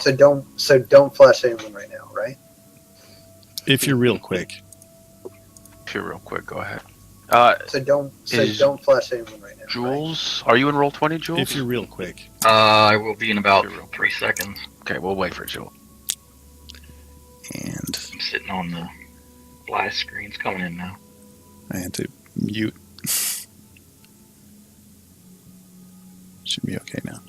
So don't flash anyone right now, right? If you're real quick. If you're real quick, go ahead. So don't flash anyone right now. Jules, are you in Roll20, Jules? If you're real quick. I will be in about 3 seconds. Okay, we'll wait for Jules. And I'm sitting on the blast screen. It's coming in now. I had to mute. Should be okay now.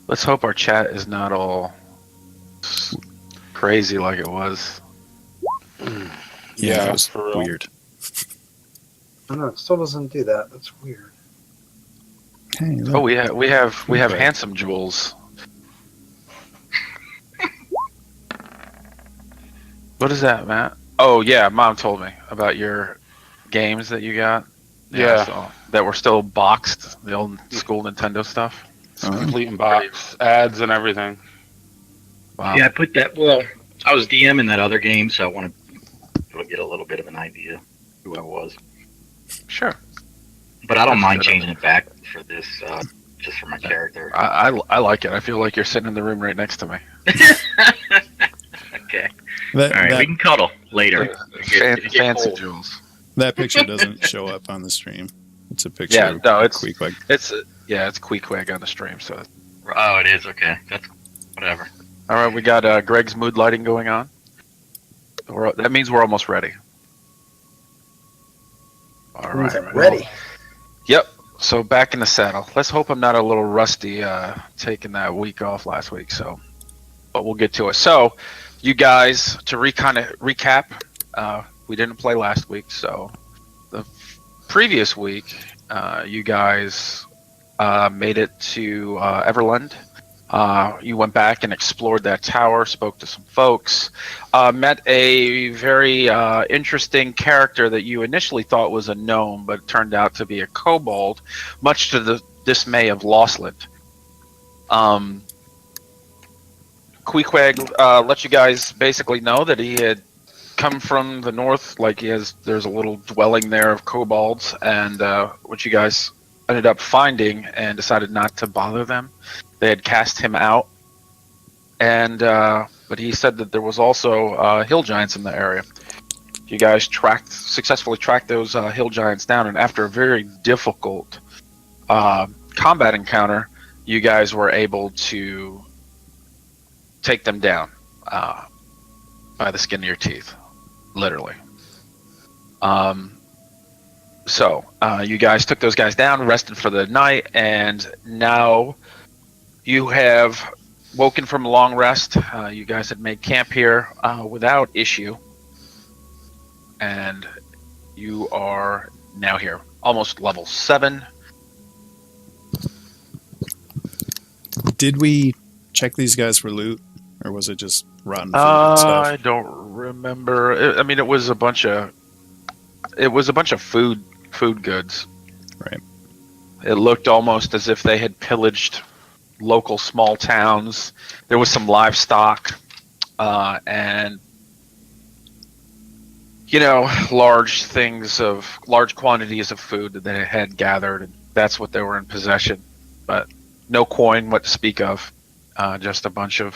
Let's hope our chat is not all crazy like it was. Yeah, it was for real. weird. I know it still doesn't do that. That's weird. Hey, look. Oh, we have Okay. handsome Jules. What is that, Matt? Oh yeah, Mom told me about your games that you got. Yeah. So, that were still boxed, the old school Nintendo stuff. It's complete in box, ads and everything. Wow. Yeah, I put that. Well, I was DMing that other game, so I wanted to get a little bit of an idea who I was. Sure. But I don't That's mind good. changing it back for this, just for my character. I like it. I feel like you're sitting in the room right next to me. Okay. That, All right, we that, can cuddle later. Fancy Jules. that picture doesn't show up on the stream. It's a picture Yeah, of no, it's Queequeg. it's Queequeg on the stream. So, Oh, it is okay. That's whatever. all right, we got Greg's mood lighting going on. That means we're almost ready. All Means right, I'm ready. Yep. So back in the saddle. Let's hope I'm not a little rusty taking that week off last week. So, but we'll get to it. So, you guys, to recap, we didn't play last week. So, the previous week, you guys made it to Everland. You went back and explored that tower, spoke to some folks, met a very interesting character that you initially thought was a gnome, but it turned out to be a kobold, much to the dismay of Lostland. Queequeg let you guys basically know that he had come from the north, like there's a little dwelling there of kobolds, and what you guys ended up finding and decided not to bother them. They had cast him out, and but he said that there was also hill giants in the area. You guys successfully tracked those hill giants down, and after a very difficult combat encounter, you guys were able to take them down by the skin of your teeth, literally. So you guys took those guys down, rested for the night, and now you have woken from a long rest. You guys had made camp here without issue, and you are now here, almost level 7. Did we check these guys for loot, or was it just rotten food and stuff? I don't remember. I mean, it was a bunch of food goods. Right. It looked almost as if they had pillaged local small towns. There was some livestock, and large quantities of food that they had gathered, and that's what they were in possession. But no coin, what to speak of. Just a bunch of,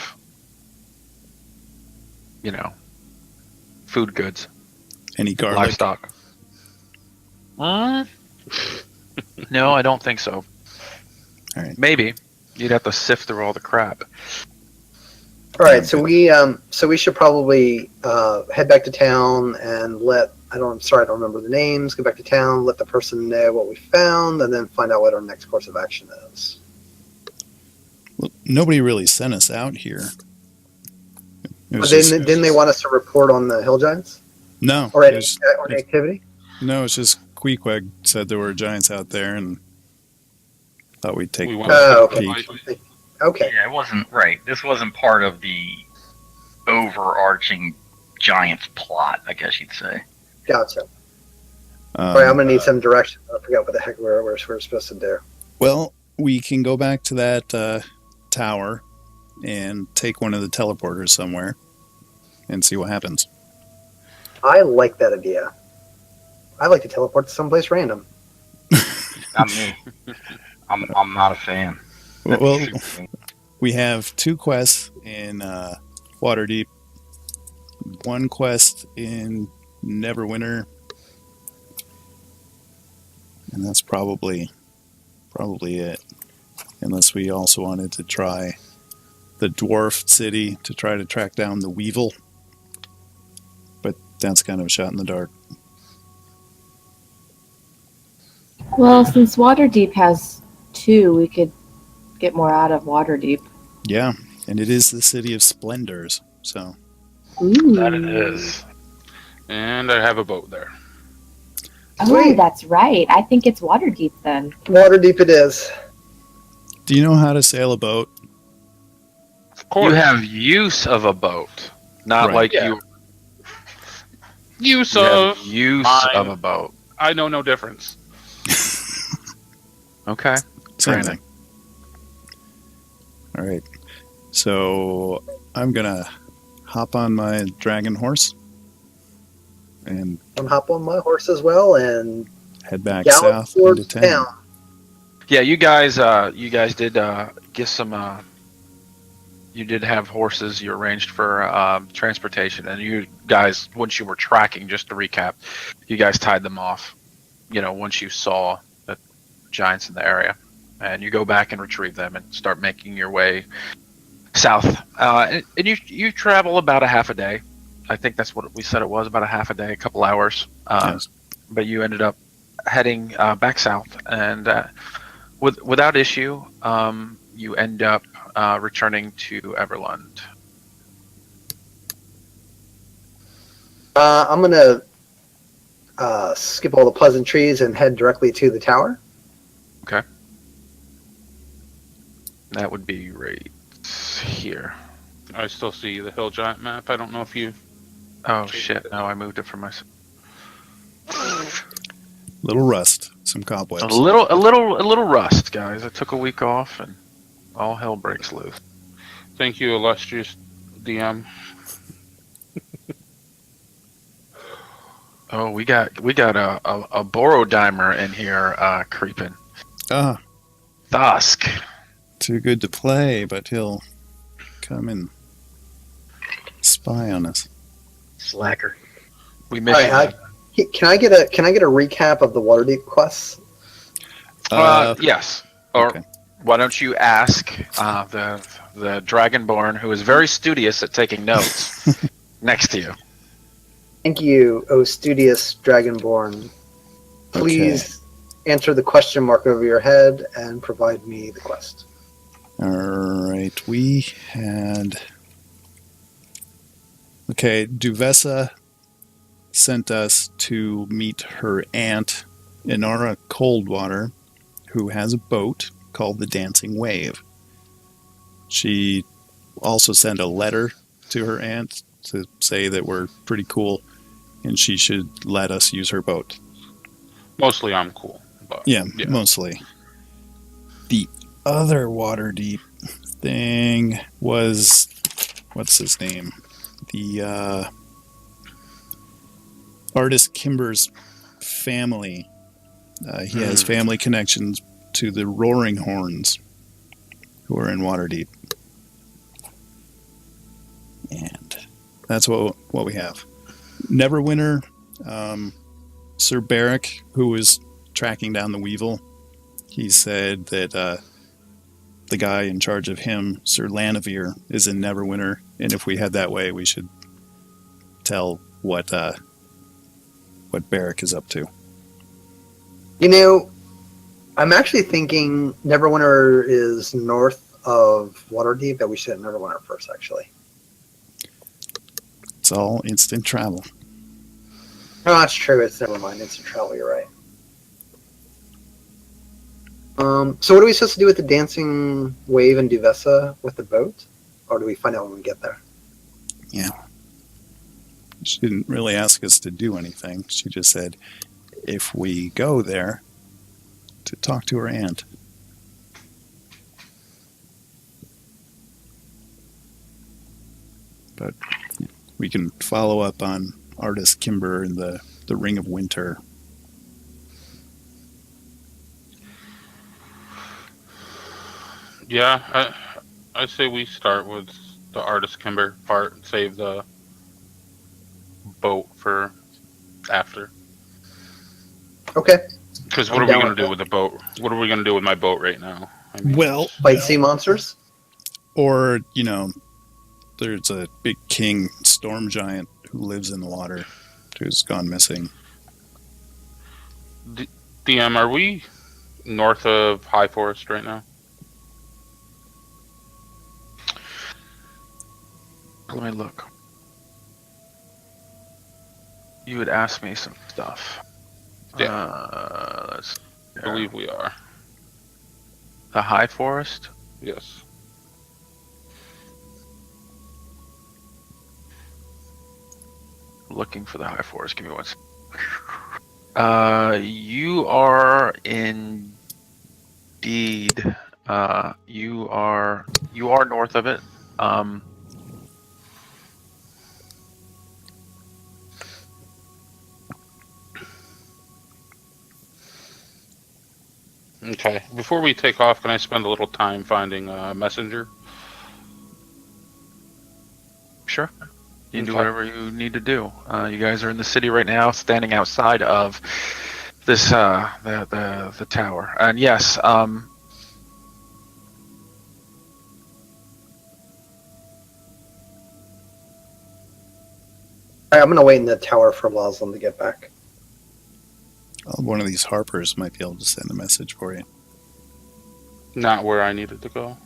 food goods, Any garlic? livestock. No, I don't think so. All right. Maybe you'd have to sift through all the crap. All right, so we should probably head back to town and I don't remember the names. Go back to town, let the person know what we found, and then find out what our next course of action is. Well, nobody really sent us out here. It was Didn't they want us to report on the hill giants no, or it any was- activity? no, it's just Queequeg said there were giants out there, and thought we'd take. We a went Oh, to okay. the Okay. Yeah, it wasn't right. This wasn't part of the overarching Giants plot, I guess you'd say. Gotcha. Um, All right, I'm gonna need some direction. I forgot what the heck we're supposed to do. Well, we can go back to that tower and take one of the teleporters somewhere and see what happens. I like that idea. I like to teleport to someplace random. Not me. I'm not a fan. Well, we have 2 quests in Waterdeep, 1 quest in Neverwinter, and that's probably it. Unless we also wanted to try the Dwarf City to try to track down the Weevil, but that's kind of a shot in the dark. Well, since Waterdeep has 2, we could get more out of Waterdeep. Yeah, and it is the city of splendors, so Ooh. That it is. And I have a boat there. Oh, Sweet. that's right. I think it's Waterdeep then. Waterdeep it is. do you know how to sail a boat? Of course. You have use of a boat, not Right. like Yeah. you use have of. use mine. of a boat. I know no difference. Okay. Same Brandon. thing. All right. So I'm going to hop on my dragon horse and I'm hop on my horse as well and head back gallop south towards into town. town. Yeah, you guys did get some. You did have horses you arranged for transportation, and you guys, once you were tracking, just to recap, you guys tied them off. Once you saw the giants in the area, and you go back and retrieve them and start making your way south. And you travel about a half a day. I think that's what we said it was, about a half a day, a couple hours. Yes. But you ended up heading back south, and without issue, you end up returning to Everlund. I'm going to skip all the pleasantries and head directly to the tower. That would be right here. I still see the hill giant map. I don't know if you. Oh shit! No, I moved it for myself. Little rust, some cobwebs. A little rust, guys. I took a week off, and all hell breaks loose. Thank you, illustrious DM. Oh, we got a Borodimer in here creeping. Ah, Dusk. too good to play, but he'll come and spy on us. Slacker. We missed All right, can I get a recap of the Waterdeep quests? Yes. Or okay. why don't you ask the Dragonborn, who is very studious at taking notes, next to you. Thank you, O studious Dragonborn. Please answer the question mark over your head and provide me the quest. All right, we had. Okay, Duvessa sent us to meet her aunt, Inara Coldwater, who has a boat called the Dancing Wave. She also sent a letter to her aunt to say that we're pretty cool and she should let us use her boat. Mostly I'm cool. But Yeah, mostly. The other Waterdeep thing was, what's his name? The artist Kimber's family. He has family connections to the Roaring Horns, who are in Waterdeep. And that's what we have. Neverwinter, Sir Barrick, who was tracking down the Weevil, he said that the guy in charge of him, Sir Lanivere, is in Neverwinter, and if we head that way, we should tell what Barrick is up to. You know, I'm actually thinking Neverwinter is north of Waterdeep, but we should hit Neverwinter first, actually. It's all instant travel. No, that's true. It's never mind. Instant travel. You're right. So what are we supposed to do with the Dancing Wave and Duvessa with the boat? Or do we find out when we get there? She didn't really ask us to do anything. She just said, if we go there, to talk to her aunt. But we can follow up on artist Kimber and the Ring of Winter. Yeah, I say we start with the artist Kimber part and save the boat for after. Okay. Because I'm what are we down gonna with do that. with the boat? What are we gonna do with my boat right now? I mean, Well, Fight sea monsters. or, there's a big king storm giant who lives in the water who's gone missing. DM, are we north of High Forest right now? Let me look. You would ask me some stuff. Let's I believe we are. the High Forest. Yes. Looking for the High Forest. Give me one. You are indeed. You are north of it. Okay. Before we take off, can I spend a little time finding a messenger? Sure. You can do Okay. whatever you need to do. You guys are in the city right now, standing outside of this the tower. And yes, All right, I'm gonna wait in the tower for Loslam to get back. One of these Harpers might be able to send a message for you. Not where I needed to go.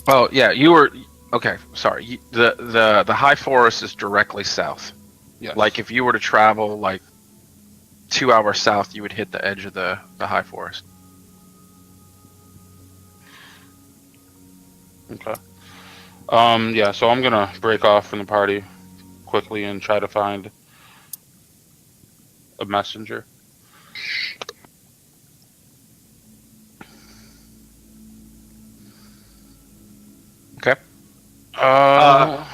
well, yeah, you were okay. Sorry, the High Forest is directly south. Yes. Like if you were to travel like 2 hours south, you would hit the edge of the High Forest. Okay. Yeah, so I'm gonna break off from the party quickly and try to find a messenger. Okay. Oh,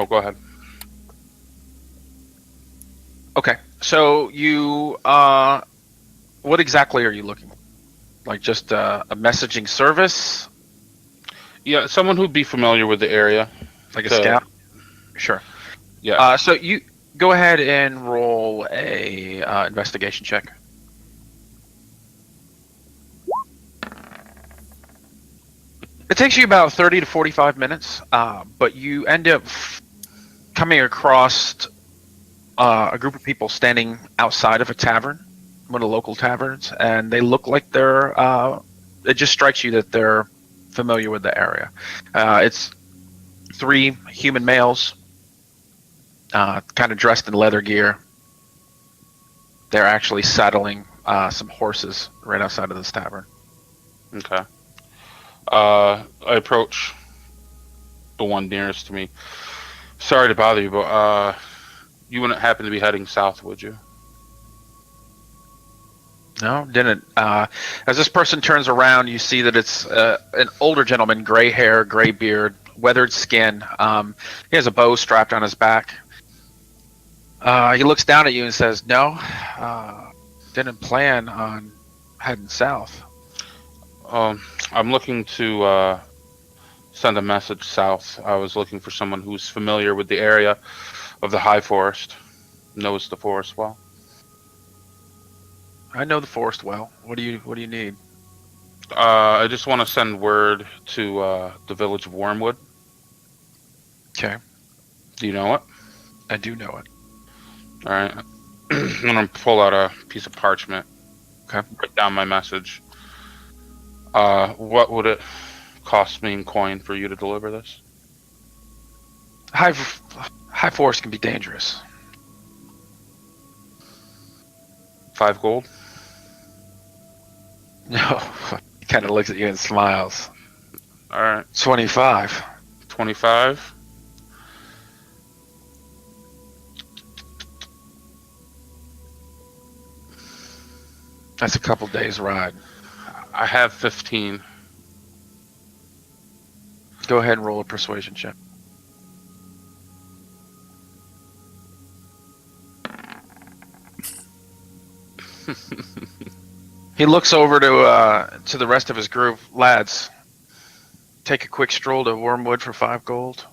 go ahead. Okay. So you what exactly are you looking for? Like just a messaging service, Yeah, someone who'd be familiar with the area. like a So- scout? Sure. Yeah. So you go ahead and roll a investigation check. It takes you about 30 to 45 minutes, but you end up coming across a group of people standing outside of a tavern, one of the local taverns, and they look like they're. It just strikes you that they're familiar with the area. It's 3 human males, kind of dressed in leather gear. They're actually saddling some horses right outside of this tavern. Okay. I approach the one nearest to me. Sorry to bother you, but you wouldn't happen to be heading south, would you? No, didn't. As this person turns around, you see that it's an older gentleman, gray hair, gray beard, weathered skin. He has a bow strapped on his back. He looks down at you and says, "No, didn't plan on heading south." I'm looking to send a message south. I was looking for someone who's familiar with the area of the High Forest, knows the forest well. I know the forest well. What do you need? I just want to send word to the village of Wormwood. Okay, Do you know it? I do know it. All right. I'm gonna pull out a piece of parchment. Okay. Write down my message. What would it cost me in coin for you to deliver this? High forest can be dangerous. 5 gold. No, he kind of looks at you and smiles. All right. 25. 25. That's a couple days ride. I have 15. Go ahead and roll a persuasion check. He looks over to the rest of his group. Lads, take a quick stroll to Wormwood for 5 gold?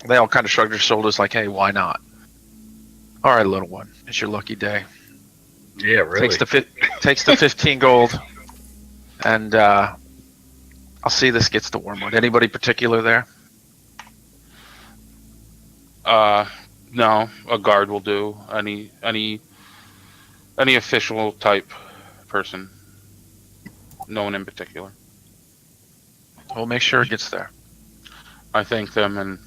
They all kind of shrug their shoulders like, hey, why not? All right, little one, it's your lucky day. Yeah, really. Takes the 15 gold, and I'll see this gets to Wormwood. Anybody particular there? No, a guard will do. Any official type person. No one in particular. We'll make sure it gets there. I thank them and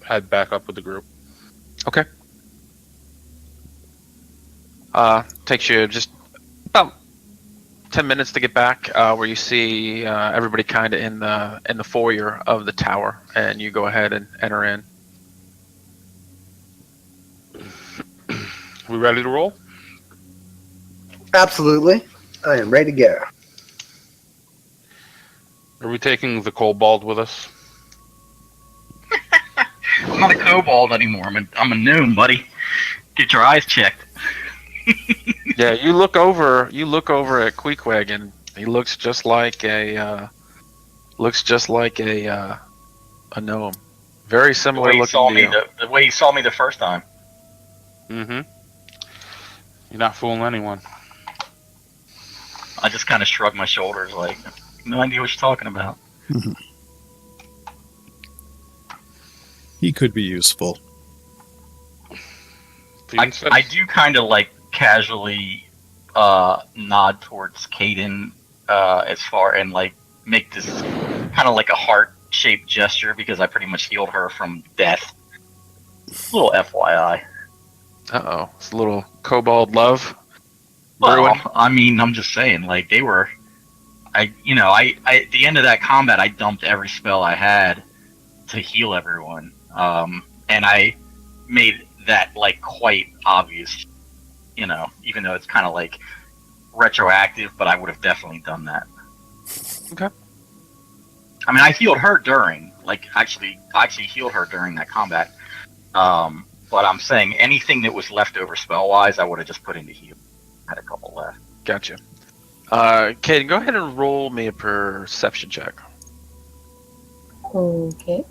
head back up with the group. Okay. Takes you just about 10 minutes to get back, where you see everybody kind of in the foyer of the tower, and you go ahead and enter in. We ready to roll? Absolutely. I am ready to go. Are we taking the kobold with us? I'm not a kobold anymore. I'm a gnome, buddy. Get your eyes checked. Yeah, you look over at Queequeg, and he looks just like a gnome. Very similar looking to you. The way he saw me the first time. Mm-hmm. You're not fooling anyone. I just kind of shrugged my shoulders, like, no idea what you're talking about. He could be useful. I do kind of like casually nod towards Caden as far and like make this kind of like a heart-shaped gesture because I pretty much healed her from death. Little FYI. Uh-oh. It's a little kobold love. Well, Brewing. I mean, I'm just saying, like, they were... I at the end of that combat, I dumped every spell I had to heal everyone. And I made that, like, quite obvious, even though it's kind of, like, retroactive, but I would have definitely done that. Okay. I mean, I healed her during, like, I actually healed her during that combat. But I'm saying anything that was left over spell-wise, I would have just put into heal. Had a couple left. Gotcha. Caden, go ahead and roll me a perception check. Okay.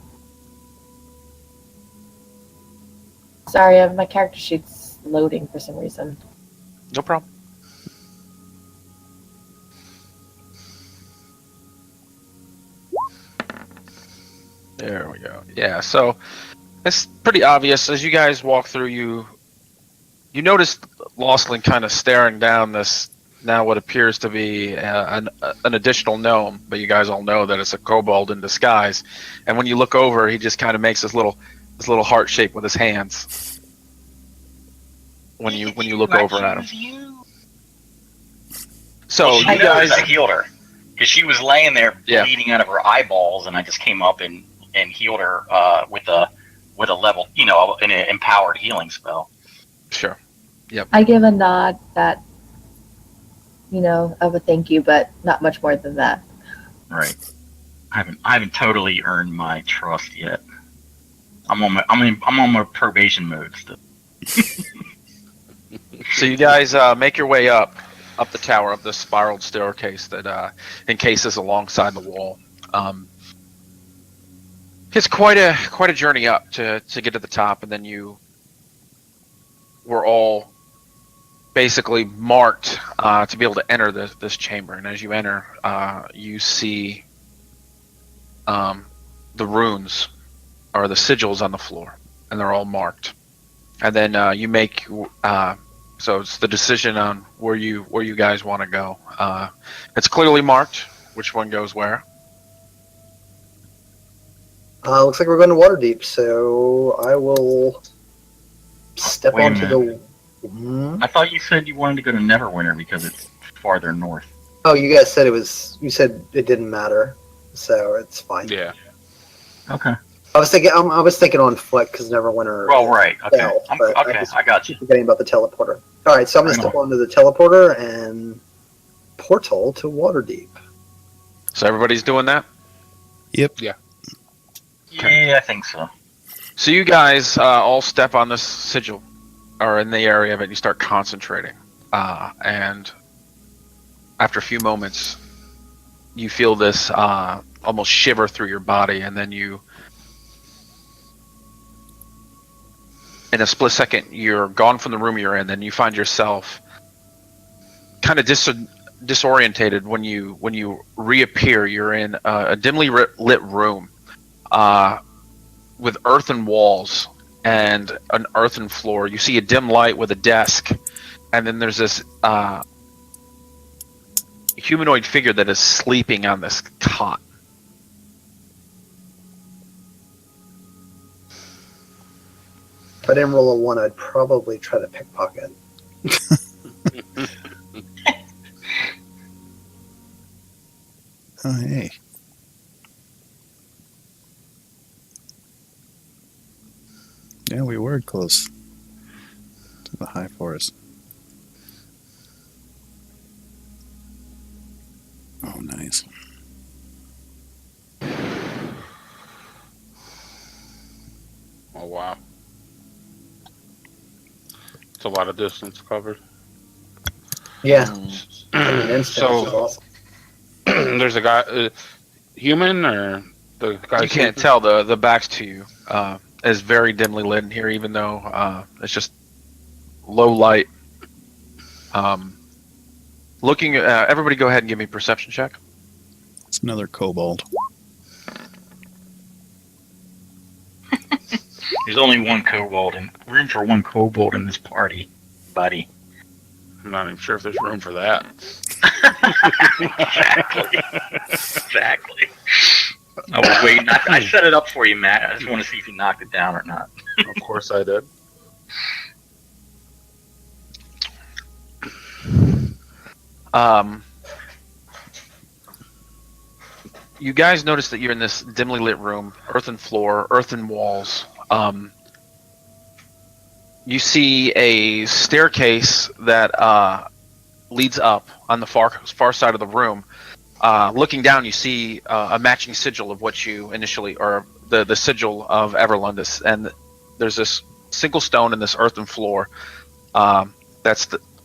Sorry, my character sheet's loading for some reason. No problem. There we go. Yeah, so it's pretty obvious as you guys walk through. You notice Lostlin kind of staring down this now what appears to be an additional gnome, but you guys all know that it's a kobold in disguise. And when you look over, he just kind of makes this little heart shape with his hands. When you look over at him. So Well, you guys, I healed her because she was laying there Yeah. bleeding out of her eyeballs, and I just came up and healed her with a level, an empowered healing spell. sure. I give a nod that, of a thank you, but not much more than that. Right. I haven't totally earned my trust yet. I'm on my probation mode still. So you guys make your way up the tower, up the spiraled staircase that encases alongside the wall. It's quite a journey up to get to the top, and then you were all basically marked to be able to enter this chamber. And as you enter, you see the runes or the sigils on the floor, and they're all marked. And then you make so it's the decision on where you guys want to go. It's clearly marked which one goes where. Looks like we're going to Waterdeep, so I will step Wait a onto the. I thought you said you wanted to go to Neverwinter because it's farther north. Oh, you guys said you said it didn't matter, so it's fine. Yeah. Okay. I was thinking on foot because Neverwinter. Well, right. Okay. South, but Okay. I got you. Forgetting about the teleporter. All right, so I'm going to Right step onto the teleporter and portal to Waterdeep. So everybody's doing that. Yep. Yeah, I think so. So you guys all step on this sigil, or in the area of it, and you start concentrating. And after a few moments, you feel this almost shiver through your body, and then you, in a split second, you're gone from the room you're in. Then you find yourself kind of disorientated when you reappear. You're in a dimly lit room with earthen walls and an earthen floor. You see a dim light with a desk, and then there's this humanoid figure that is sleeping on this cot. If I didn't roll a 1, I'd probably try to pickpocket. Oh, hey. Yeah, we were close to the high forest. Oh, nice. Oh wow. It's a lot of distance covered. Yeah, Mm. I mean, instant So- is awesome. There's a guy, human or the guy? You can't tell. The back's to you is very dimly lit in here, even though it's just low light. Looking, everybody, go ahead and give me a perception check. It's another kobold. There's only one kobold and room for one kobold in this party, buddy. I'm not even sure if there's room for that. Exactly. I was waiting. I set it up for you, Matt. I just want to see if you knocked it down or not. Of course I did. You guys notice that you're in this dimly lit room, earthen floor, earthen walls. You see a staircase that leads up on the far side of the room. Looking down, you see a matching sigil of what you initially, or the sigil of Everlundus, and there's this single stone in this earthen floor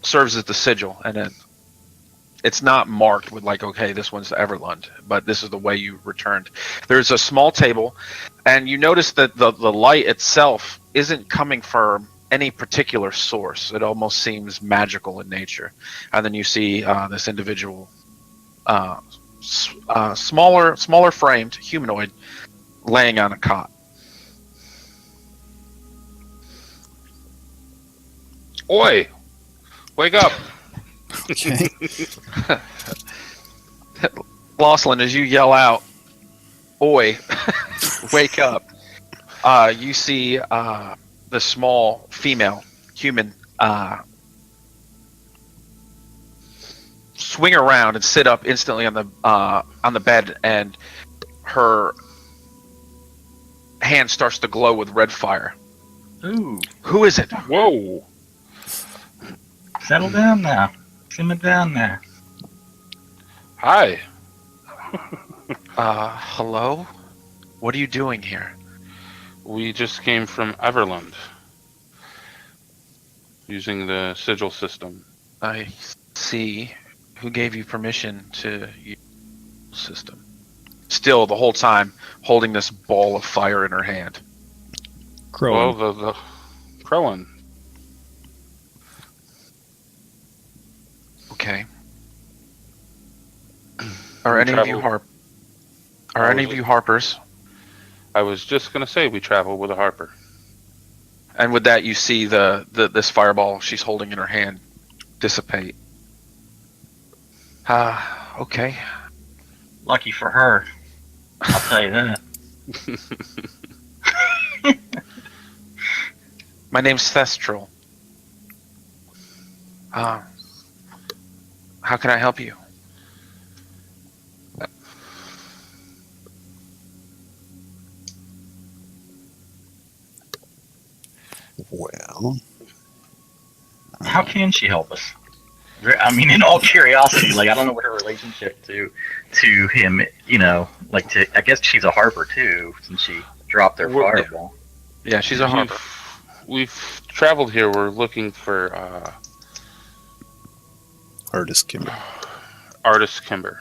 serves as the sigil, and it's not marked with like, okay, this one's Everlund, but this is the way you returned. There's a small table, and you notice that the light itself isn't coming from any particular source. It almost seems magical in nature. And then you see this individual, smaller framed humanoid, laying on a cot. Oi! Wake up! Okay. Losslyn, as you yell out, "Oi, wake up!" You see the small female human swing around and sit up instantly on the bed, and her hand starts to glow with red fire. Ooh, Who is it? Whoa! settle down now. Simmer down now. Hi. Hello? What are you doing here? We just came from Everlund. Using the sigil system. I see. Who gave you permission to use the system? Still, the whole time, holding this ball of fire in her hand. Crow. Well, the Crowan. Okay. Are any of you harpers? I was just gonna say we travel with a harper. And with that, you see this fireball she's holding in her hand dissipate. Okay. Lucky for her. I'll tell you that. My name's Thestral. How can I help you? Well, How can she help us? I mean, in all curiosity, like I don't know what her relationship to him, you know, like to. I guess she's a harper too, since she dropped their Well, fireball. Yeah, she's a harper. We've traveled here. We're looking for artist Kimber. Artist Kimber.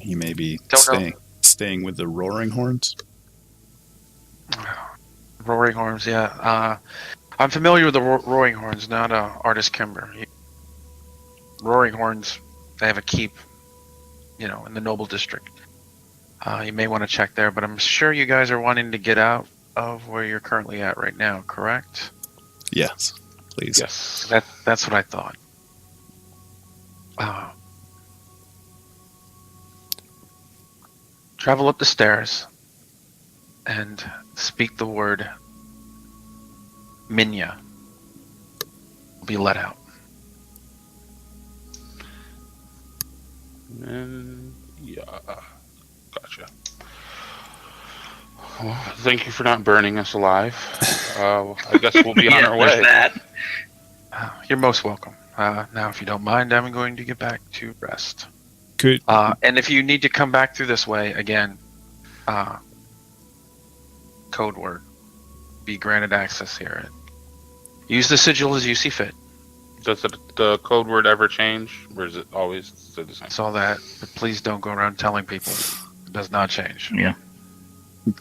He may be Don't know. staying with the Roaring Horns. Roaring Horns, yeah. I'm familiar with the Roaring Horns, not Artist Kimber. Roaring Horns, they have a keep, in the Noble District. You may want to check there, but I'm sure you guys are wanting to get out of where you're currently at right now, correct? Yes, please. Yes, that's what I thought. Travel up the stairs and speak the word Minya. Be let out. And yeah, gotcha. Well, thank you for not burning us alive. I guess we'll be on Yeah, our there's way. that. You're most welcome. Now, if you don't mind, I'm going to get back to rest. Could And if you need to come back through this way again, code word, be granted access here. Use the sigil as you see fit. Does the code word ever change, or is it always the same? Saw that, but please don't go around telling people. It does not change. Yeah.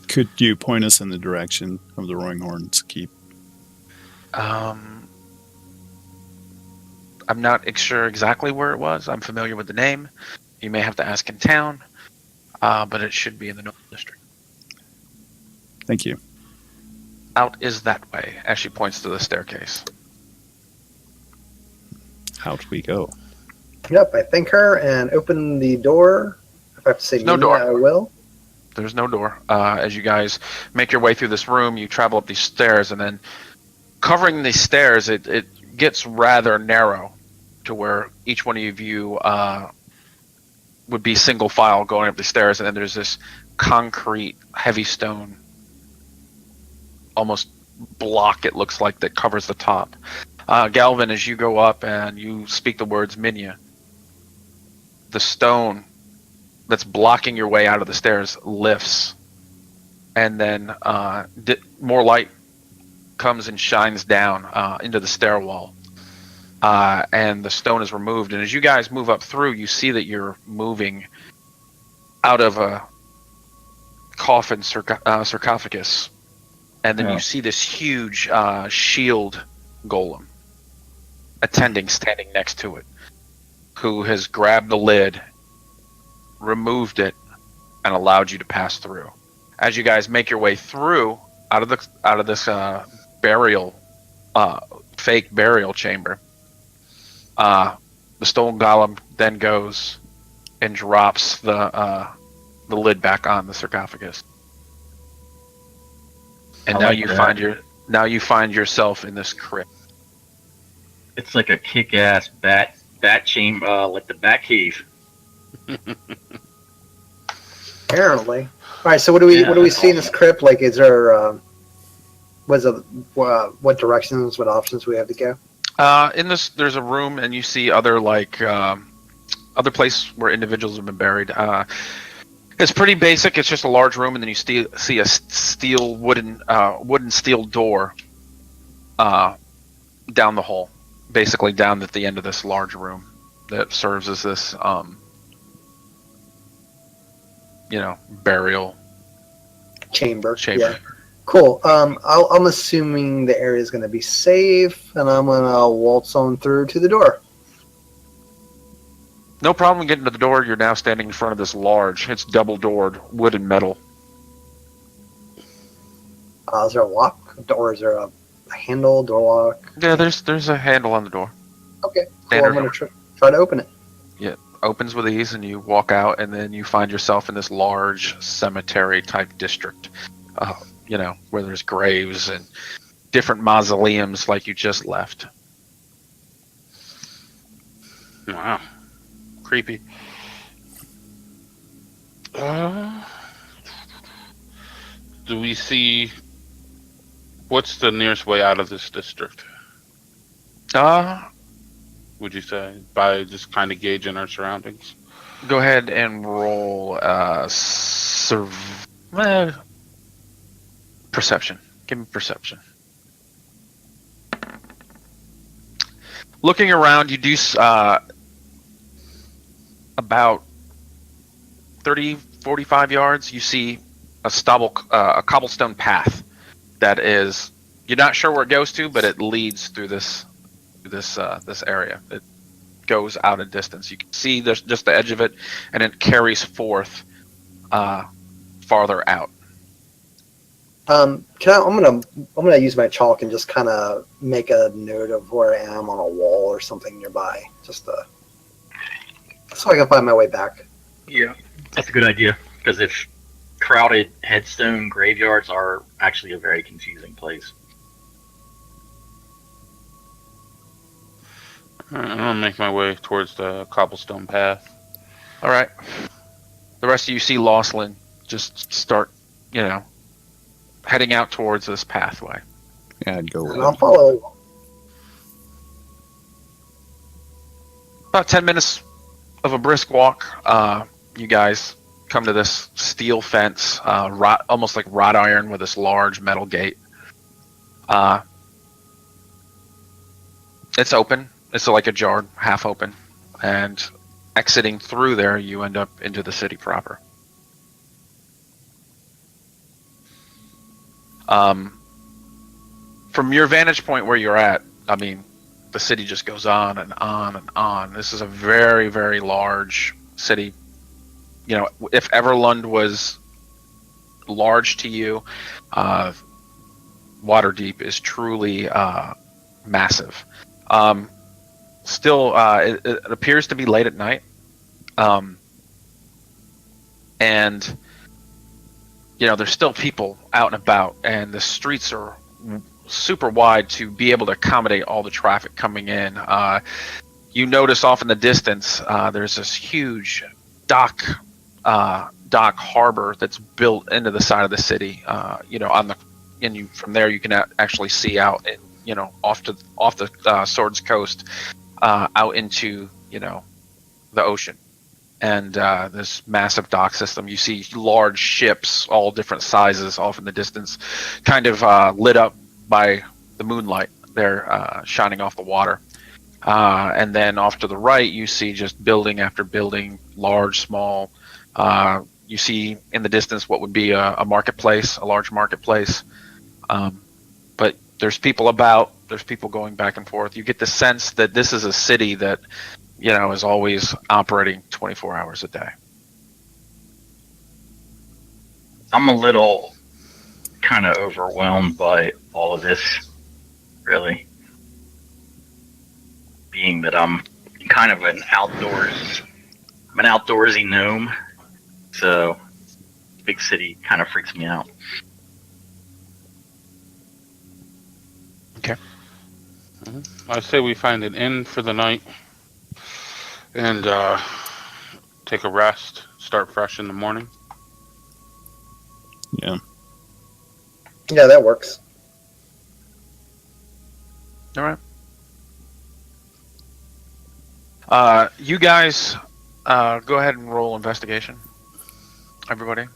could you point us in the direction of the Roaring Horns keep? I'm not sure exactly where it was. I'm familiar with the name. You may have to ask in town, but it should be in the Noble District. Thank you. Out is that way, as she points to the staircase. Out we go. Yep, I thank her and open the door. If I have to say No Minya, door. I will. There's no door. As you guys make your way through this room, you travel up these stairs, and then covering these stairs, it gets rather narrow to where each one of you would be single file going up the stairs, and then there's this concrete, heavy stone, almost block, it looks like, that covers the top. Galvin, as you go up and you speak the words Minya, the stone that's blocking your way out of the stairs lifts, and then more light comes and shines down into the stairwell, and the stone is removed. And as you guys move up through, you see that you're moving out of a coffin sarcophagus, and then you see this huge shield golem standing next to it, who has grabbed the lid, removed it, and allowed you to pass through. As you guys make your way through out of this fake burial chamber, the stone golem then goes and drops the lid back on the sarcophagus, and now you find yourself in this crypt. It's like a kick-ass bat chamber, like the Bat Cave. Apparently. All right. So what do we see in this crypt? Like, is there what directions, what options do we have to go? In this, there's a room, and you see other other places where individuals have been buried. It's pretty basic. It's just a large room, and then you see a wooden steel door down the hall, basically down at the end of this large room that serves as this burial Chamber. chamber. Yeah. Cool. I'm assuming the area is going to be safe, and I'm going to waltz on through to the door. No problem getting to the door. You're now standing in front of this it's double-doored wood and metal. Is there a lock? Or is there a handle, door lock? Yeah, there's a handle on the door. Okay. Cool. Standard I'm going to try to open it. Opens with ease, and you walk out, and then you find yourself in this large cemetery-type district, where there's graves and different mausoleums like you just left. Wow. Creepy. Do we see... What's the nearest way out of this district, would you say, by just kind of gauging our surroundings? Go ahead and roll perception. Give me perception. Looking around, you do about 30, 45 yards, you see a cobblestone path that is, you're not sure where it goes to, but it leads through this area. It goes out a distance. You can see there's just the edge of it, and it carries forth farther out. I'm gonna use my chalk and just kind of make a note of where I am on a wall or something nearby, just so I can find my way back. Yeah, that's a good idea. Because if crowded headstone graveyards are actually a very confusing place. I'm gonna make my way towards the cobblestone path. All right. The rest of you see Losslyn just start, heading out towards this pathway. Yeah, I'd go with And I'll him. follow. About 10 minutes of a brisk walk, you guys come to this steel fence, almost like wrought iron with this large metal gate. It's open. It's like ajar, half open. And exiting through there, you end up into the city proper. From your vantage point where you're at, I mean, the city just goes on and on and on. This is a very, very large city. If Everlund was large to you, Waterdeep is truly massive. Still, it appears to be late at night, and there's still people out and about, and the streets are super wide to be able to accommodate all the traffic coming in. You notice off in the distance, there's this huge dock harbor that's built into the side of the city. From there you can actually see out, off the Swords Coast, out into the ocean, and this massive dock system. You see large ships, all different sizes, off in the distance, kind of lit up by the moonlight. They're shining off the water. And then off to the right, you see just building after building, large, small. You see in the distance what would be a marketplace, a large marketplace. But there's people about, there's people going back and forth. You get the sense that this is a city that, is always operating 24 hours a day. I'm a little kind of overwhelmed by all of this, really. Being that I'm kind of I'm an outdoorsy gnome, so big city kind of freaks me out. Okay. I say we find an inn for the night and take a rest, start fresh in the morning. Yeah. Yeah, that works. All right. You guys, go ahead and roll investigation. Everybody.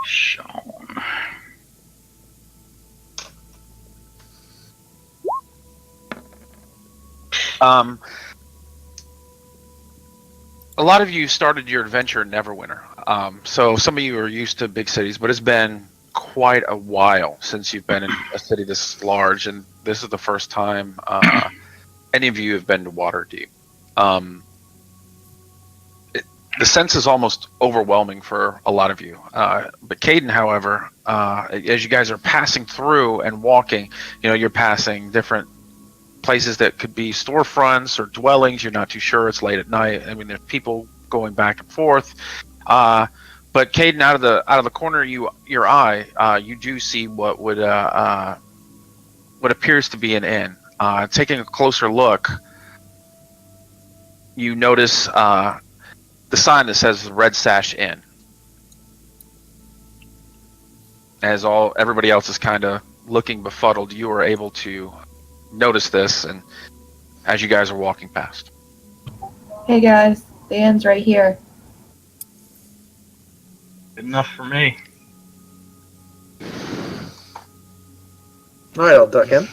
Sean. A lot of you started your adventure in Neverwinter. So some of you are used to big cities, but it's been quite a while since you've been in a city this large, and this is the first time any of you have been to Waterdeep. The sense is almost overwhelming for a lot of you. But Caden, however, as you guys are passing through and walking, you're passing different places that could be storefronts or dwellings. You're not too sure. It's late at night. I mean, there's people going back and forth. But Caden, out of the corner of your eye, you do see what appears to be an inn. Taking a closer look, you notice the sign that says Red Sash Inn. As everybody else is kind of looking befuddled, you are able to notice this, and as you guys are walking past. Hey guys, the inn's right here. Good enough for me. All right, I'll duck in.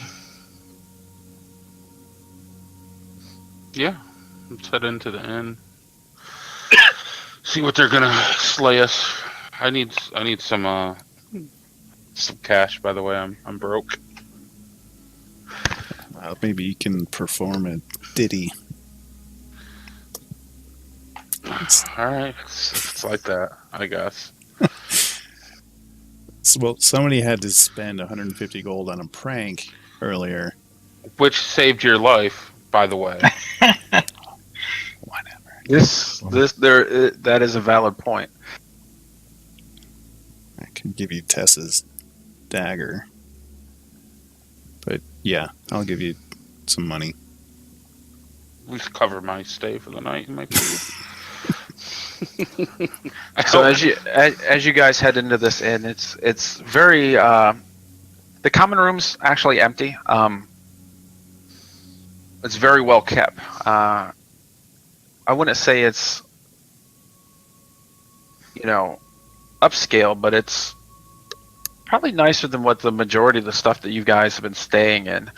Yeah, let's head into the inn. See what they're gonna slay us. I need some cash. By the way, I'm broke. Maybe you can perform a ditty. All right, it's like that, I guess. Well, somebody had to spend 150 gold on a prank earlier. Which saved your life, by the way. Whatever. That is a valid point. I could give you Tessa's dagger. But yeah, I'll give you some money. At least cover my stay for the night in my food. So as you guys head into this inn, it's very the common room's actually empty. It's very well kept. I wouldn't say it's upscale, but it's probably nicer than what the majority of the stuff that you guys have been staying in.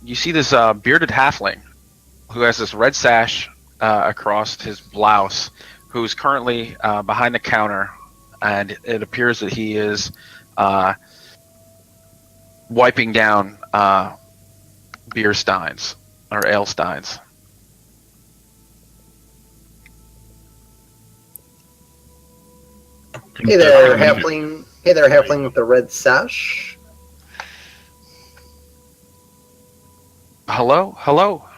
You see this bearded halfling who has this red sash across his blouse, who's currently behind the counter, and it appears that he is wiping down beer steins or ale steins. Hey there, halfling. Hey there, halfling with the red sash. Hello.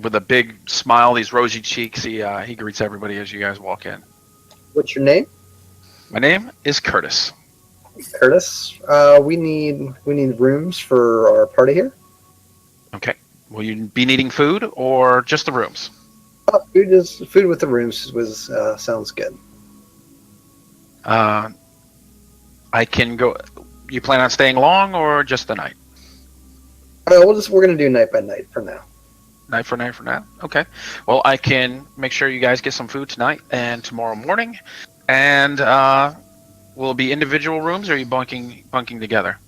With a big smile, these rosy cheeks, he greets everybody as you guys walk in. What's your name? My name is Curtis. Curtis. We need rooms for our party here. Okay. Will you be needing food or just the rooms? Food with the rooms was sounds good. I can go. You plan on staying long or just the night? We're gonna do night by night for now. Night for now. Okay. Well, I can make sure you guys get some food tonight and tomorrow morning. And will it be individual rooms, or are you bunking together?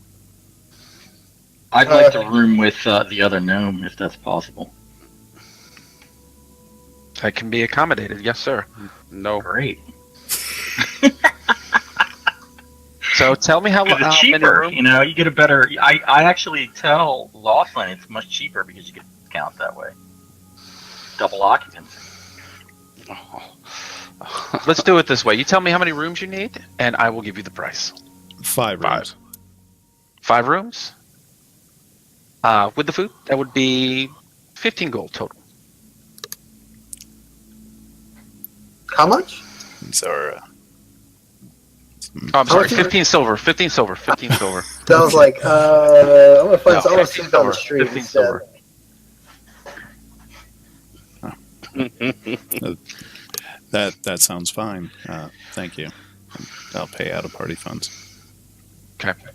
I'd like to room with the other gnome if that's possible. That can be accommodated. Yes, sir. No. Great. So tell me how It's many cheaper, rooms. you get a better. I actually tell Laughlin it's much cheaper because you get a discount that way. Double occupancy. Let's do it this way. You tell me how many rooms you need, and I will give you the price. 5 rooms. 5 rooms. With the food, that would be 15 gold total. How much? These are Oh, I'm sorry, much is 15 silver. 15 silver. 15 silver. Sounds like I'm gonna find. No, I'm gonna 15 see it on the silver, street 15 instead. silver. that sounds fine. Thank you. I'll pay out of party funds.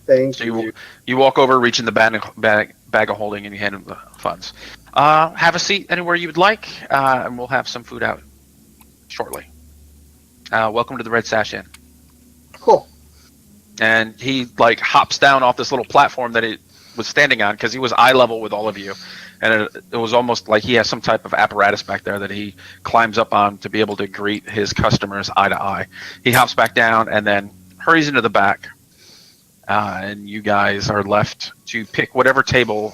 Thank So you. you walk over, reach in the bag of holding, and you hand him the funds. Have a seat anywhere you would like, and we'll have some food out shortly. Welcome to the Red Sash Inn. Cool. And he hops down off this little platform that he was standing on, because he was eye level with all of you, and it was almost like he has some type of apparatus back there that he climbs up on to be able to greet his customers eye to eye. He hops back down and then hurries into the back, and you guys are left to pick whatever table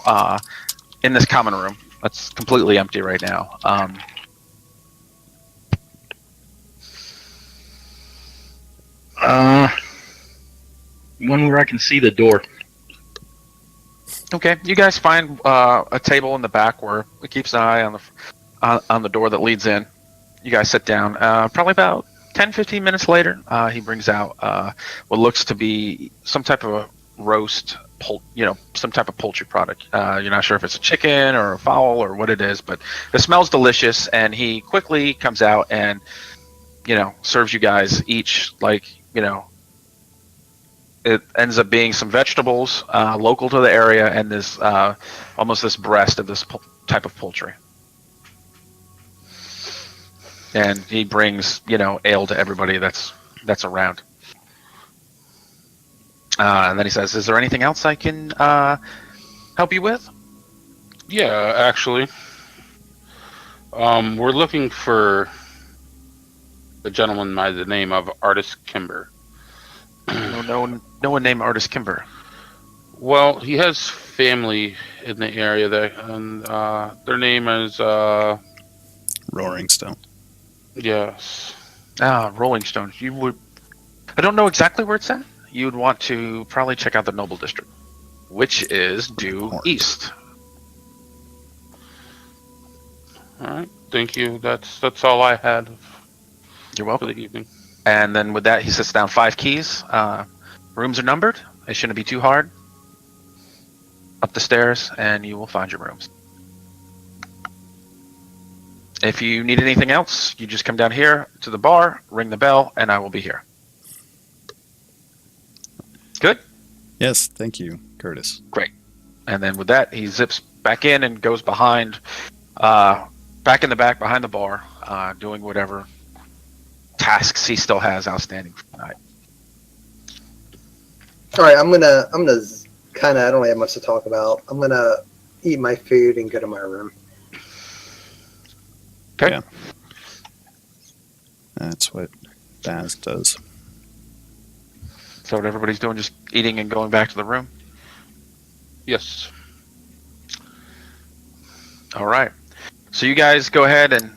in this common room that's completely empty right now. One where I can see the door. Okay, you guys find a table in the back where it keeps an eye on the door that leads in. You guys sit down. Probably about 10-15 minutes later, he brings out what looks to be some type of a roast, some type of poultry product. You're not sure if it's a chicken or a fowl or what it is, but it smells delicious. And he quickly comes out and serves you guys each it ends up being some vegetables local to the area, and this almost this breast of this type of poultry. And he brings ale to everybody that's around. And then he says, "Is there anything else I can help you with?" Yeah, actually. We're looking for a gentleman by the name of Artist Kimber. No one named Artist Kimber. Well, he has family in the area there, and their name is Roaring Stone. yes. Rolling Stones. You would. I don't know exactly where it's at. You would want to probably check out the Noble District, which is due east. All right, thank you. That's all I had You're for welcome. the evening. And then with that, he sits down 5 keys. Rooms are numbered. It shouldn't be too hard. Up the stairs, and you will find your rooms. If you need anything else, you just come down here to the bar, ring the bell, and I will be here. Good? Yes, thank you, Curtis. And then with that, he zips back in and goes behind, back in the back behind the bar, doing whatever tasks he still has outstanding for tonight. All right, I'm gonna kind of. I don't really have much to talk about. I'm gonna eat my food and go to my room. Okay. Yeah. That's what Baz does. So what everybody's doing, just eating and going back to the room? Yes. All right. So you guys go ahead and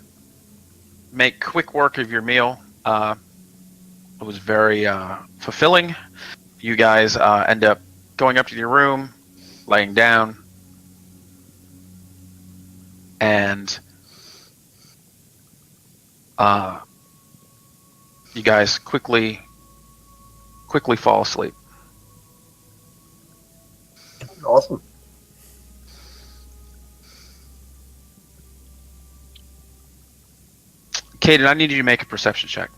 make quick work of your meal. It was very fulfilling. You guys end up going up to your room, laying down, and you guys quickly fall asleep. Awesome. Caden, I need you to make a perception check.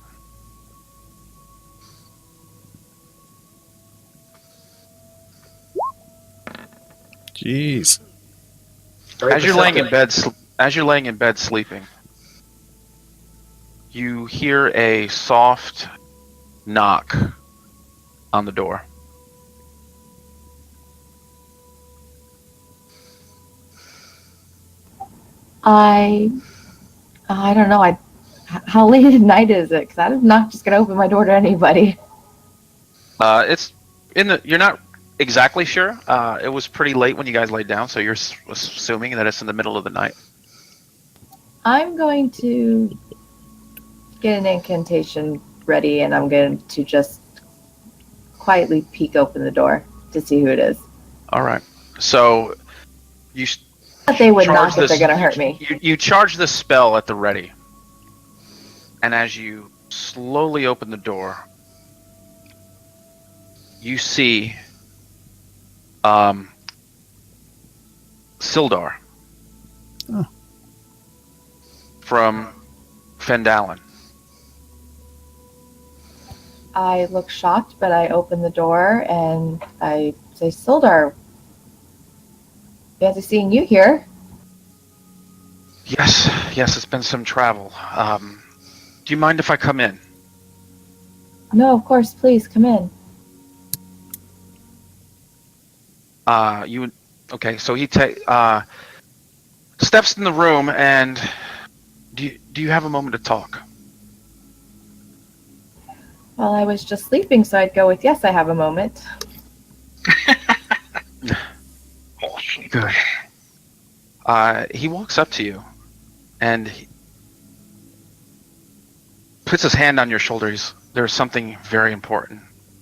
Jeez. Very As you're laying in perceptive. bed sleeping, you hear a soft knock on the door. I don't know. How late at night is it? Because I'm not just gonna open my door to anybody. It's in the. You're not exactly sure. It was pretty late when you guys laid down, so you're assuming that it's in the middle of the night. I'm going to get an incantation ready, and I'm going to just quietly peek open the door to see who it is. All right. So you But they would charge not if this- they're going to hurt me. You charge this spell at the ready, and as you slowly open the door, you see Sildar Oh. from Fendalen. I look shocked, but I open the door and I say, Sildar, fancy seeing you here. Yes, it's been some travel. Do you mind if I come in? No, of course, please come in. Okay, so he steps in the room, and do you have a moment to talk? Well, I was just sleeping, so I'd go with, yes, I have a moment. Good. He walks up to you, and he puts his hand on your shoulders. There's something very important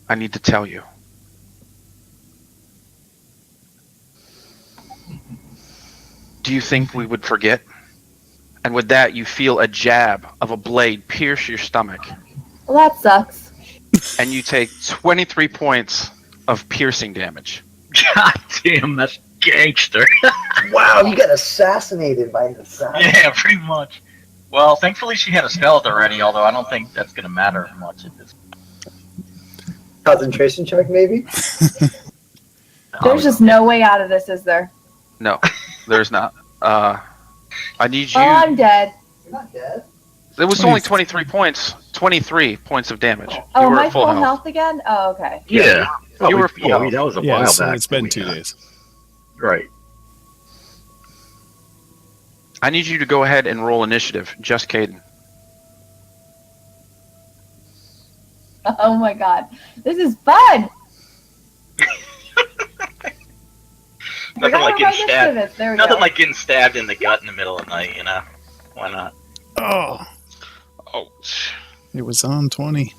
I need to tell you. Do you think we would forget? And with that, you feel a jab of a blade pierce your stomach, Well, that sucks. and you take 23 points of piercing damage. God damn, that's gangster. Wow, you got assassinated by an assassin. Yeah, pretty much. Well, thankfully she had a skeleton already, although I don't think that's gonna matter much at this Concentration check, maybe? There's just no way out of this, is there? No, there's not. I need you. Oh, I'm dead. You're not dead. It was only 23 points. 23 points of damage. Oh, You am were I at full full health. health again? Oh, okay. Yeah. You were full yeah, health. that was a Yeah, while so back. it's been we 2 had- days. Right. I need you to go ahead and roll initiative. Just Caden. Oh my god. This is fun! Nothing like getting stabbed. There we Nothing go. like getting stabbed in the gut in the middle of the night. Why not? Oh, Ouch. it was on 20. It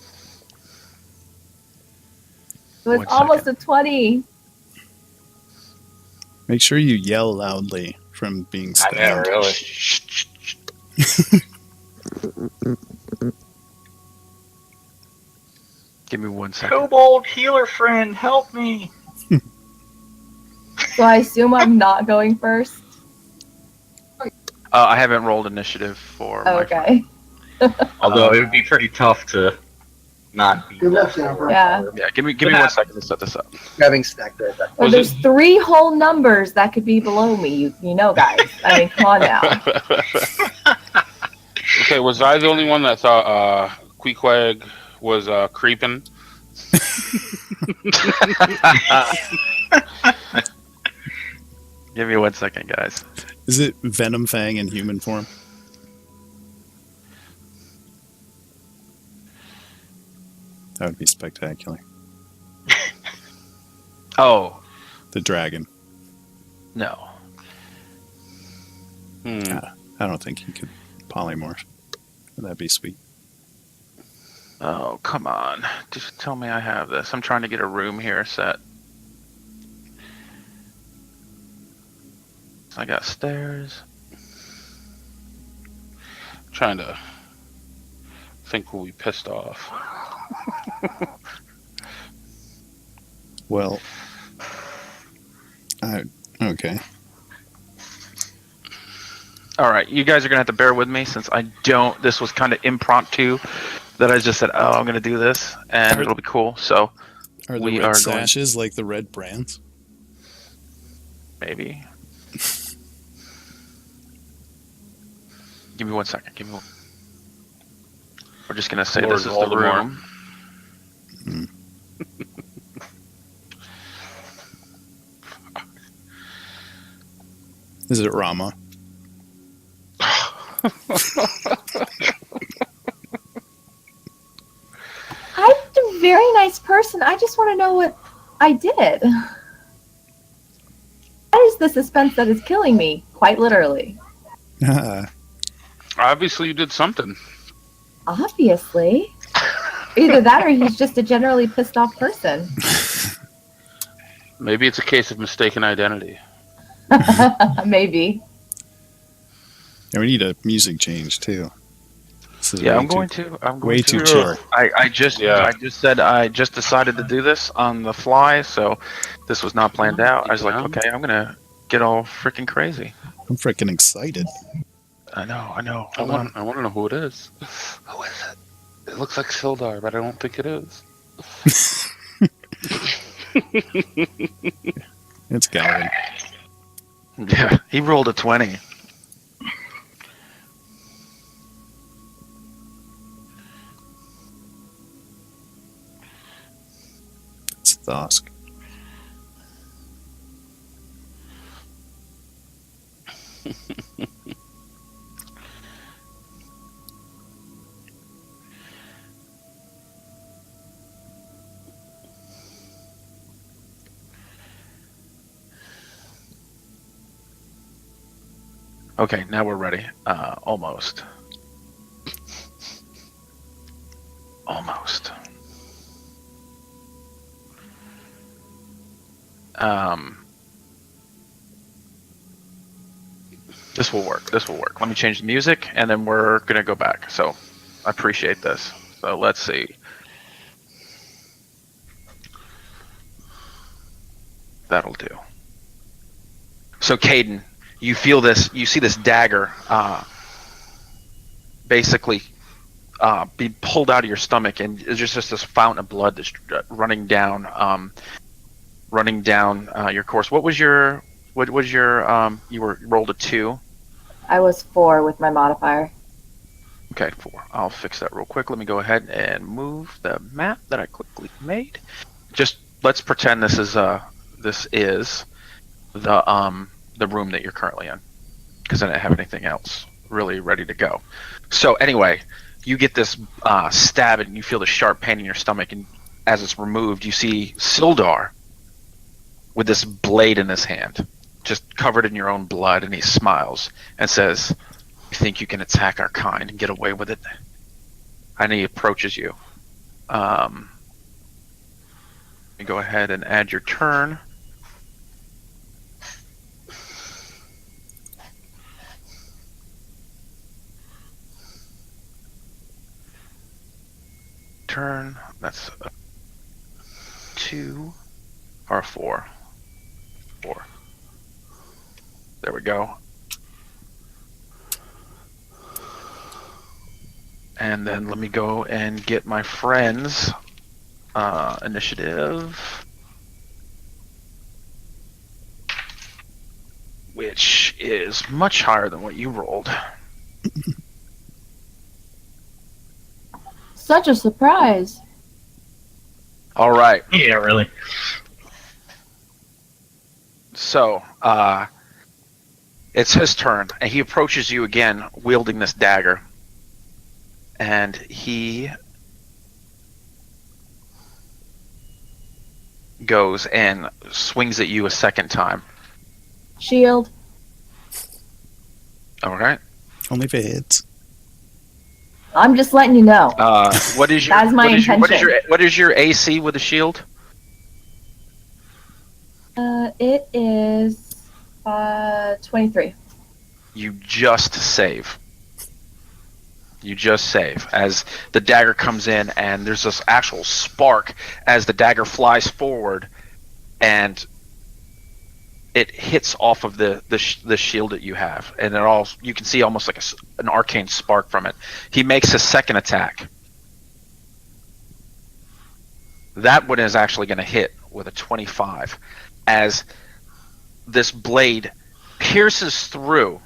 was 1 almost second. a 20. Make sure you yell loudly from being stabbed. really. Give me 1 second. Kobold healer friend, help me! So I assume I'm not going first. I haven't rolled initiative for my friend. Okay. Although it would be pretty tough to not be. Good luck, Jennifer. Yeah. Yeah, give me 1 second to set this up. Grabbing snack there. Back. Well, Was there's 3 whole numbers that could be below me. You know, guys. I mean, come on now. Okay, was I the only one that thought Queequeg was creeping? Give me 1 second, guys. Is it Venom Fang in human form? That would be spectacular. Oh, The dragon. no. I don't think he could polymorph. That'd be sweet. Oh, come on. Just tell me I have this. I'm trying to get a room here set. I got stairs. Trying to think we'll be pissed off. Well, okay. All right, you guys are gonna have to bear with me since I don't. This was kind of impromptu. That I just said, oh, I'm gonna do this, and it'll be cool. So Are the We red are going- sashes like the red brands? maybe. Give me 1 second. Give me one. We're just gonna say Lord this is the Voldemort. room. Is it Rama? I'm a very nice person. I just want to know what I did. That is the suspense that is killing me, quite literally. Obviously, you did something. Obviously. Either that or he's just a generally pissed off person. Maybe it's a case of mistaken identity. Maybe. Yeah, we need a music change too. This is Yeah, way I'm too- going to. I'm going way to. too chill. I just said I just decided to do this on the fly, so this was not planned out. I was like, Yeah. okay, I'm gonna get all freaking crazy. I'm freaking excited. I know. I Hold on. want to know who it is. Who is it? It looks like Sildar, but I don't think it is. It's Galvin. Yeah, he rolled a 20. It's Thosk. Okay, now we're ready. Almost. Almost. This will work. This will work. Let me change the music, and then we're gonna go back. So, I appreciate this. So let's see. That'll do. So, Caden, you feel this. You see this dagger, basically, be pulled out of your stomach, and it's just this fountain of blood that's running down, your course. What was your? What was your? You were rolled a 2. I was 4 with my modifier. Okay, 4. I'll fix that real quick. Let me go ahead and move the map that I quickly made. Just let's pretend this is the room that you're currently in. because I didn't have anything else really ready to go. So anyway, you get this stab and you feel the sharp pain in your stomach, and as it's removed, you see Sildar with this blade in his hand, just covered in your own blood, and he smiles and says, "You think you can attack our kind and get away with it?" And he approaches you. Let me go ahead and add your turn. Turn. That's a 2 or a 4. 4. There we go. And then let me go and get my friend's initiative, which is much higher than what you rolled. Such a surprise. All right. Yeah, really. So, it's his turn, and he approaches you again, wielding this dagger. And he goes and swings at you a second time. Shield. All right. Only if it hits. I'm just letting you know. What is your That's my intention. what is your AC with the shield? It is 23. You just save. You just save as the dagger comes in, and there's this actual spark as the dagger flies forward, and it hits off of the shield that you have, and you can see almost like an arcane spark from it. He makes his second attack. That one is actually going to hit with a 25, as this blade pierces through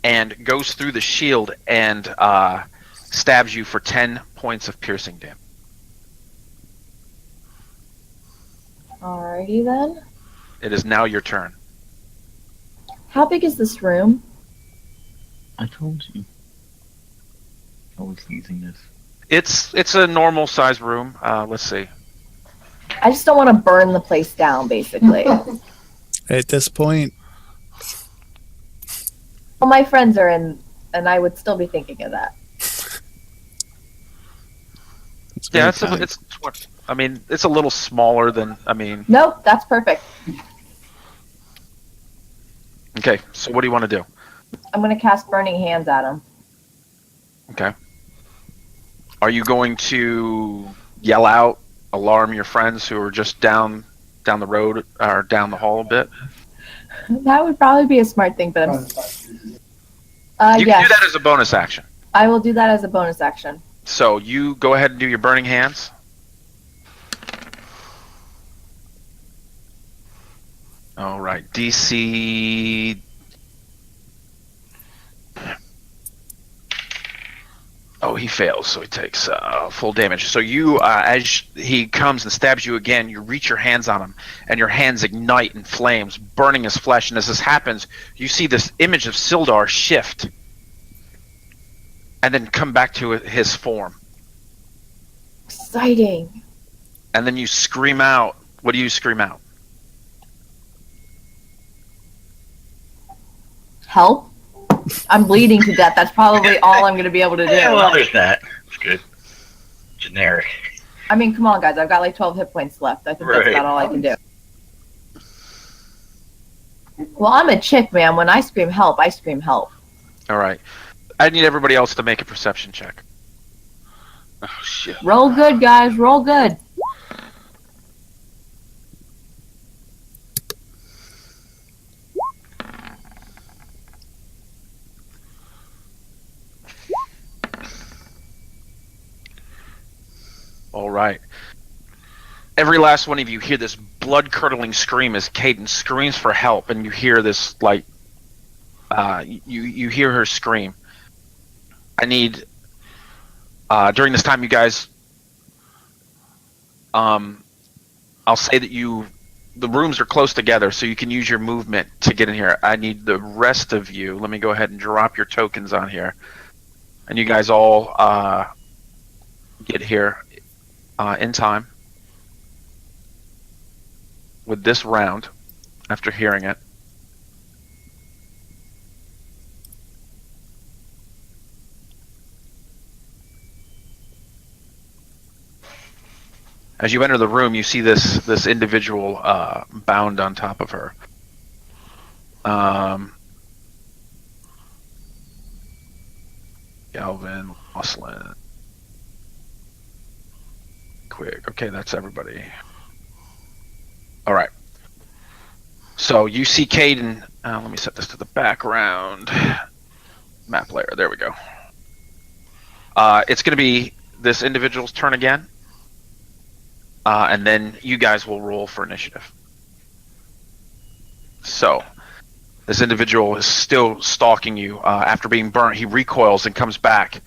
and goes through the shield and stabs you for 10 points of piercing damage. Alrighty then. It is now your turn. How big is this room? I told you. I was using this. It's a normal size room. Let's see. I just don't want to burn the place down, basically. Well, At this point, my friends are in, and I would still be thinking of that. Yeah, very kind. it's a little smaller than, Nope, that's perfect. okay, so what do you want to do? I'm going to cast Burning Hands at him. Okay. Are you going to yell out, alarm your friends who are just down the road or down the hall a bit? That would probably be a smart thing, but You can yes, do that as a bonus action. I will do that as a bonus action. So you go ahead and do your burning hands. All right, DC. Oh, he fails, so he takes full damage. So you, as he comes and stabs you again, you reach your hands on him, and your hands ignite in flames, burning his flesh. And as this happens, you see this image of Sildar shift, and then come back to his form. Exciting. And then you scream out. What do you scream out? Help? I'm bleeding to death. That's probably all I'm going to be able to do. Yeah, well, there's that. It's good. Generic. I mean, come on, guys. I've got like 12 hit points left. I think that's Right. about all I can do. Well, I'm a chick, man. When I scream help, I scream help. All right. I need everybody else to make a perception check. Oh shit. Roll good, guys. Roll good. All right. Every last one of you hear this blood-curdling scream as Cadence screams for help, and you hear this, like, you hear her scream. I need, during this time, you guys, I'll say that you the rooms are close together, so you can use your movement to get in here. I need the rest of you. Let me go ahead and drop your tokens on here, and you guys all get here in time with this round after hearing it. As you enter the room, you see this individual bound on top of her. Galvin, Jocelyn. Quick. Okay, that's everybody. All right. So you see Caden. Let me set this to the background. Map layer. There we go. It's going to be this individual's turn again. And then you guys will roll for initiative. So, this individual is still stalking you. After being burnt, he recoils and comes back.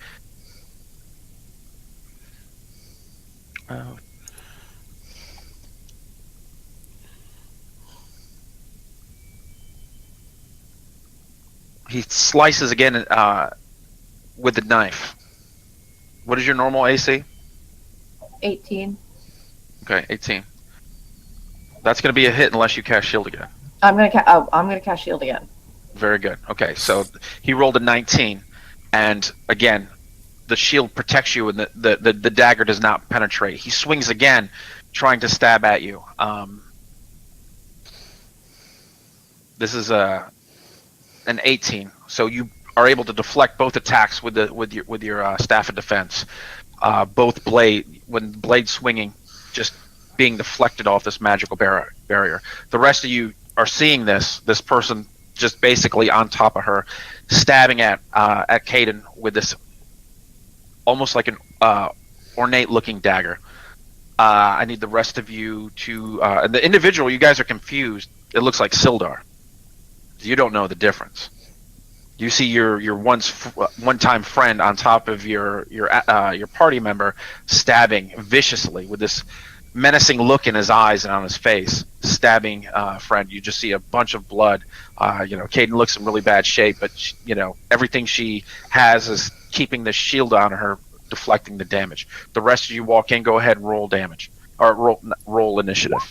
He slices again with the knife. What is your normal AC? 18. Okay, 18. That's going to be a hit unless you cast shield again. I'm gonna cast shield again. Very good. Okay, so he rolled a 19, and again, the shield protects you, and the dagger does not penetrate. He swings again, trying to stab at you. This is an 18, so you are able to deflect both attacks with your staff of defense. Both blade swinging, just being deflected off this magical barrier. The rest of you are seeing this person just basically on top of her, stabbing at Caden with this almost like an ornate looking dagger. I need the rest of you to the individual. You guys are confused. It looks like Sildar. You don't know the difference. You see your one-time friend on top of your party member stabbing viciously with this menacing look in his eyes and on his face, stabbing friend. You just see a bunch of blood. Caden looks in really bad shape, but everything she has is keeping the shield on her, deflecting the damage. The rest of you walk in. Go ahead and roll damage, or roll initiative.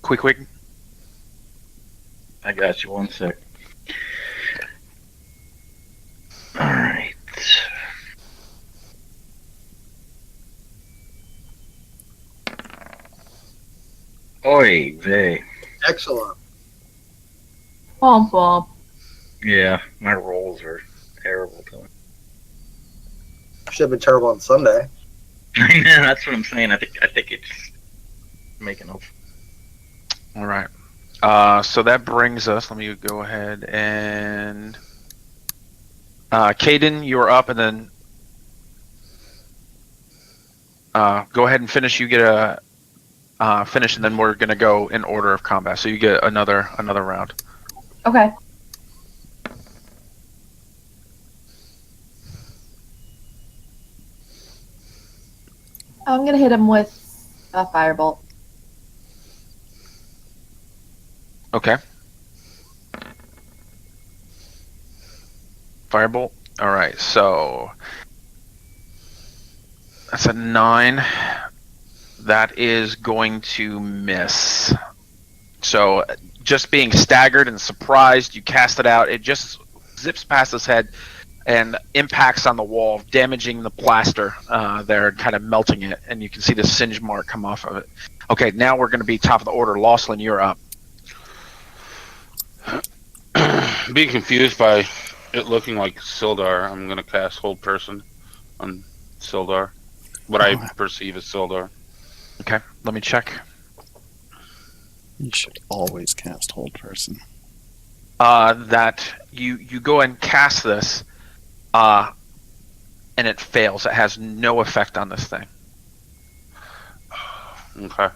Quick. I got you. 1 sec. All right. Oy vey. Excellent. Womp womp. Yeah, my rolls are terrible. Should have been terrible on Sunday. That's what I'm saying. I think it's making up. All right. So that brings us. Let me go ahead and Caden, you're up, and then go ahead and finish. You get a finish, and then we're gonna go in order of combat. So you get another round. Okay. I'm gonna hit him with a firebolt. Okay. Firebolt. All right. So that's a 9. That is going to miss. So just being staggered and surprised, you cast it out. It just zips past his head and impacts on the wall, damaging the plaster there and kind of melting it. And you can see the singe mark come off of it. Okay, now we're going to be top of the order. Lawslin, you're up. Being confused by it looking like Sildar, I'm going to cast Hold Person on Sildar. What I perceive as Sildar. Okay, let me check. You should always cast Hold Person. That you go and cast this, and it fails. It has no effect on this thing. Okay.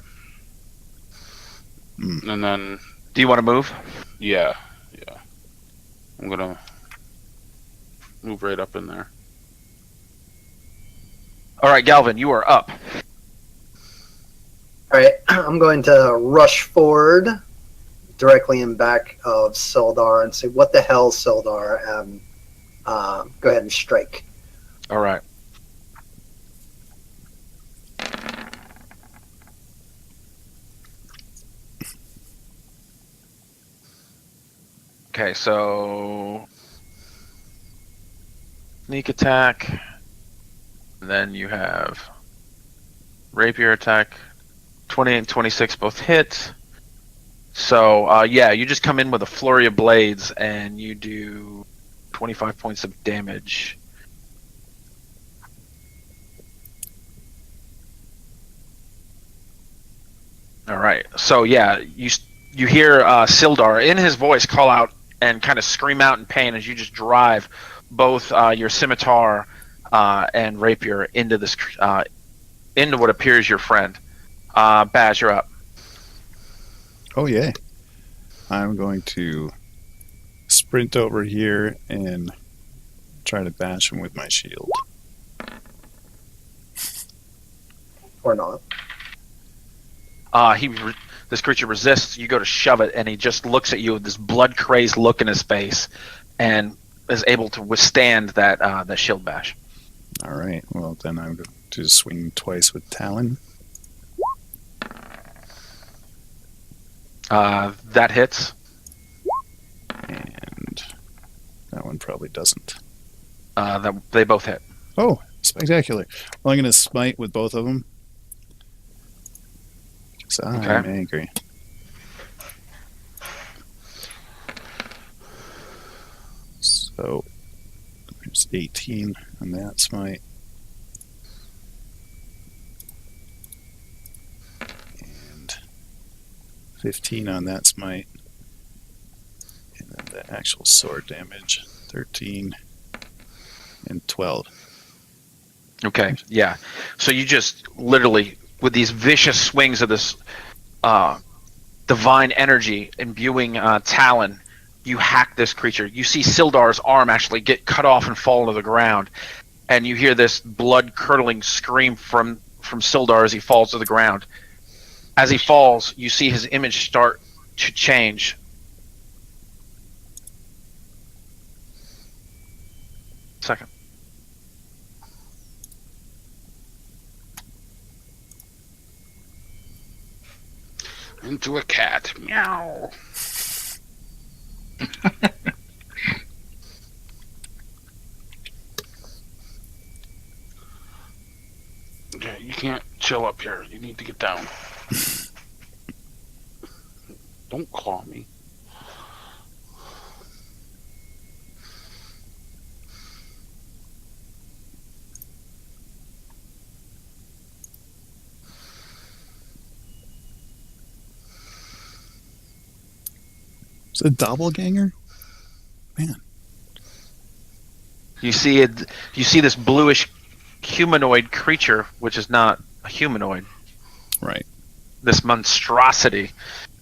And then, Do you want to move? yeah. Yeah. I'm gonna move right up in there. All right, Galvin, you are up. All right, I'm going to rush forward directly in back of Sildar and say, "What the hell, Sildar?" And go ahead and strike. All right. Okay, so sneak attack, and then you have rapier attack. 20 and 26 both hit. So yeah, you just come in with a flurry of blades, and you do 25 points of damage. All right. So yeah, you hear Sildar in his voice call out and kind of scream out in pain as you just drive both your scimitar and rapier into this into what appears your friend. Baz, you're up. Oh, yeah. I'm going to sprint over here and try to bash him with my shield. Or not. This creature resists. You go to shove it, and he just looks at you with this blood-crazed look in his face, and is able to withstand that shield bash. All right. Well, then I'm going to swing twice with Talon. That hits. And that one probably doesn't. They both hit. Oh, spectacular. Well, I'm going to smite with both of them. Because I'm Okay. angry. So, there's 18 on that smite. And 15 on that smite. And then the actual sword damage, 13 and 12. Okay, yeah. So you just literally, with these vicious swings of this divine energy imbuing Talon, you hack this creature. You see Sildar's arm actually get cut off and fall to the ground, and you hear this blood-curdling scream from Sildar as he falls to the ground. As he falls, you see his image start to change. Second. Into a cat. Meow. Okay, you can't chill up here. You need to get down. Don't claw me. Is it a doppelganger? Man. You see it. You see this bluish humanoid creature, which is not a humanoid. Right. This monstrosity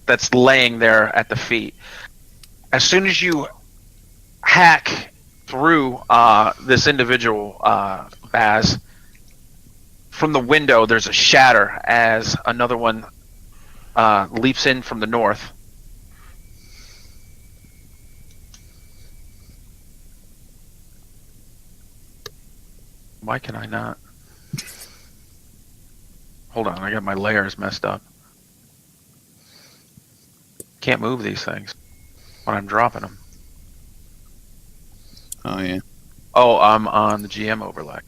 that's laying there at the feet. As soon as you hack through this individual, Baz, from the window there's a shatter as another one leaps in from the north. Why can I not? Hold on, I got my layers messed up. Can't move these things when I'm dropping them. Oh, yeah. Oh, I'm on the GM overlay.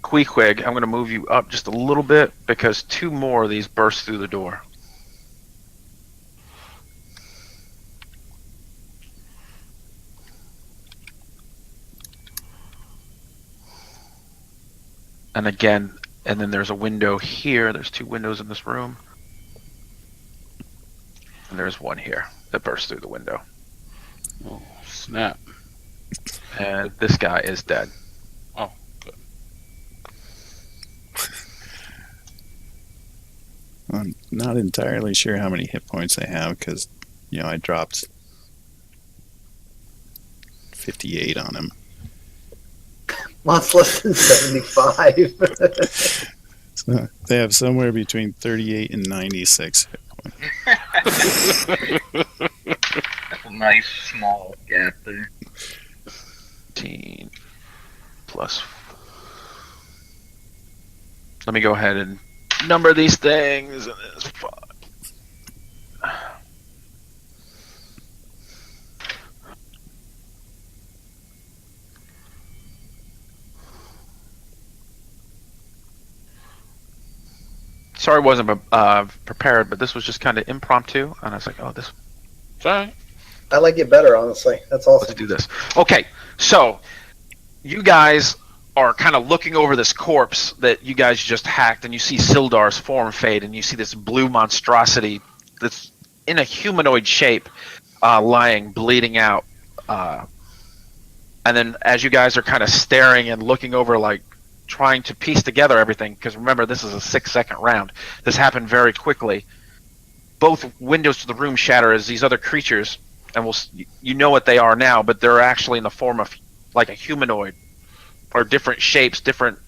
Queequeg, I'm going to move you up just a little bit because two more of these burst through the door. And again, and then there's a window here. There's two windows in this room. And there's one here that bursts through the window. Oh, snap. And this guy is dead. Oh, good. I'm not entirely sure how many hit points they have because, I dropped 58 on him. Well, it's less than 75. So they have somewhere between 38 and 96. That's a nice small gap there. 15 plus. Let me go ahead and number these things. And it's 5. Sorry, I wasn't prepared, but this was just kind of impromptu, and I was like, "Oh, this." Sorry. I like it better, honestly. That's awesome. Let's do this. Okay, so you guys are kind of looking over this corpse that you guys just hacked, and you see Sildar's form fade, and you see this blue monstrosity that's in a humanoid shape, lying, bleeding out. And then as you guys are kind of staring and looking over, like trying to piece together everything, because remember, this is a 6-second round. This happened very quickly. Both windows to the room shatter as these other creatures, and you know what they are now, but they're actually in the form of like a humanoid, or different shapes, different,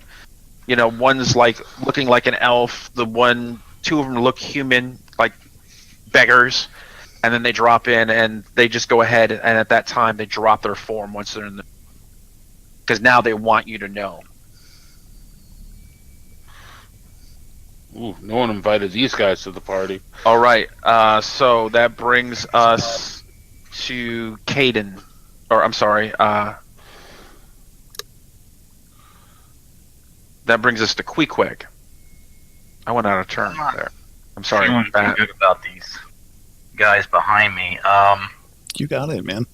one's like looking like an elf, two of them look human, like beggars, and then they drop in and they just go ahead, and at that time they drop their form once they're in the, because now they want you to know. Ooh, no one invited these guys to the party. All right, so that brings us to Caden, or I'm sorry, that brings us to Queequeg. I went out of turn there. I'm sorry. Feeling pretty good about these guys behind me. You got it, man.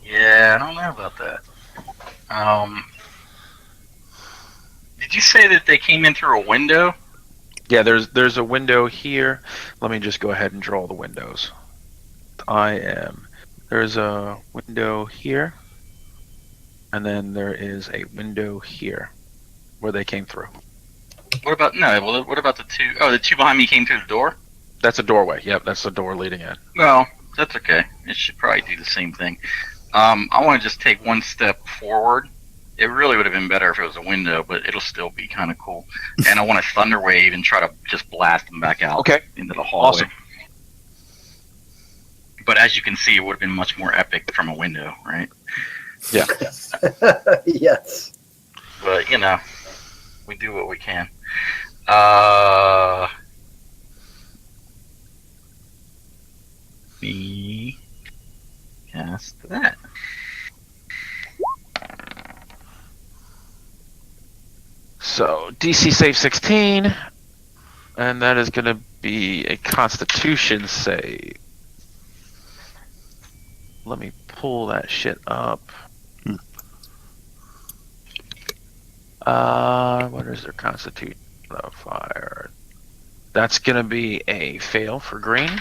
Yeah, I don't know about that. Did you say that they came in through a window? Yeah, there's a window here. Let me just go ahead and draw the windows. There's a window here, and then there is a window here where they came through. What about what about the two? Oh, the two behind me came through the door? That's a doorway. Yep, that's the door leading in. Well, that's okay. It should probably do the same thing. I want to just take one step forward. It really would have been better if it was a window, but it'll still be kind of cool. And I want to thunder wave and try to just blast them back out into the hallway. Awesome. But as you can see, it would have been much more epic from a window, right? Yeah. Yes. But, we do what we can. Me cast that. So DC save 16, and that is going to be a Constitution save. Let me pull that shit up. What is their Constitution modifier? That's going to be a fail for green,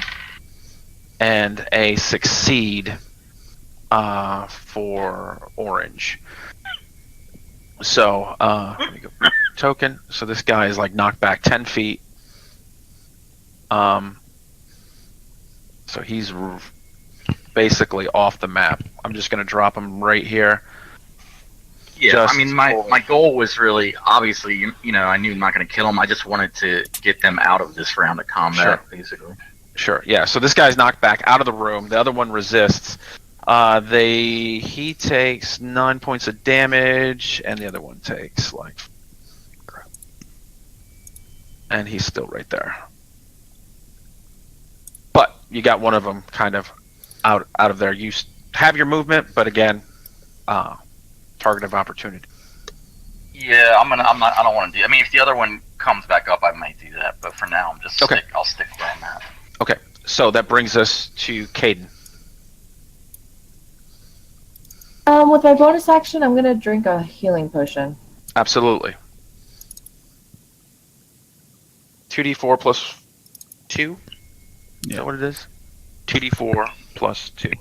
and a succeed for orange. So, let me go token. So this guy is like knocked back 10 feet. So he's basically off the map. I'm just going to drop him right here. Yeah, I mean, my goal was really, obviously, I knew I'm not going to kill him. I just wanted to get them out of this round of combat, basically. Sure, yeah. So this guy's knocked back out of the room. The other one resists. He takes 9 points of damage, and the other one takes and he's still right there. But you got one of them kind of out of there. You have your movement, but again, target of opportunity. Yeah, I don't want to do. I mean, if the other one comes back up, I might do that. But for now, I'll stick where I'm at. Okay, so that brings us to Caden. With my bonus action, I'm gonna drink a healing potion. Absolutely. 2d4 plus 2? Is that what it is? 2d4 plus 2.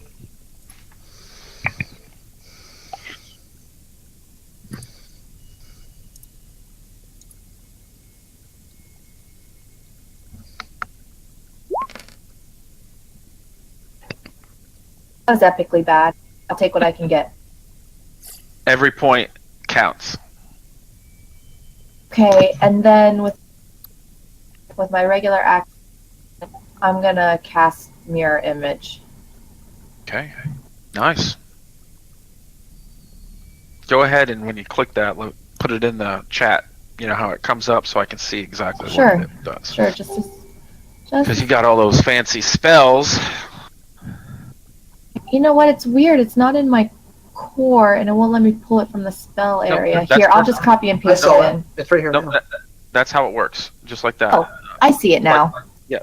was epically bad. I'll take what I can get. Every point counts. Okay, and then with my regular act, I'm gonna cast mirror image. Okay, nice. Go ahead and when you click that, put it in the chat. You know how it comes up, so I can see exactly Sure. what it does. Sure, Because you got all those fancy spells. You know what? It's weird. It's not in my core, and it won't let me pull it from the spell No, area. that's Here, I'll perfect. just copy and I paste saw it it. in. It's right here No, now. that's how it works. Just like that. Oh. I see it now. Yeah.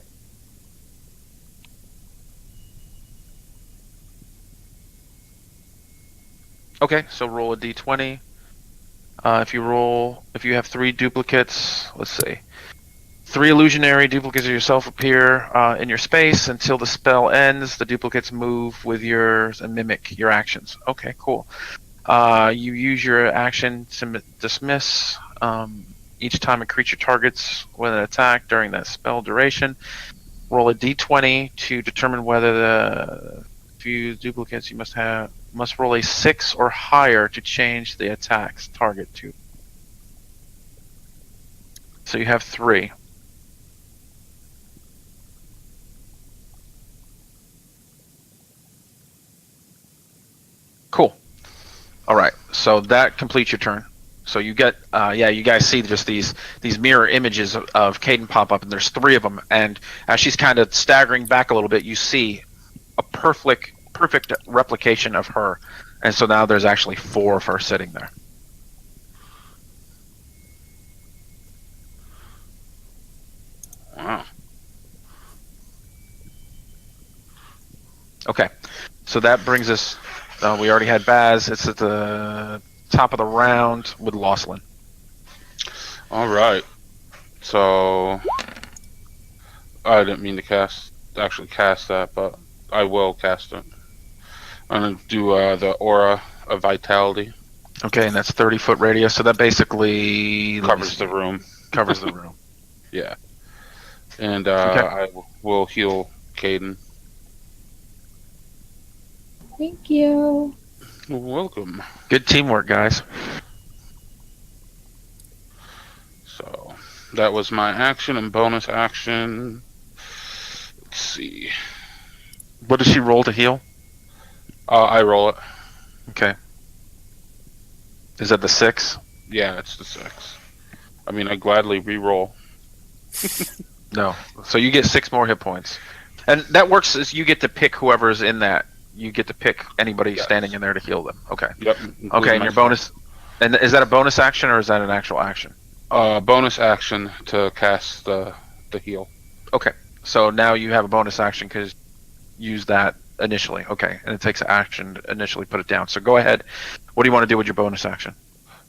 Okay, so roll a d20. If you have 3 duplicates, let's see. 3 illusionary duplicates of yourself appear in your space until the spell ends. The duplicates move with yours and mimic your actions. Okay, cool. You use your action to dismiss each time a creature targets with an attack during that spell duration. Roll a d20 to determine whether the few duplicates you must roll a 6 or higher to change the attack's target to. So you have 3. Cool. All right. So that completes your turn. So you get, you guys see just these mirror images of Caden pop up, and there's 3 of them. And as she's kind of staggering back a little bit, you see a perfect replication of her. And so now there's actually 4 of her sitting there. Wow. Okay. So that brings us, we already had Baz. It's at the top of the round with Losslyn. All right. So I didn't mean to actually cast that, but I will cast it. I'm gonna do the aura of vitality. Okay, and that's 30-foot radius. So that basically Covers the room. Covers the room. Yeah. And Okay. I will heal Caden. Thank you. Welcome. Good teamwork, guys. So that was my action and bonus action. Let's see. What does she roll to heal? I roll it. Okay. Is that the 6? Yeah, it's the 6. I mean, I gladly re-roll. No. So you get 6 more hit points. And that works as you get to pick whoever's in that. You get to pick anybody Yes. standing in there to heal them. Okay. Yep. Okay, and your bonus... And is that a bonus action or is that an actual action? Bonus action to cast the heal. Okay. So now you have a bonus action because use that initially. Okay. And it takes action to initially put it down. So go ahead. What do you want to do with your bonus action?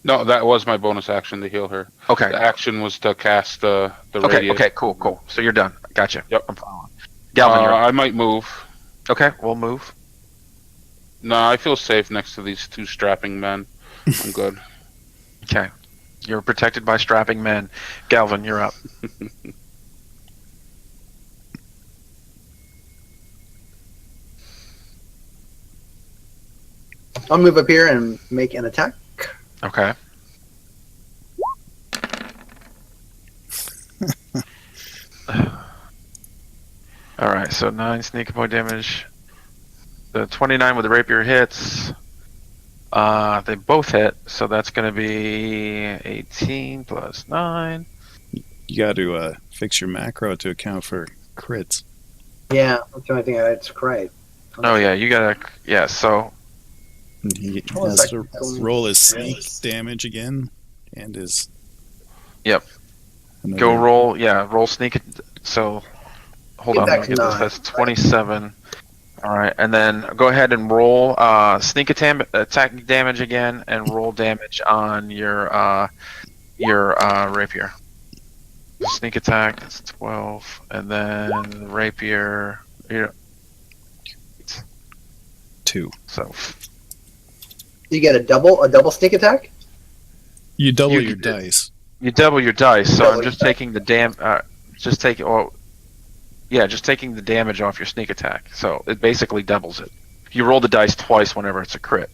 No, that was my bonus action to heal her. Okay. The action was to cast the Okay. radius. Okay. Cool. So you're done. Gotcha. Yep. I'm following. Galvin, you're up. I might move. Okay. We'll move. No, I feel safe next to these 2 strapping men. I'm good. Okay. You're protected by strapping men. Galvin, you're up. I'll move up here and make an attack. Okay. All right, so 9 sneak point damage. The 29 with the rapier hits. They both hit, so that's going to be 18 plus 9. You got to fix your macro to account for crits. Yeah, that's the only thing that's great. Oh yeah, you gotta. Yeah, so And he Oh, has it's to like- roll his sneak damage again, and his. Yep. another- go roll. Yeah, roll sneak. So hold Get on, let back me to get this. 9. That's 27. All right, and then go ahead and roll sneak attack damage again, and roll damage on your rapier. Sneak attack, that's 12, and then rapier. Yeah. 2. So You get a double sneak attack? You double You your did- dice. you double your dice. So Double I'm just your taking the just taking the damage off your sneak attack. So it basically doubles it. You roll the dice twice whenever it's a crit.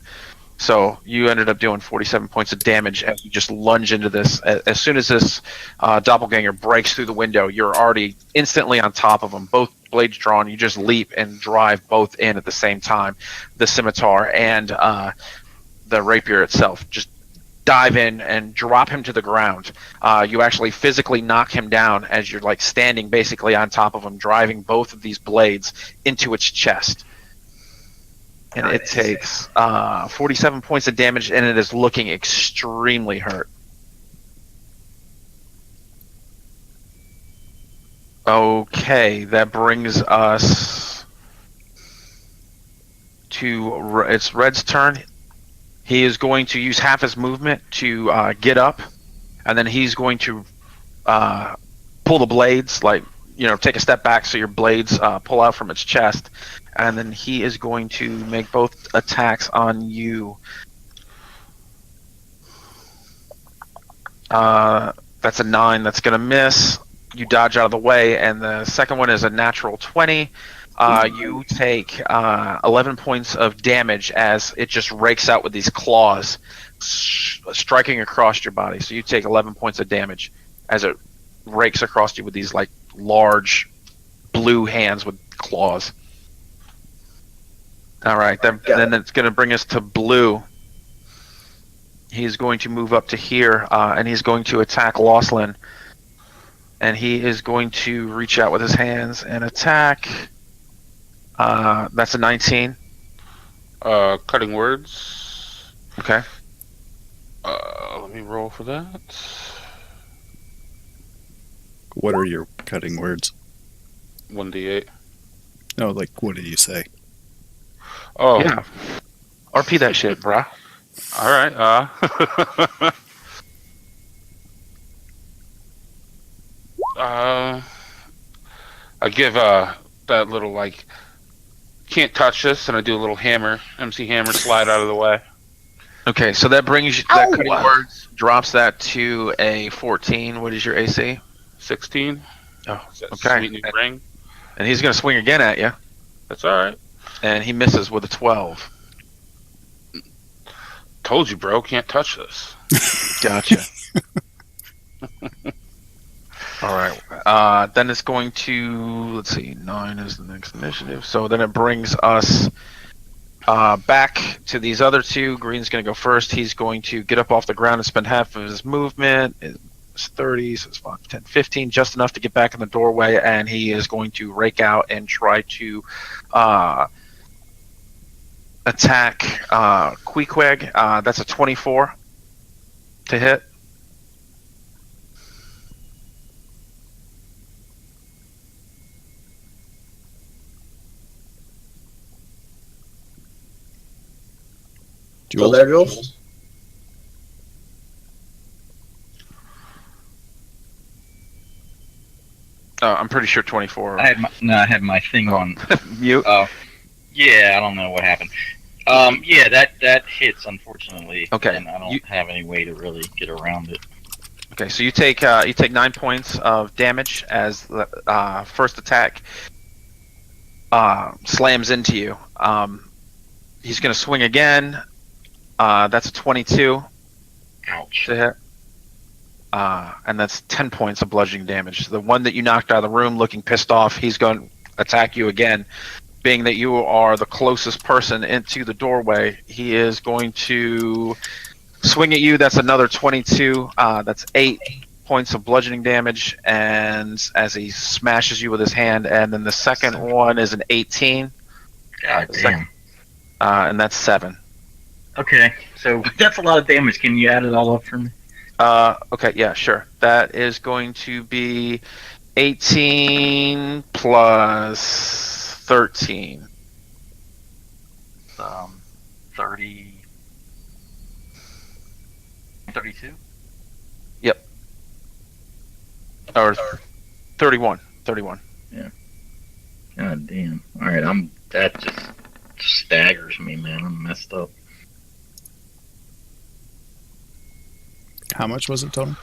So you ended up doing 47 points of damage as you just lunge into this. As soon as this doppelganger breaks through the window, you're already instantly on top of him. Both blades drawn, you just leap and drive both in at the same time. The scimitar and the rapier itself. Just dive in and drop him to the ground. You actually physically knock him down as you're like standing basically on top of him, driving both of these blades into its chest. And it takes 47 points of damage, and it is looking extremely hurt. Okay, that brings us to it's Red's turn. He is going to use half his movement to get up, and then he's going to pull the blades, like, take a step back so your blades pull out from its chest, and then he is going to make both attacks on you. That's a 9. That's going to miss. You dodge out of the way, and the second one is a natural 20. You take 11 points of damage as it just rakes out with these claws, striking across your body. So you take 11 points of damage as it rakes across you with these like large blue hands with claws. All right, then it's going to bring us to Blue. He's going to move up to here, and he's going to attack Losslyn. And he is going to reach out with his hands and attack. That's a 19. Cutting words. Okay. Let me roll for that. What are your cutting words? 1d8. No, like, what did you say? Oh, Yeah. RP that shit, bruh. all right. I give that little like can't touch this, and I do a little MC Hammer slide out of the way. Okay, so that brings you, that cutting words drops that to a 14. What is your AC? 16. Oh, That okay. Sweet new ring. And he's going to swing again at you, That's all right. and he misses with a 12. Told you, bro. Can't touch this. Gotcha. All right. Then it's going to, let's see, 9 is the next initiative. So then it brings us back to these other two. Green's going to go first. He's going to get up off the ground and spend half of his movement. It's 30, so it's 5, 10, 15, just enough to get back in the doorway, and he is going to rake out and try to attack Queequeg. That's a 24 to hit. Still there, Jules? I'm pretty sure 24. I had my thing on Mute. Yeah, I don't know what happened. Yeah, that hits, unfortunately. Okay. And I don't have any way to really get around it. Okay, so you take 9 points of damage as the first attack slams into you. He's going to swing again. That's a 22 Ouch. to hit. And that's 10 points of bludgeoning damage. The one that you knocked out of the room looking pissed off, he's going to attack you again. Being that you are the closest person into the doorway, he is going to swing at you. That's another 22. That's 8 points of bludgeoning damage, and as he smashes you with his hand. And then the second one is an 18. God damn. And that's 7. Okay, so that's a lot of damage. Can you add it all up for me? Okay, yeah, sure. That is going to be 18 plus 13. 30... 32? Yep. Or 31. 31. God damn. Alright, that just staggers me, man. I'm messed up. How much was it total?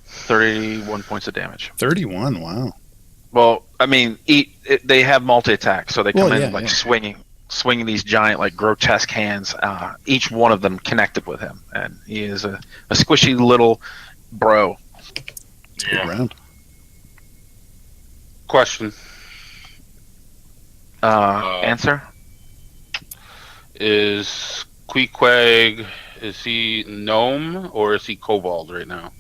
31 points of damage. 31, wow. Well, I mean, they have multi-attack, so they come Well, in yeah, like yeah. swinging. swinging these giant, like grotesque hands. Each one of them connected with him, and he is a squishy little bro. Good round. Question: Answer? Is Queequeg, is he gnome or is he kobold right now?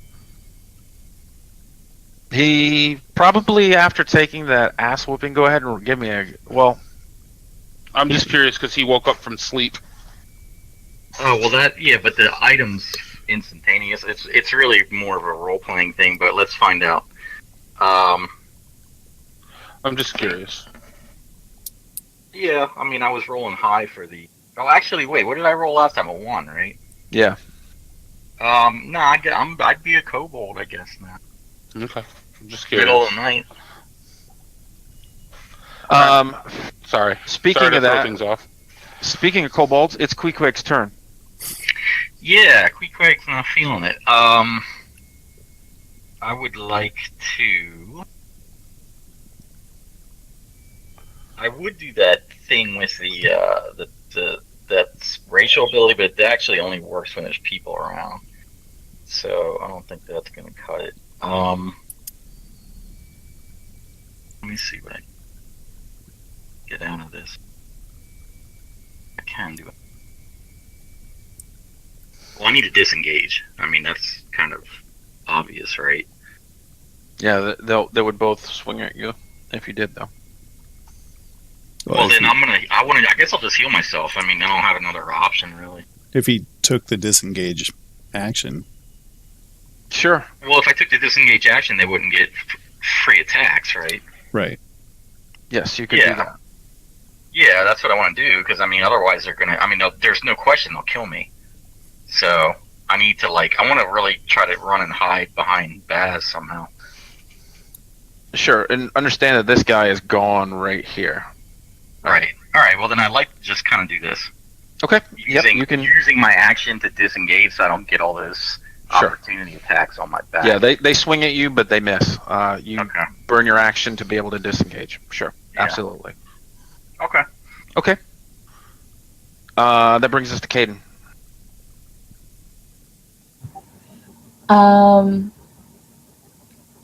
He probably, after taking that ass whooping, go ahead and give me a. Well, I'm just curious because he woke up from sleep. Oh well, but the items instantaneous. It's really more of a role playing thing. But let's find out. I'm just curious. Yeah, I mean, I was rolling high for the. Oh, actually, wait. What did I roll last time? A 1, right? yeah. No, I'd be a kobold, I guess now. Okay, I'm just curious. Middle of the night. Sorry. Speaking Sorry to of throw that, things off. speaking of kobolds, it's Queequeg's turn. Yeah, Queequeg's not feeling it. I would like to. I would do that thing with that racial ability, but it actually only works when there's people around. So I don't think that's gonna cut it. Let me see what I can get out of this. I can do it. Well, I need to disengage. I mean, that's kind of obvious, right? Yeah, they would both swing at you if you did, though. Well, then I guess I'll just heal myself. I mean, I don't have another option, really. If he took the disengage action, Sure. Well, if I took the disengage action, they wouldn't get free attacks, right? right? Yes, you could do that. Yeah, that's what I want to do, because, I mean, otherwise they're going to... I mean, there's no question they'll kill me. So, I need to, I want to really try to run and hide behind Baz somehow. Sure, and understand that this guy is gone right here. Right. Alright, well, then I'd like to just kind of do this. Okay. Yep, you can. Using my action to disengage so I don't get all those opportunity attacks on my back. Yeah, they swing at you, but they miss. You Okay. burn your action to be able to disengage. Sure, Yeah. absolutely. Okay. Okay. That brings us to Caden.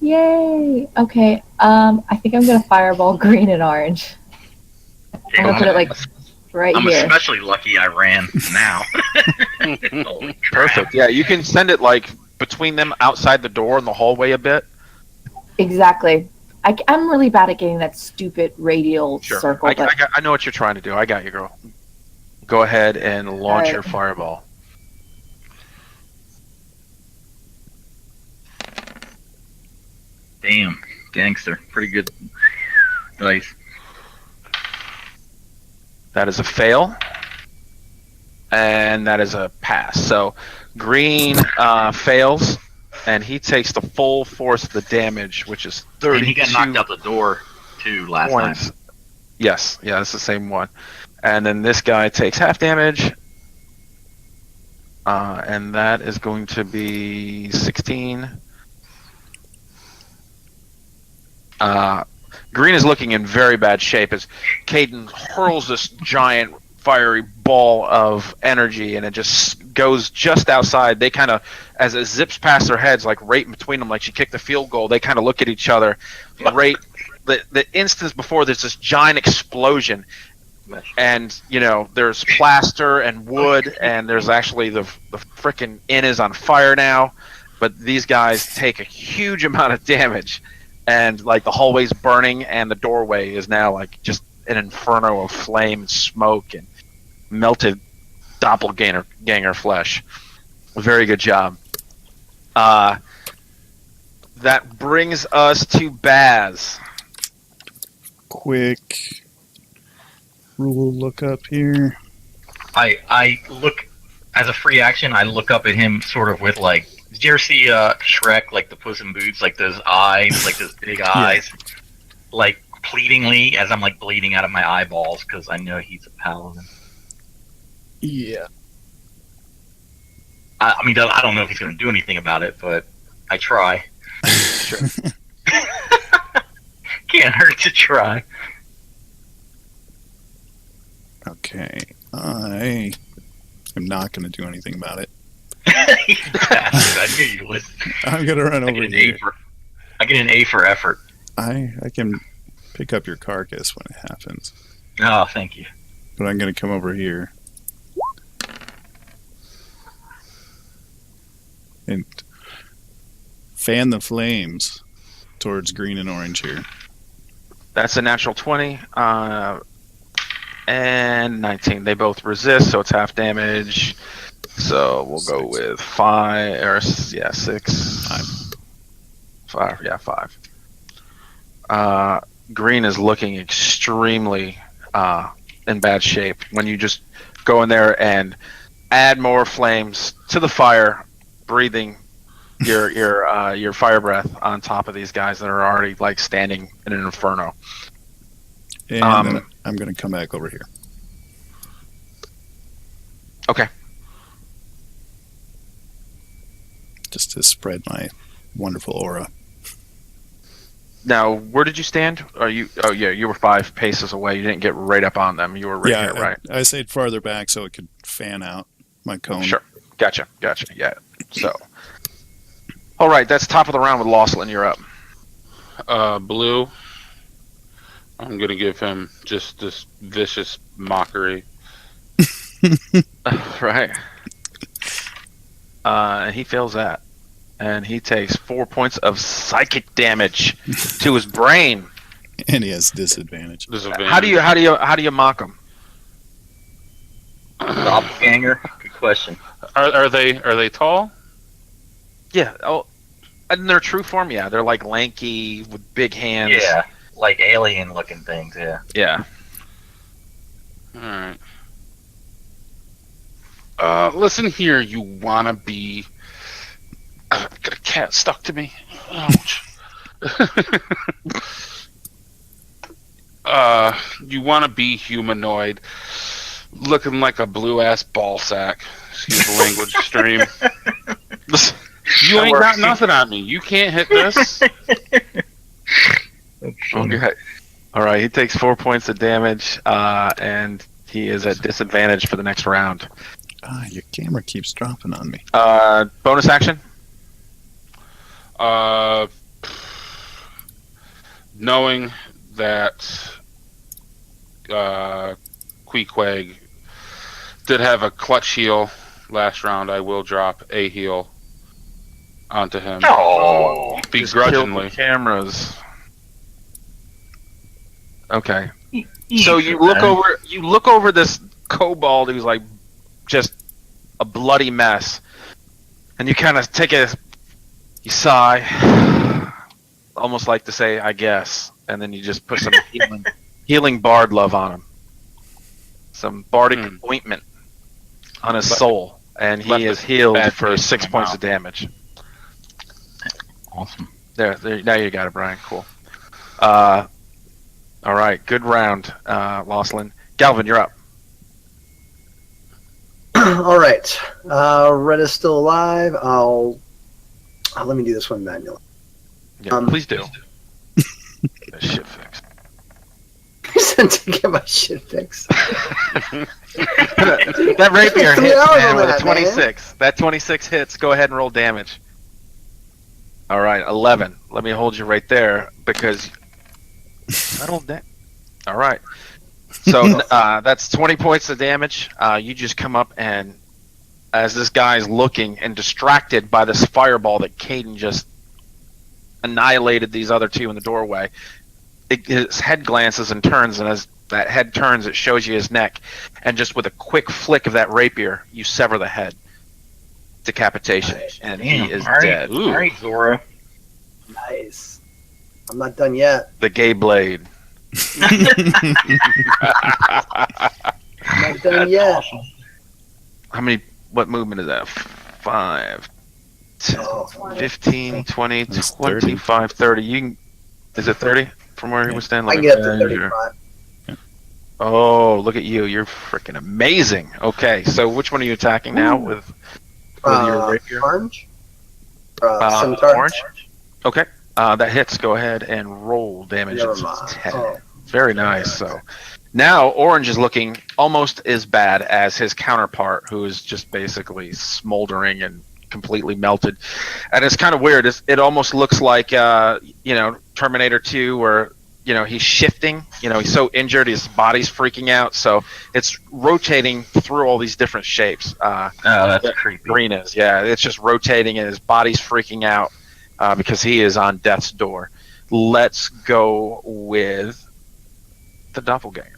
Yay. Okay. I think I'm gonna fireball green and orange. I'm gonna put it right I'm here. especially lucky I ran now. Holy crap. Perfect. Yeah, you can send it between them outside the door in the hallway a bit. Exactly. I'm really bad at getting that stupid radial Sure. circle. But I know what you're trying to do. I got you, girl. Go ahead and launch Alright. your fireball. Damn. Gangster. Pretty good dice. That is a fail. And that is a pass. So green fails, and he takes the full force of the damage, which is 32 And he got knocked out the door, too, last points. time. Yes, yeah, it's the same one. And then this guy takes half damage. And that is going to be 16. Green is looking in very bad shape as Caden hurls this giant fiery ball of energy, and it just goes just outside. They kind of, as it zips past their heads, right in between them, like she kicked the field goal, they kind of look at each other. Right, the instance before, there's this giant explosion, and there's plaster and wood, and there's actually the frickin' inn is on fire now, but these guys take a huge amount of damage. And the hallway's burning, and the doorway is now just an inferno of flame and smoke and melted doppelganger flesh. Very good job. That brings us to Baz. Quick rule look up here. I look, as a free action, I look up at him sort of with did you ever see Shrek, the Puss in Boots, those eyes, those big eyes, pleadingly as I'm bleeding out of my eyeballs because I know he's a paladin. Yeah. I mean, I don't know if he's going to do anything about it, but I try. Sure. Can't hurt to try. Okay. I am not going to do anything about it. I knew you would. I'm going to run I over get an here. I get an A for effort. I can pick up your carcass when it happens. Oh, thank you. But I'm going to come over here. And fan the flames towards green and orange here. That's a natural 20 and 19. They both resist, so it's half damage. So we'll go with 5 or 6. 5. Yeah, 5. Green is looking extremely in bad shape. When you just go in there and add more flames to the fire, breathing your fire breath on top of these guys that are already like standing in an inferno. And then I'm going to come back over here. Okay. Just to spread my wonderful aura. Now, where did you stand? Are you? Oh, yeah, you were 5 paces away. You didn't get right up on them. You were right here, right? I stayed farther back so it could fan out my cone. Sure. Gotcha. Yeah. So, all right, that's top of the round with Lawson. You're up. Blue. I'm gonna give him just this vicious mockery. Right. And he fails that, and he takes 4 points of psychic damage to his brain. And he has disadvantage. How do you mock him? Doppelganger? Good question. Are they tall? Yeah. Oh, in their true form, yeah, they're like lanky with big hands. Yeah, like alien looking things, yeah. Yeah. Alright. Listen here, you wannabe. Got a cat stuck to me. Ouch. You wannabe humanoid. Looking like a blue ass ball sack. Excuse the language stream. You ain't got nothing on me. You can't hit this. Okay. All right. He takes 4 points of damage, and he is at disadvantage for the next round. Your camera keeps dropping on me. Bonus action. Knowing that Queequeg did have a clutch heal last round, I will drop a heal onto him. Oh, Begrudgingly. Cameras. Okay. So you look over this kobold who's like just a bloody mess, and you kind of you sigh, almost like to say, I guess, and then you just put some healing bard love on him, some bardic ointment on his soul, and he is healed for 6 points of damage. Awesome. There, now you got it, Brian. Cool. All right, good round, Lawson. Galvin, you're up. All right. Red is still alive. Let me do this one manually. Yeah, please do. Get shit fixed. I sent to get my shit fixed. That rapier hits, man, with a 26. That 26 hits. Go ahead and roll damage. All right, 11. Let me hold you right there because all right. So that's 20 points of damage. You just come up and, as this guy's looking and distracted by this fireball that Caden just annihilated these other two in the doorway, his head glances and turns, and as that head turns, it shows you his neck, and just with a quick flick of that rapier, you sever the head. Decapitation, and he is dead. All right, Zora. Nice. I'm not done yet. The gay blade. I'm not done yet. Awesome. What movement is that? 5, 10, Oh, 15, 20, That's 25, 30. Is it 30 from where he was standing? I Let can me get up to measure. 35. Oh, look at you. You're freaking amazing. Okay, so which one are you attacking now with your rapier? Orange? Scimitar? Orange? Okay, that hits. Go ahead and roll damage. Never It's mind. 10. Oh. Very nice. So Now, Orange is looking almost as bad as his counterpart, who is just basically smoldering and completely melted. And it's kind of weird. It almost looks like, Terminator 2, where, he's shifting. He's so injured, his body's freaking out. So it's rotating through all these different shapes. Oh, that's creepy. Green is, yeah. It's just rotating, and his body's freaking out because he is on death's door. Let's go with the doppelganger.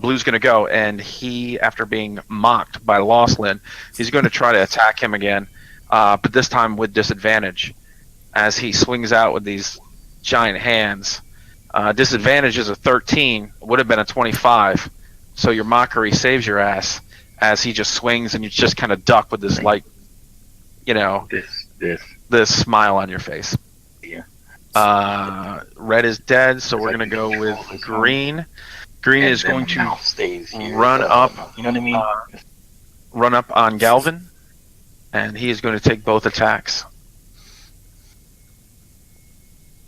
Blue's going to go, and he, after being mocked by Losslyn, he's going to try to attack him again, but this time with disadvantage, as he swings out with these giant hands. Disadvantage is a 13, would have been a 25, so your mockery saves your ass as he just swings, and you just kind of duck with this, this smile on your face. Yeah. Red is dead, so we're going to go with green. Green is going to run up. You know what I mean? Run up on Galvin, and he is going to take both attacks.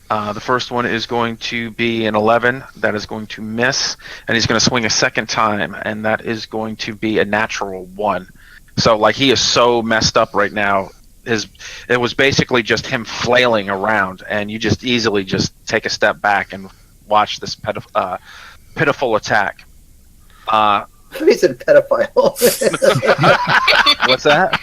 The first one is going to be an 11. That is going to miss, and he's going to swing a second time, and that is going to be a natural 1. So, he is so messed up right now. It was basically just him flailing around, and you just easily just take a step back and watch this pitiful attack. He said pedophile. What's that?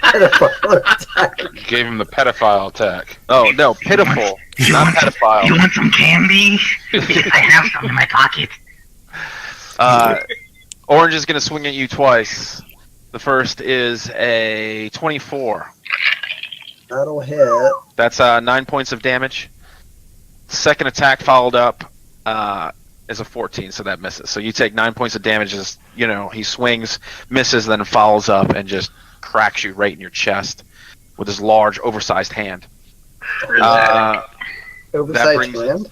Pedophile attack. You gave him the pedophile attack. Oh no, pitiful, not pedophile. You want some candy? I have some in my pocket. Orange is going to swing at you twice. The first is a 24. That'll hit. That's 9 points of damage. Second attack followed up is a 14, so that misses. So you take 9 points of damage as, he swings, misses, then follows up and just cracks you right in your chest with his large, oversized hand. Oversized hand?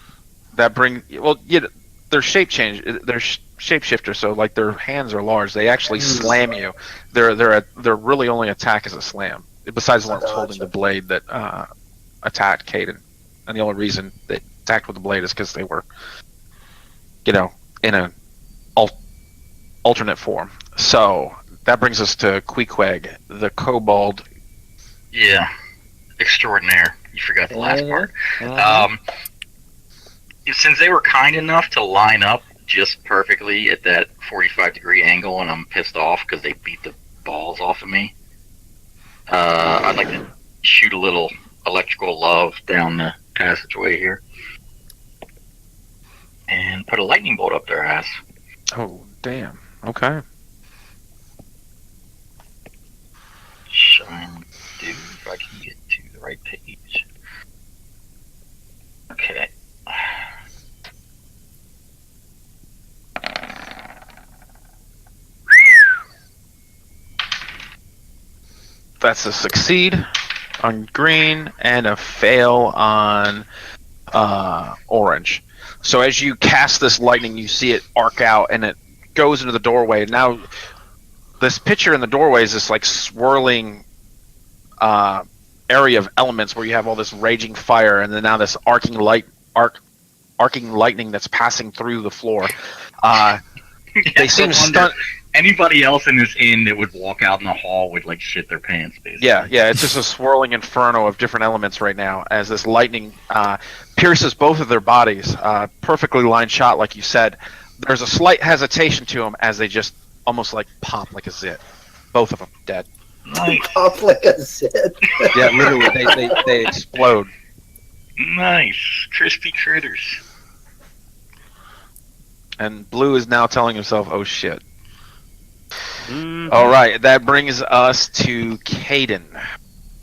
They're shape change. They're shapeshifter, so their hands are large. They actually slam you. They're really only attack is a slam. Besides the one that's holding the blade that attacked Caden, and the only reason they attacked with the blade is because they were, in an alternate form. So that brings us to Queequeg, the kobold. Yeah, extraordinaire. You forgot the last part. Since they were kind enough to line up just perfectly at that 45-degree angle, and I'm pissed off because they beat the balls off of me, I'd like to shoot a little electrical love down the passageway here and put a lightning bolt up their ass. Oh, damn. Okay. Shine, dude, if I can get to the right page. Okay. That's a succeed on green and a fail on orange. So as you cast this lightning, you see it arc out and it goes into the doorway. Now, this picture in the doorway is this swirling area of elements where you have all this raging fire, and then now this arcing lightning that's passing through the floor. They seem stunned. Anybody else in this inn that would walk out in the hall would shit their pants, basically. Yeah, it's just a swirling inferno of different elements right now as this lightning pierces both of their bodies. Perfectly lined shot, like you said. There's a slight hesitation to them as they just almost pop like a zit. Both of them dead. Nice. Pop like a zit. Yeah, literally, they explode. Nice. Crispy critters. And Blue is now telling himself, oh shit. Mm-hmm. All right, that brings us to Caden.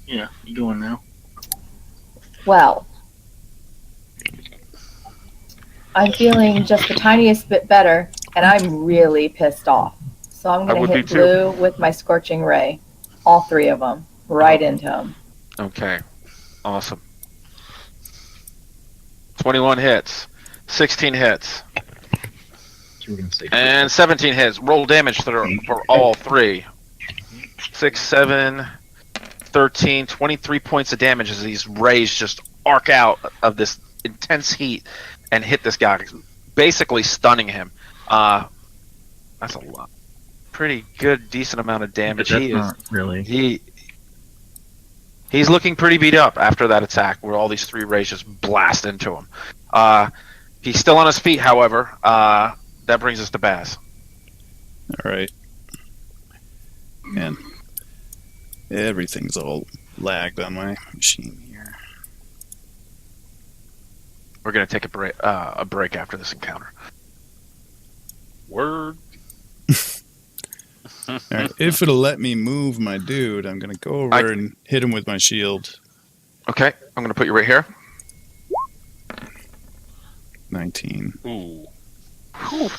Yeah, you going now? Well, I'm feeling just the tiniest bit better, and I'm really pissed off. So I'm going to hit Blue with my Scorching Ray. All 3 of them. Right into him. Okay. Awesome. 21 hits. 16 hits. And 17 hits. Roll damage for all 3. 6, 7, 13, 23 points of damage as these rays just arc out of this intense heat and hit this guy basically stunning him. That's a lot, pretty good, decent amount of damage. That's not really. He's looking pretty beat up after that attack, where all these 3 rays just blast into him. He's still on his feet, however. That brings us to Baz. All right. Man, everything's all lagged on my machine here. We're gonna take a break after this encounter. Word. All right. If it'll let me move my dude, I'm going to go over and hit him with my shield. Okay, I'm gonna put you right here. 19. Ooh.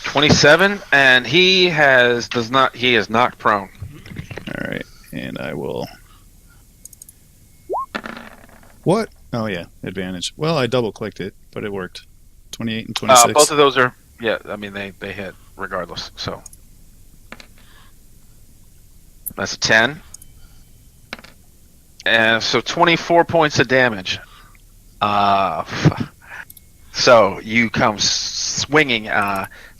27, and he is knocked prone. All right. And I will. What? Oh, yeah. Advantage. Well, I double clicked it, but it worked. 28 and 26. Both of those are, yeah, I mean, they hit regardless, so. That's a 10. And so 24 points of damage. So you come swinging,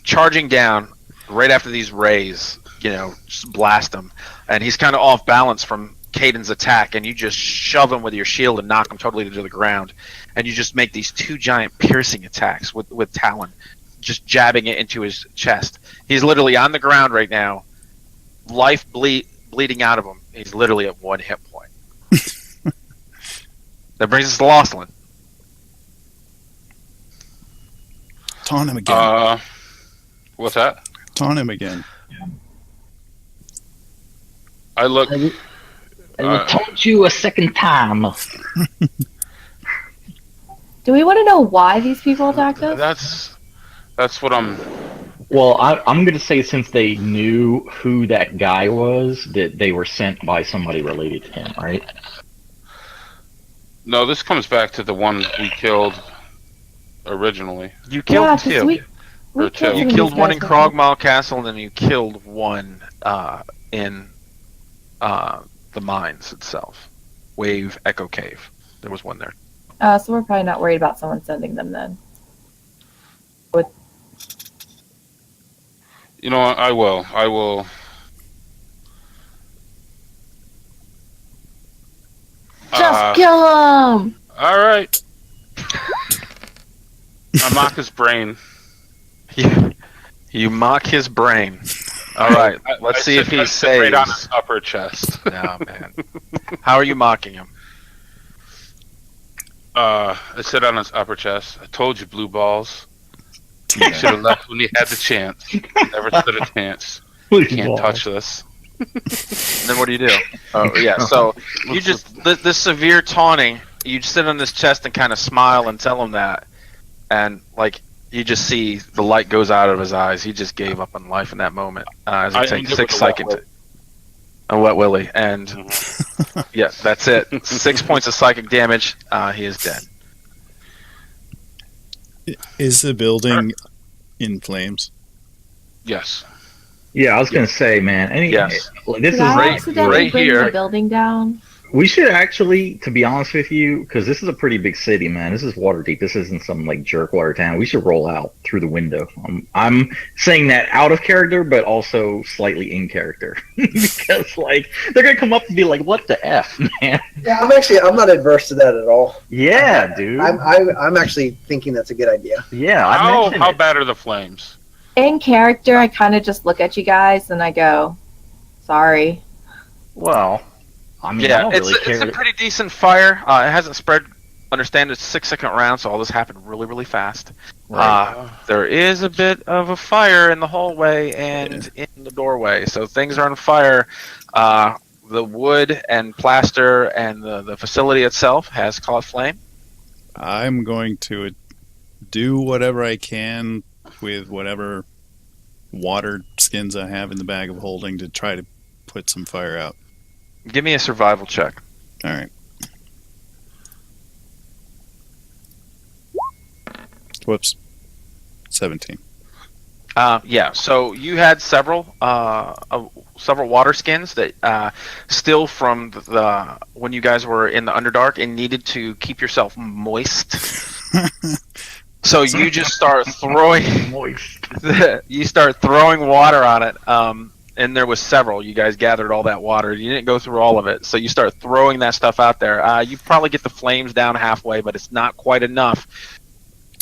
charging down right after these rays, just blast him. And he's kind of off balance from Caden's attack, and you just shove him with your shield and knock him totally to the ground. And you just make these 2 giant piercing attacks with Talon, just jabbing it into his chest. He's literally on the ground right now, life bleeding out of him. He's literally at 1 hit point. That brings us to Losslyn. Taunt him again. What's that? Taunt him again. I look. I will taunt you a second time. Do we want to know why these people attacked us? That's what I'm. Well, I'm going to say since they knew who that guy was, that they were sent by somebody related to him, right? No, this comes back to the one we killed originally. You killed 2. we Or killed two. You some of killed these one guys in before. Krogmaw Castle, and then you killed one in the mines itself. Wave Echo Cave. There was one there. So we're probably not worried about someone sending them then. You know what? I will. Just kill him! All right. I mock his brain. You mock his brain. All right, let's see if he I sit right on his saves. upper chest. No, man. How are you mocking him? I sit on his upper chest. I told you, blue balls. You should have left when you had the chance. Never stood a chance. You can't touch this. And then what do you do? Oh, yeah. So you just this severe taunting. You sit on his chest and kind of smile and tell him that, and like you just see the light goes out of his eyes. He just gave up on life in that moment. As he I takes ended 6 with a wet seconds. A wet willy, and yeah, that's it. 6 points of psychic damage. He is dead. Is the building in flames? Yes. Yeah, I was going to say, man. Yes. This Did is I right- accidentally right bring here. the building down? We should actually, to be honest with you, because this is a pretty big city, man. This is Waterdeep. This isn't some like jerkwater town. We should roll out through the window. I'm saying that out of character, but also slightly in character, because like they're gonna come up and be like, "What the f, man?" Yeah, I'm not adverse to that at all. Yeah, dude. I'm actually thinking that's a good idea. Yeah, I How mentioned it. bad are the flames? In character, I kind of just look at you guys and I go, sorry. Well, I mean, I Yeah, don't it's really a care. pretty decent fire. It hasn't spread. Understand it's 6-second round, so all this happened really, really fast. Right. There is a bit of a fire in the hallway and in the doorway, so things are on fire. The wood and plaster and the facility itself has caught flame. I'm going to do whatever I can with whatever water skins I have in the bag of holding to try to put some fire out. Give me a survival check. All right. Whoops. 17. Yeah, so you had several water skins that still from the when you guys were in the Underdark and needed to keep yourself moist. So you just start throwing Moist. you start throwing water on it. And there was several. You guys gathered all that water. You didn't go through all of it, so you start throwing that stuff out there. You probably get the flames down halfway, but it's not quite enough.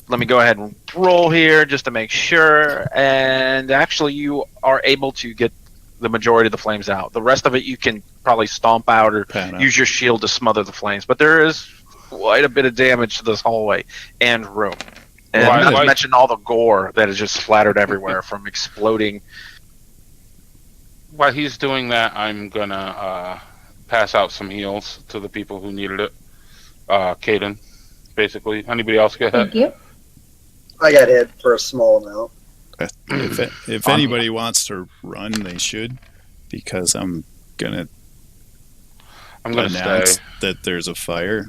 Let me go ahead and roll here just to make sure. And actually, you are able to get the majority of the flames out. The rest of it, you can probably stomp out or Pan out. use your shield to smother the flames. But there is quite a bit of damage to this hallway and room. And Why- not why- to mention all the gore that is just splattered everywhere from exploding. While he's doing that, I'm gonna pass out some heals to the people who needed it. Caden, basically. Anybody else get hit? Thank you. I got hit for a small amount. If anybody wants to run, they should, because I'm gonna I'm gonna announce stay. that there's a fire.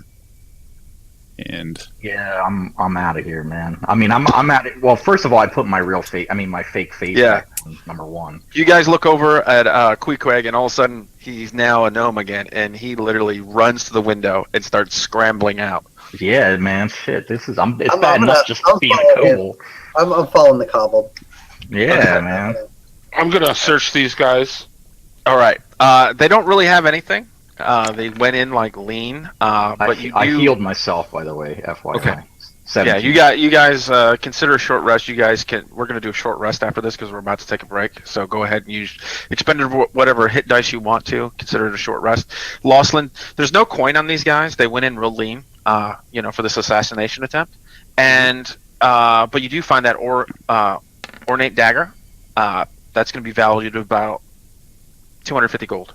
And Yeah, I'm out of here, man. I mean, I'm at it. Well, first of all, I put my real face. I mean, my fake face. Yeah. back on number one. You guys look over at Queequeg, and all of a sudden, he's now a gnome again, and he literally runs to the window and starts scrambling out. Yeah, man. Shit, this is. It's I'm bad gonna- enough just I'm being a following him. kobold. I'm following the cobbled. Yeah, man. I'm gonna search these guys. All right. They don't really have anything. They went in like lean, but I healed myself, by the way. FYI. Okay. 17. Yeah, you guys consider a short rest. You guys can. We're gonna do a short rest after this because we're about to take a break. So go ahead and use expended whatever hit dice you want to. Consider it a short rest. Losland, there's no coin on these guys. They went in real lean, for this assassination attempt, and but you do find that ornate dagger. That's gonna be valued at about 250 gold.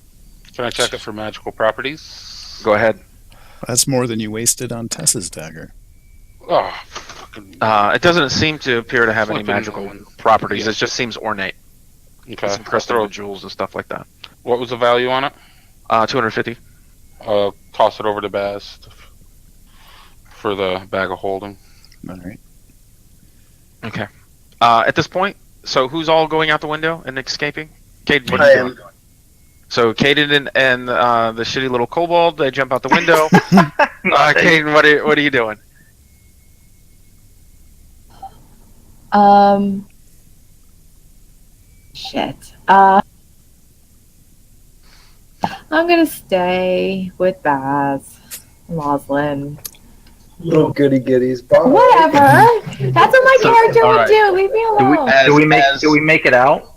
Can I check it for magical properties? Go ahead. that's more than you wasted on Tessa's dagger. Oh, fucking. It doesn't seem to appear to have any Flipping magical one. properties. Yeah. It just seems ornate. Okay. Some crystal with jewels and stuff like that. What was the value on it? 250. Toss it over to Baz for the bag of holding. All right. Okay. At this point, so who's all going out the window and escaping? Caden, what are I you doing? am. So Caden and the shitty little kobold, they jump out the window. Caden, what are you doing? Shit. I'm gonna stay with Baz, Loslin. Little goody goodies. Bye. Whatever. That's what my So- character would alright. do. Leave me alone. Do we make it out?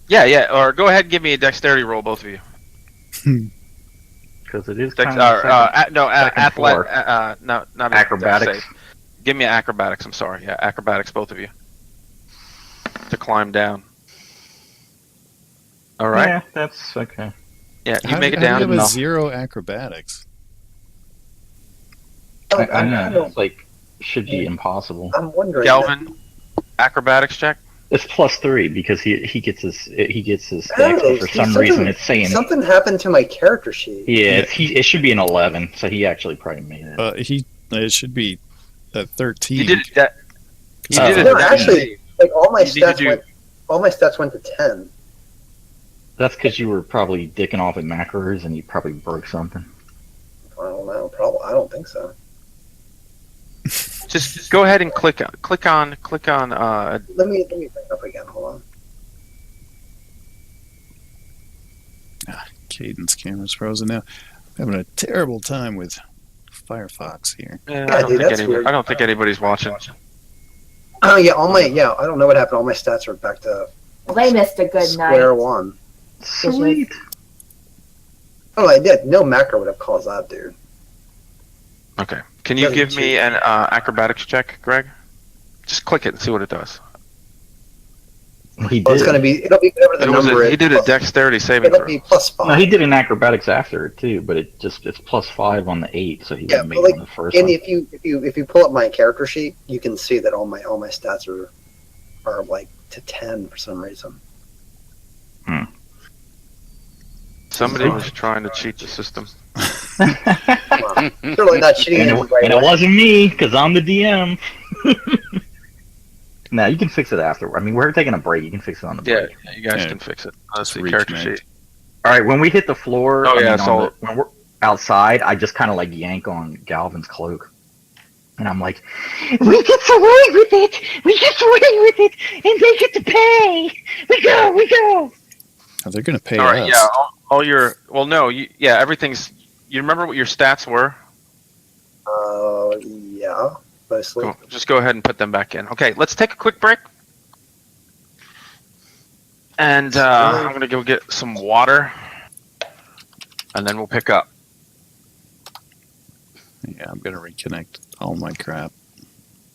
Yeah. Or go ahead and give me a dexterity roll, both of you. Because it is Dex, kind of second floor. not a Acrobatics. dex save. Give me acrobatics. I'm sorry. Yeah, acrobatics, both of you. To climb down. All right. Yeah, that's okay. Yeah, you How make do it you down. have a No. 0 acrobatics? I know. It's like should be impossible. I'm wondering. Galvin, acrobatics check. It's +3 because he gets his I dex, don't know, but for see, some reason it's saying something happened to my character sheet. yeah. It should be an 11, so he actually probably made it. It should be at 13. You did it. You Oh. did it. No, that actually, easy. like all my You need to stats do- went. All my stats went to 10. That's because you were probably dicking off at macros and you probably broke something. I don't know. Probably. I don't think so. Just go ahead and click on. Let me bring it up again. Hold on. Caden's camera's frozen now. Having a terrible time with Firefox here. Weird. I don't think anybody's watching. Oh yeah, I don't know what happened. All my stats are back to Well, they missed a good square night. one. Sweet. Oh, I did. No macro would have caused that, dude. Okay. Can you Doesn't give me change. an acrobatics check, Greg? Just click it and see what it does. He Well, it's did. gonna be. It'll be whatever the number is. He did a plus- dexterity saving It'll throw. be +5. No, he did an acrobatics after it too, but it's +5 on the 8, so he Yeah, wouldn't but make like, it on the first And one. if you pull up my character sheet, you can see that all my stats are like to 10 for some reason. Somebody was trying to cheat the system. Wow. Certainly not cheating And in it, the right and it way. wasn't me, because I'm the DM. No, you can fix it after. I mean, we're taking a break. You can fix it on the Yeah, break. you guys Yeah. can fix it. Let's see, Reconnect. character sheet. All right, when we hit the floor, Oh, yeah, I saw it. when we're outside, I just kind of like yank on Galvin's cloak. And I'm like, we get away with it! We get away with it! And they get to pay! We go! Oh, they're going to pay All right, us. yeah. All your no, yeah, everything's. You remember what your stats were? Yeah, mostly. Cool. Just go ahead and put them back in. Okay, let's take a quick break. And I'm going to go get some water. And then we'll pick up. Yeah, I'm going to reconnect all my crap.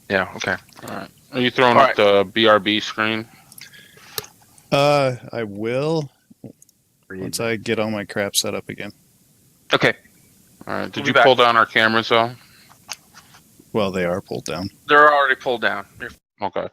Yeah, okay. All right. Are you throwing All up the BRB screen? I will once I get all my crap set up again. Okay, All right. Did We'll be you back. pull down our cameras though? Well, they are pulled down. they're already pulled down. Okay.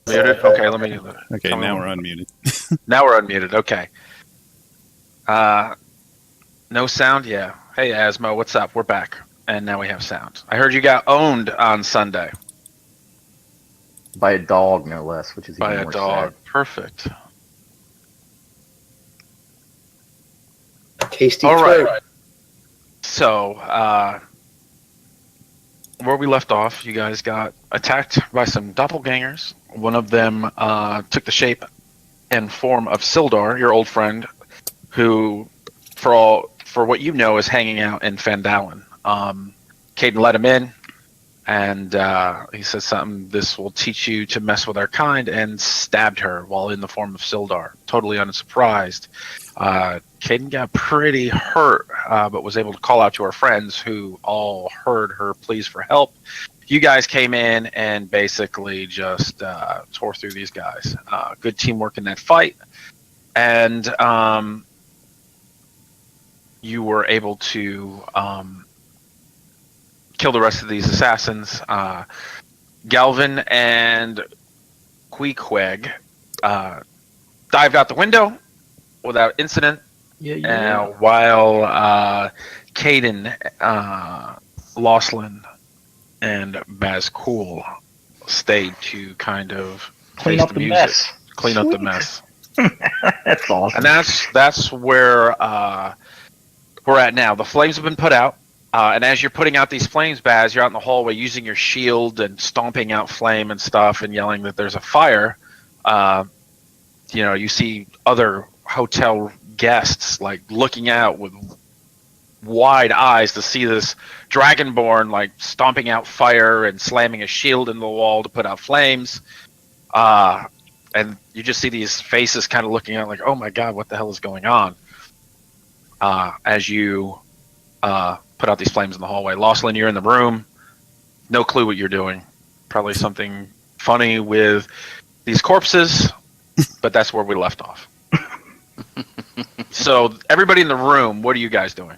Muted? Okay, let me. Okay, tell me now when- we're unmuted. Now we're unmuted. Okay. No sound? Yeah. Hey, Asmo, what's up? We're back. And now we have sound. I heard you got owned on Sunday By a dog, no less, which is by even a more dog. sad. Perfect. Tasty All throat. right. So, where we left off, you guys got attacked by some doppelgangers. One of them took the shape and form of Sildar, your old friend, who, for what you know, is hanging out in Fandalen. Caden let him in, and he said something, "This will teach you to mess with our kind," and stabbed her while in the form of Sildar, totally unsurprised. Caden got pretty hurt, but was able to call out to her friends, who all heard her pleas for help. You guys came in and basically just tore through these guys. Good teamwork in that fight, and you were able to kill the rest of these assassins. Galvin and Queequeg dived out the window without incident, while Caden, Losslyn, and Bazcool stayed to kind of Clean face up the music, mess. clean up the Sweet. mess. That's awesome. And that's where we're at now. The flames have been put out, and as you're putting out these flames, Baz, you're out in the hallway using your shield and stomping out flame and stuff, and yelling that there's a fire. You see other hotel guests like looking out with wide eyes to see this dragonborn like stomping out fire and slamming a shield into the wall to put out flames. And you just see these faces kind of looking out like, oh my god, what the hell is going on? As you put out these flames in the hallway. Losslyn, you're in the room. No clue what you're doing. Probably something funny with these corpses, but that's where we left off. So everybody in the room, what are you guys doing?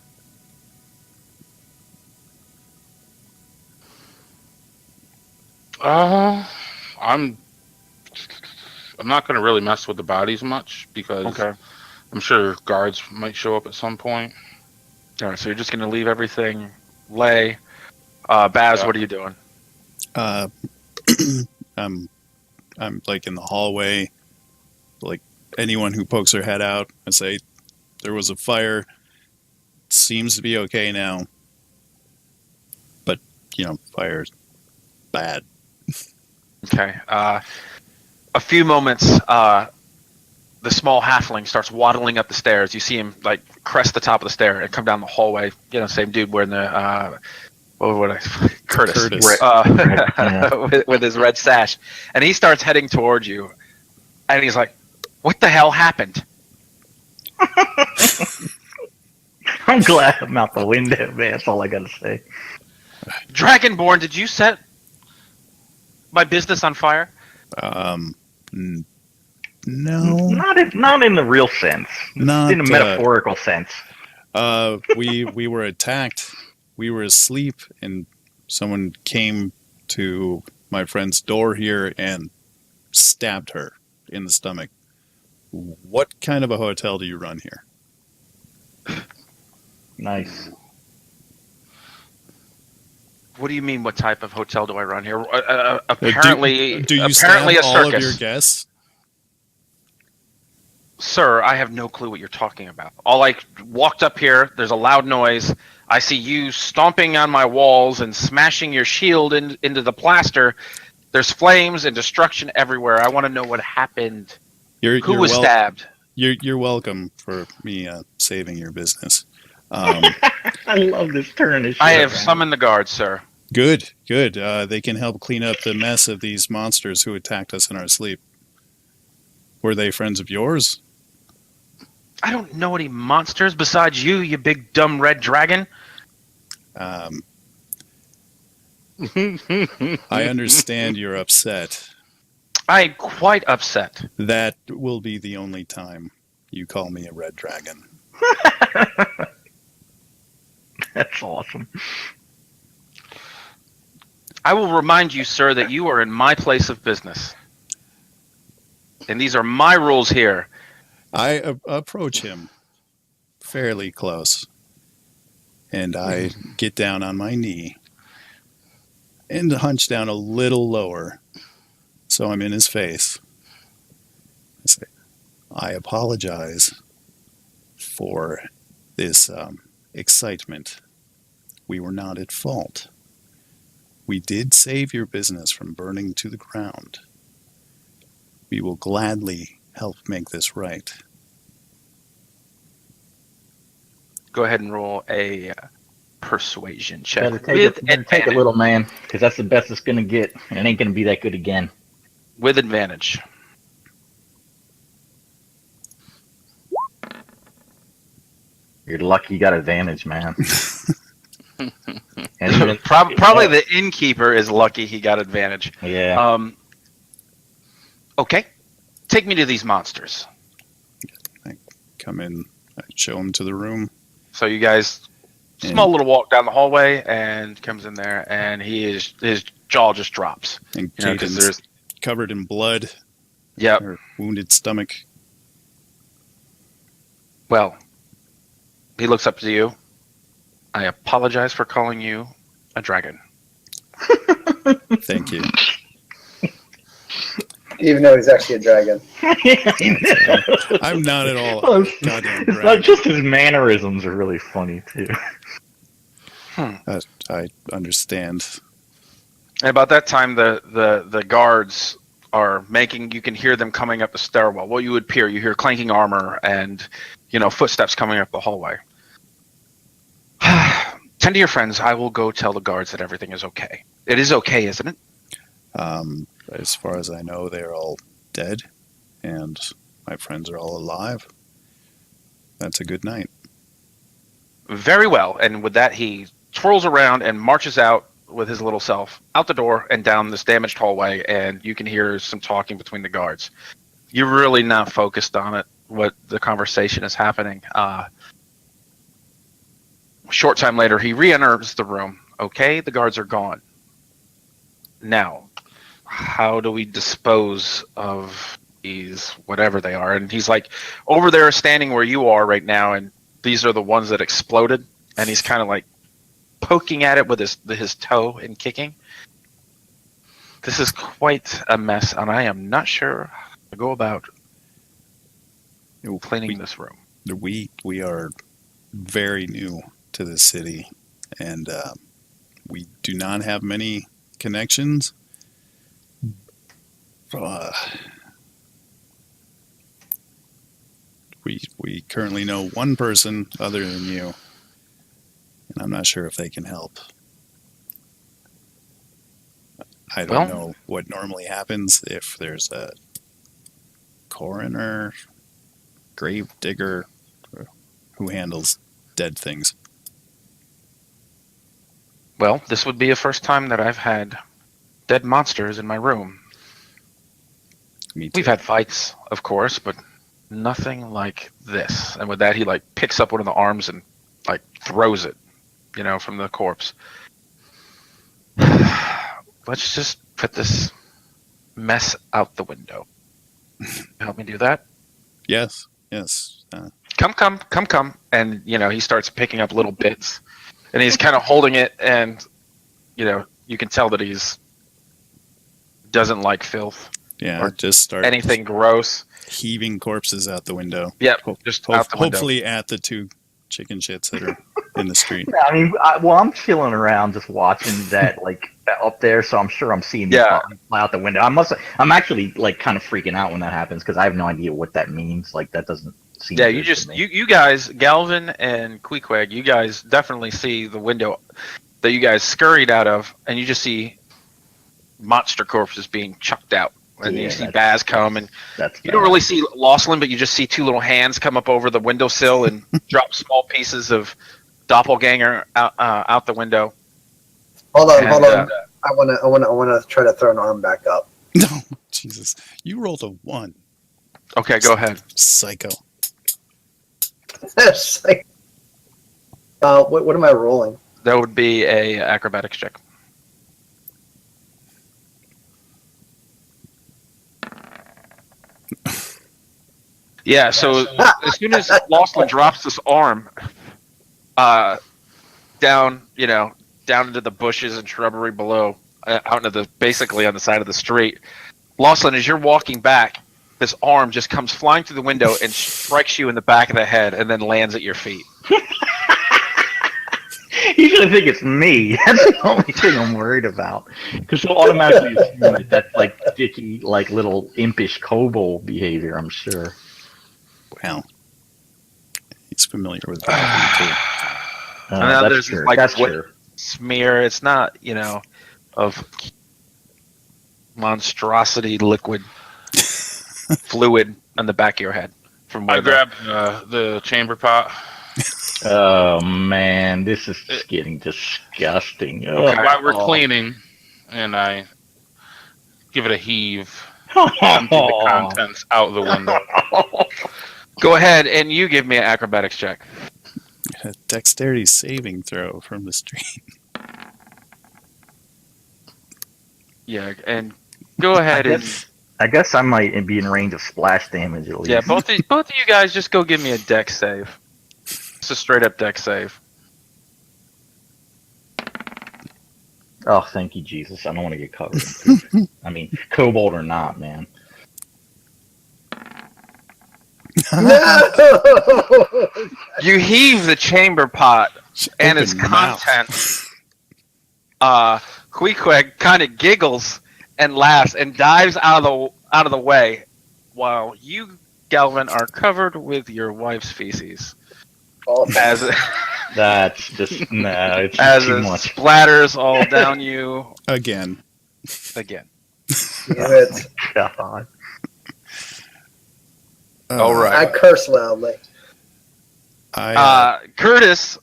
I'm not gonna really mess with the bodies much because Okay. I'm sure guards might show up at some point. All right, so you're just going to leave everything lay. Baz, Yeah. what are you doing? I'm like in the hallway, like anyone who pokes their head out, I say, there was a fire, seems to be okay now, but fire's bad. Okay. A few moments, the small halfling starts waddling up the stairs. You see him like crest the top of the stair and come down the hallway. Same dude wearing the Curtis. Curtis. with his red sash, and he starts heading towards you, and he's like, "What the hell happened?" I'm glad I'm out the window, man. That's all I gotta say. Dragonborn, did you set my business on fire? No, Not in the real sense. not In a metaphorical sense. we were attacked. We were asleep, and someone came to my friend's door here and stabbed her in the stomach. What kind of a hotel do you run here? Nice. What do you mean? What type of hotel do I run here? Apparently, do you apparently stab a all of circus. your guests? Sir, I have no clue what you're talking about. Walked up here, there's a loud noise. I see you stomping on my walls and smashing your shield into the plaster. There's flames and destruction everywhere. I want to know what happened. Who was stabbed? You're welcome for me saving your business. I love this turn. I have summoned the guards, sir. Good. They can help clean up the mess of these monsters who attacked us in our sleep. Were they friends of yours? I don't know any monsters besides you big dumb red dragon. I understand you're upset. I'm quite upset. That will be the only time you call me a red dragon. That's awesome. I will remind you, sir, that you are in my place of business. and these are my rules here. I approach him fairly close, and I get down on my knee and hunch down a little lower, so I'm in his face. I say, I apologize for this excitement. We were not at fault. We did save your business from burning to the ground. We will gladly help make this right. Go ahead and roll a persuasion check. Better take it, little man, because that's the best it's gonna get, and it ain't gonna be that good again. With advantage. You're lucky you got advantage, man. And even, Probably the innkeeper is lucky he got advantage. yeah. Okay. Take me to these monsters. Come in, I show him to the room. So you guys, small little walk down the hallway, and comes in there, and his jaw just drops. And You know, 'cause Caden's there's, covered in blood, yep. or wounded stomach. Well, he looks up to you. I apologize for calling you a dragon. Thank you. Even though he's actually a dragon. I'm not at all Well, goddamn it's not dragon. just his mannerisms are really funny too. I understand. And about that time, the guards are making. You can hear them coming up the stairwell. Well, you would peer. You hear clanking armor and footsteps coming up the hallway. Tend to your friends. I will go tell the guards that everything is okay. It is okay, isn't it? As far as I know, they're all dead, and my friends are all alive. That's a good night. Very well. And with that, he twirls around and marches out with his little self out the door and down this damaged hallway, and you can hear some talking between the guards. You're really not focused on it, what the conversation is happening. Short time later, he re-enters the room. Okay, the guards are gone. Now, how do we dispose of these, whatever they are? And he's like, over there standing where you are right now, and these are the ones that exploded, and he's kind of like poking at it with his toe and kicking. This is quite a mess, and I am not sure how to go about cleaning this room. We are very new to this city, and we do not have many connections. We currently know one person other than you, and I'm not sure if they can help. I don't know what normally happens if there's a coroner, grave digger, who handles dead things. Well, this would be a first time that I've had dead monsters in my room. Me too. We've had fights, of course, but nothing like this. And with that, he like picks up one of the arms and like throws it, from the corpse. Let's just put this mess out the window. Help me do that? Yes. Come. And, he starts picking up little bits. And he's kind of holding it, and, you can tell that he's doesn't like filth. Yeah, or just start anything gross. heaving corpses out the window. Yep, just out the window. Hopefully at the two chicken shits that are in the street. I mean, I'm chilling around just watching that, like, up there, so I'm sure I'm seeing these bodies fly out the window. I'm actually, like, kind of freaking out when that happens, because I have no idea what that means. Like, that doesn't seem Yeah, good to me. you guys, Galvin and Queequeg, you guys definitely see the window that you guys scurried out of, and you just see monster corpses being chucked out. And you see Baz come, and you don't really see Losslyn, but you just see two little hands come up over the windowsill and drop small pieces of doppelganger out the window. Hold on. I wanna try to throw an arm back up. No, Jesus. You rolled a 1. Okay, go ahead. Psycho. It's like, what am I rolling? That would be a acrobatics check. Yeah, so as soon as Lachlan drops this arm down, down into the bushes and shrubbery below, out into the basically on the side of the street, Lachlan, as you're walking back, this arm just comes flying through the window and strikes you in the back of the head and then lands at your feet. He's gonna think it's me. That's the only thing I'm worried about. Because he'll automatically assume that that's like dicky, like little impish kobold behavior. I'm sure. Well, he's familiar with that too. And now That's there's true. like That's what- true. Smear. It's not, of monstrosity liquid fluid on the back of your head from I where grabbed the chamber pot. Oh man, this is getting disgusting. Okay. While we're Oh. cleaning, and I give it a heave, empty the contents out the window. Go ahead and you give me an acrobatics check. A dexterity saving throw from the street. Yeah, and go ahead and I guess I might be in range of splash damage at least. yeah, both of you guys just go give me a dex save. It's a straight up dex save. Oh, thank you, Jesus. I don't want to get covered. in poop. I mean, kobold or not, man. No! You heave the chamber pot and its Open your mouth. contents. Queequeg kind of giggles and laughs and dives out of the way, while you, Galvin, are covered with your wife's feces as That's just no. It's as too it much. splatters all down you Again. again. Damn it. God. All I right, curse loudly. Curtis.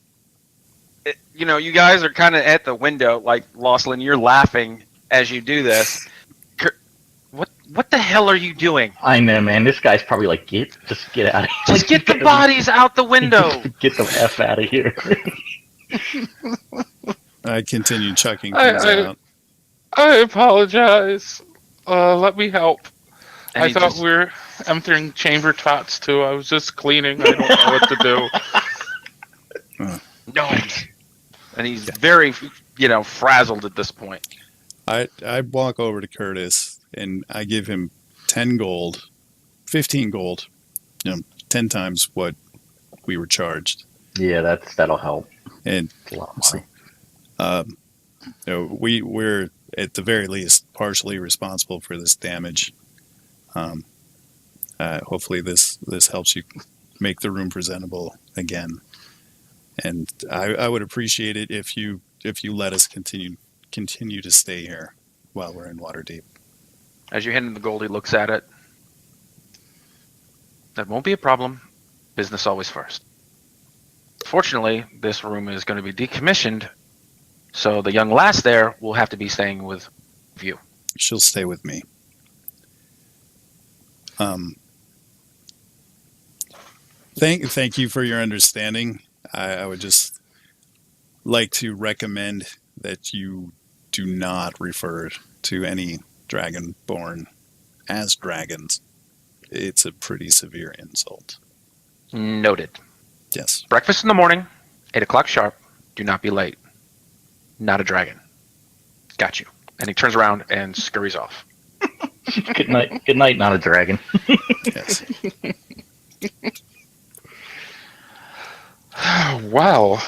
You guys are kind of at the window, like Lachlan. You're laughing as you do this. What the hell are you doing? I know, man. This guy's probably like, just get out of here. Just get the bodies out the window. Get the F out of here. I continue chucking I- things I- out. I apologize. Let me help. And I he thought just- we were emptying chamber tots too. I was just cleaning. I don't know what to do. No. And he's very, frazzled at this point. I walk over to Curtis and I give him 10 gold, 15 gold, 10 times what we were charged. Yeah, that'll help. And It's a lot of money. we're at the very least partially responsible for this damage. Hopefully this helps you make the room presentable again. And I would appreciate it if you let us continue to stay here while we're in Waterdeep. As you hand him the gold, he looks at it. That won't be a problem. Business always first. Fortunately, this room is going to be decommissioned, so the young lass there will have to be staying with you. She'll stay with me. Thank you for your understanding. I would just like to recommend that you do not refer to any dragonborn as dragons. It's a pretty severe insult. Noted. Yes. Breakfast in the morning, 8 o'clock sharp. Do not be late. Not a dragon. Got you. And he turns around and scurries off. Good night. Good night, not a dragon. Yes. Wow.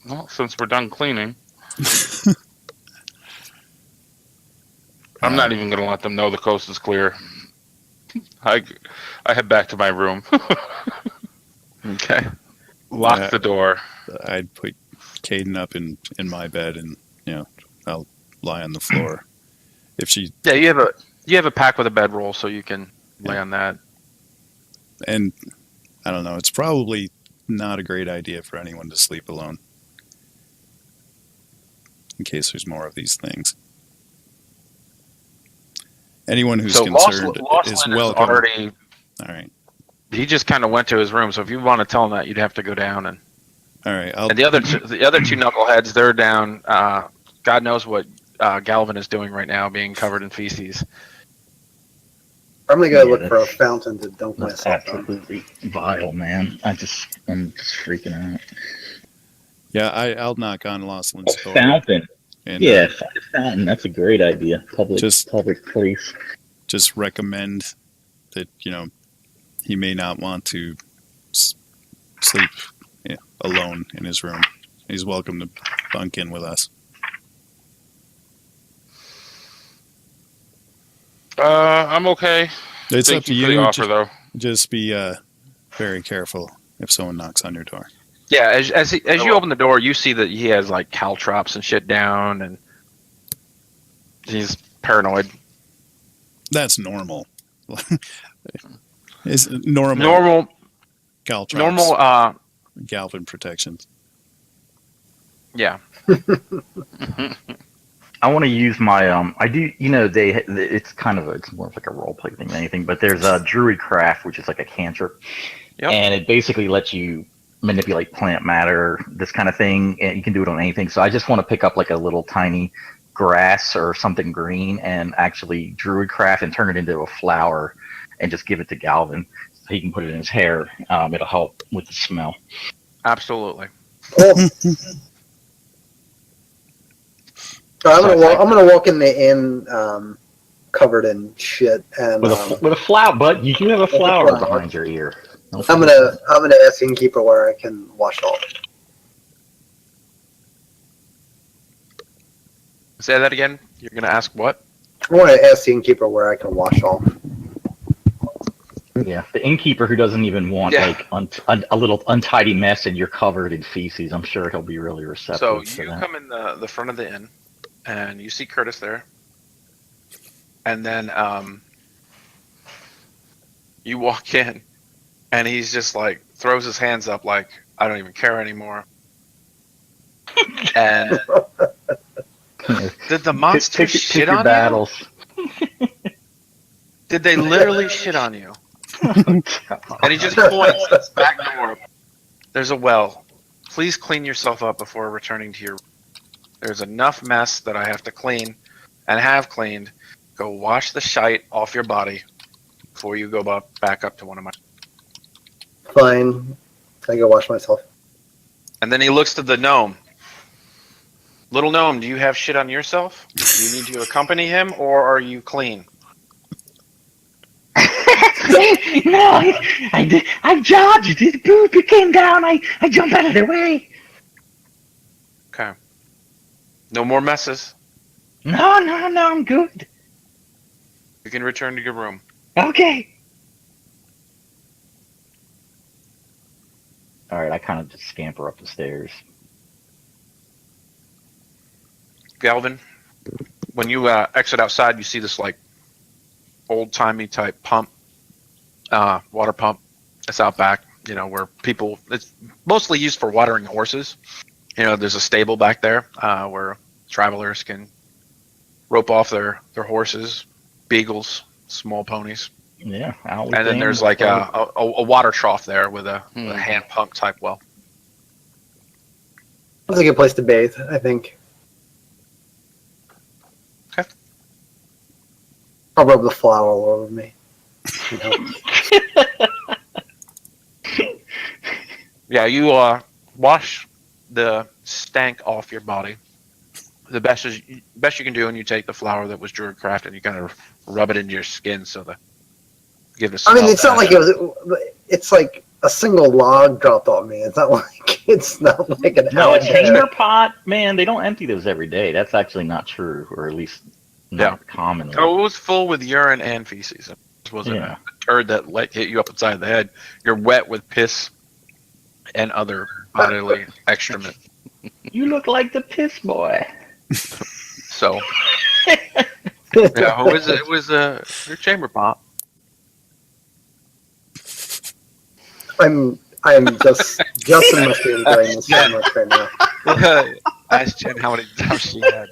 Well, since we're done cleaning, I'm not even going to let them know the coast is clear. I head back to my room. Okay. Lock the door. I'd put Caden up in my bed, and I'll lie on the floor. If she Yeah, you have a pack with a bedroll, so you can lay on that. and I don't know, it's probably not a great idea for anyone to sleep alone. In case there's more of these things. Anyone who's So concerned Lachlan is welcome. already. All right. He just kind of went to his room. So if you want to tell him that, you'd have to go down and. All right. And the other two knuckleheads, they're down. God knows what Galvin is doing right now, being covered in feces. All I'm gonna go Yeah, look for a that's- fountain to dunk That's myself on. absolutely vile, man. I'm just freaking out. Yeah, I'll knock on Loslin's door. Fountain. And Yeah, fountain. That's a great idea. Public Just- place. just recommend that, he may not want to sleep alone in his room. He's welcome to bunk in with us. I'm okay. It's Thank up to you for the you. offer, though. Just be very careful if someone knocks on your door. Yeah, as you open the door, you see that he has like caltrops and shit down, and he's paranoid. That's normal. It's normal. Normal, Caltrops, normal. Galvin protections. Yeah. I want to use my I do it's more of like a role play thing than anything, but there's a druid craft which is like a cantrip, Yep. and it basically lets you manipulate plant matter, this kind of thing, and you can do it on anything. So I just want to pick up like a little tiny grass or something green and actually druid craft and turn it into a flower and just give it to Galvin so he can put it in his hair. It'll help with the smell. Absolutely. Cool. So I'm gonna walk in the inn covered in shit, and With a flower, but you do have a flower flower. behind your ear. I'm gonna ask the innkeeper where I can wash off. Say that again. You're gonna ask what? I want to ask the innkeeper where I can wash off. Yeah, the innkeeper who doesn't even want Yeah. like a little untidy mess and you're covered in feces. I'm sure he'll be really receptive So to you that. come in the front of the inn, and you see Curtis there, and then you walk in, and he's just like throws his hands up like I don't even care anymore. And did the monster shit your on battles. you? Did they literally shit on you? And he just points to the back door. There's a well. Please clean yourself up before returning to your. There's enough mess that I have to clean, and have cleaned. Go wash the shite off your body before you go back up to one of my. Fine. I go wash myself. And then he looks to the gnome. Little gnome, do you have shit on yourself? Do you need to accompany him, or are you clean? No, I did. I dodged. It came down. I jumped out of the way. Okay. No more messes. No, I'm good. You can return to your room. Okay. All right, I kind of just scamper up the stairs. Galvin, when you exit outside, you see this like old-timey type pump, water pump. It's out back, where people. It's mostly used for watering horses. There's a stable back there where travelers can rope off their horses, beagles, small ponies, Yeah, out with and then them. there's like a water trough there with a hand pump type well. That's a good place to bathe, I think. Okay. I'll rub the flour all over me. Yeah, you wash the stank off your body. The best you can do, and you take the flour that was druid craft and you kind of rub it into your skin so that give it a I mean, smell it's not back. like it's like a single log dropped on me. It's not like an No, a hour. chamber pot, man, they don't empty those every day. That's actually not true, or at least not commonly. Oh, it was full with urine and feces. It wasn't Yeah. a turd that hit you up inside the head. You're wet with piss and other bodily excrement. You look like the piss boy. So, yeah, it was your chamber pot. I'm Justin must be enjoying this so much right now. Ask Jen how many times she had.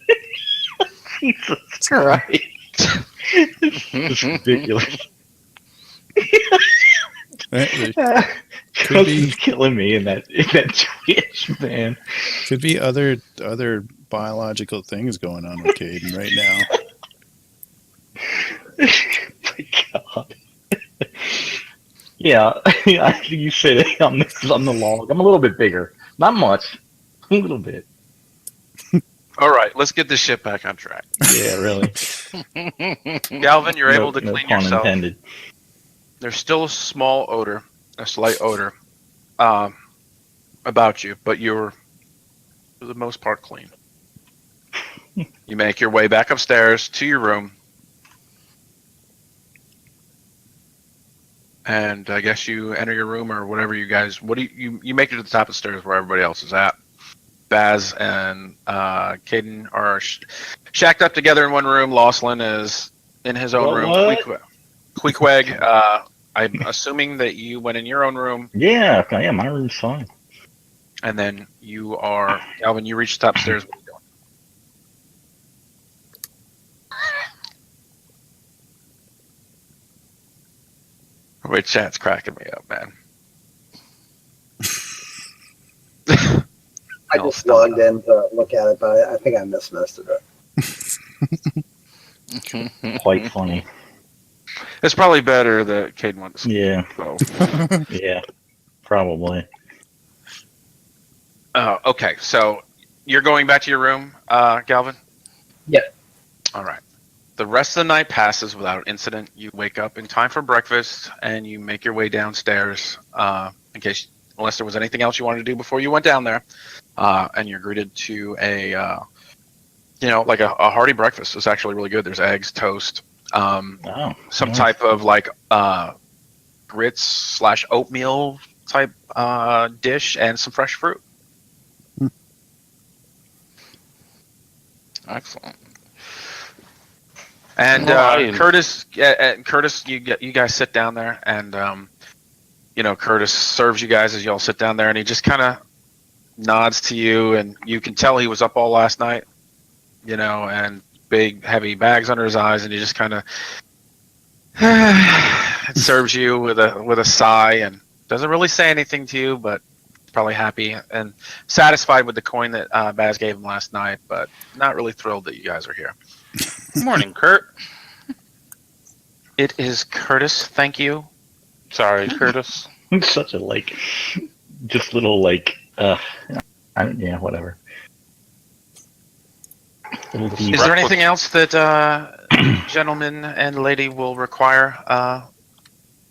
Jesus Christ. It's ridiculous. Could be- He's killing me in that Twitch, man. Could be other biological things going on with Caden right now. My God. Yeah, I think you said it on the log. I'm a little bit bigger. Not much. A little bit. All right, let's get this shit back on track. Yeah, really. Galvin, you're able to no clean pun yourself. intended. There's still a small odor, a slight odor, about you, but you're for the most part clean. You make your way back upstairs to your room, and I guess you enter your room or whatever you guys. What do you make it to the top of the stairs where everybody else is at? Baz and Caden are shacked up together in one room. Lawson is in his own room. What? Queequeg, I'm assuming that you went in your own room, Yeah, my room's fine. and then you are Galvin. You reach the top stairs. What are you doing? Wait, chat's cracking me up, man. I just logged in to look at it, but I think I missed most of it. Quite funny. It's probably better that Caden went to sleep. Yeah, So. yeah, probably. Okay, so you're going back to your room, Galvin? Yeah. All right. The rest of the night passes without incident. You wake up in time for breakfast, and you make your way downstairs, unless there was anything else you wanted to do before you went down there. And you're greeted to a hearty breakfast. It's actually really good. There's eggs, toast, some nice. type of grits / oatmeal type dish, and some fresh fruit. Excellent. And Right. Curtis, you guys sit down there, and Curtis serves you guys as y'all sit down there, and he just kind of nods to you, and you can tell he was up all last night, and big heavy bags under his eyes, and he just kind of serves you with a sigh, and doesn't really say anything to you, but probably happy and satisfied with the coin that Baz gave him last night, but not really thrilled that you guys are here. Morning, Kurt. It is Curtis, thank you. Sorry, Curtis. Such a just little yeah, whatever. Little deep. Is there anything else that gentleman and lady will require,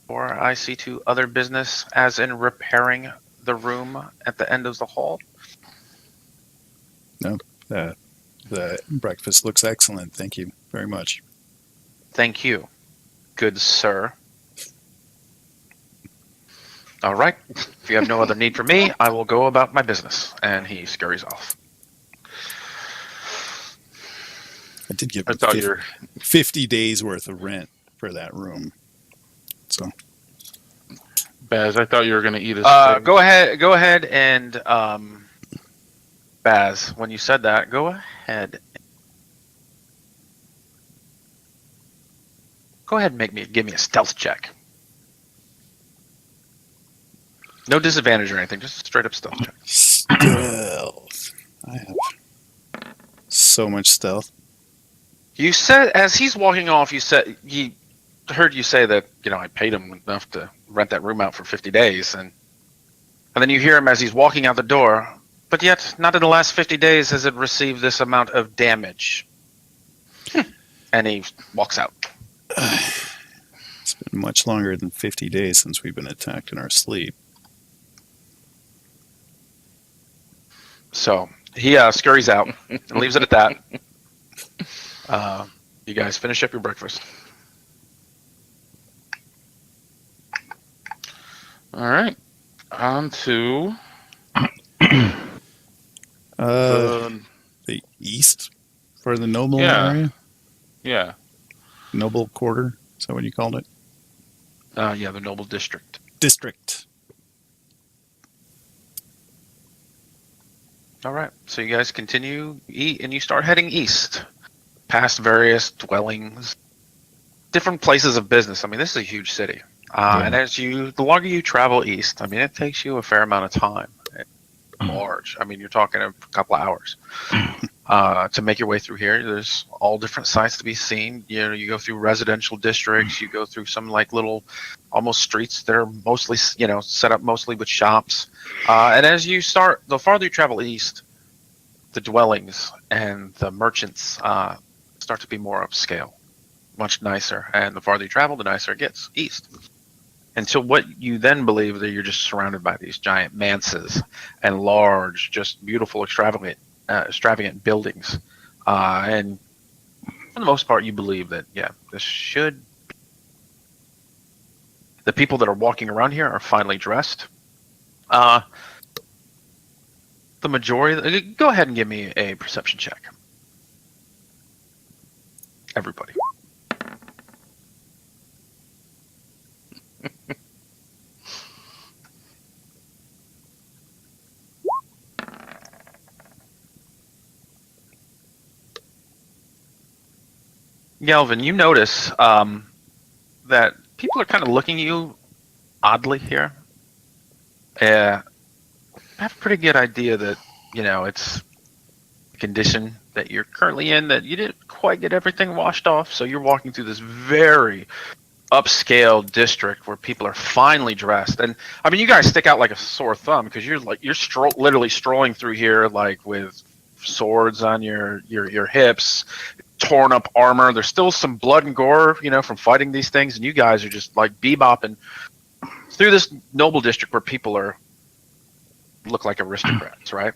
or I see to other business, as in repairing the room at the end of the hall? No, the breakfast looks excellent. Thank you very much. Thank you, good sir. All right. If you have no other need for me, I will go about my business. And he scurries off. I did give I him thought you were 50 days worth of rent for that room. So Baz. I thought you were gonna eat his. Go ahead, and Baz. When you said that, go ahead. Go ahead and give me a stealth check. No disadvantage or anything, just a straight up stealth check. stealth. I have so much stealth. You said, as he's walking off, he heard you say that, I paid him enough to rent that room out for 50 days. And then you hear him as he's walking out the door, but yet not in the last 50 days has it received this amount of damage. And he walks out. It's been much longer than 50 days since we've been attacked in our sleep. So he scurries out and leaves it at that. You guys finish up your breakfast. All right. On to The east for the Noble area? yeah. Noble Quarter? Is that what you called it? Yeah, the Noble District. District. All right. So you guys continue eat, and you start heading east, past various dwellings, different places of business. I mean, this is a huge city, and the longer you travel east, I mean, it takes you a fair amount of time. It's large. I mean, you're talking a couple of hours. to make your way through here. There's all different sights to be seen. You know, you go through residential districts, you go through some like little almost streets that are mostly, you know, set up mostly with shops. And as you start, the farther you travel east, the dwellings and the merchants start to be more upscale, much nicer. And the farther you travel, the nicer it gets east. Until what you then believe that you're just surrounded by these giant manses and large, just beautiful, extravagant buildings. And for the most part, you believe that, yeah, this should. The people that are walking around here are finely dressed. The majority. Go ahead and give me a perception check. Everybody. Galvin, you notice that people are kind of looking at you oddly here. I have a pretty good idea that, you know, it's the condition that you're currently in, that you didn't quite get everything washed off. So you're walking through this very upscale district where people are finely dressed. And I mean, you guys stick out like a sore thumb because you're literally strolling through here like with swords on your hips, torn up armor. There's still some blood and gore, you know, from fighting these things, and you guys are just like bebopping through this noble district where people look like aristocrats, right?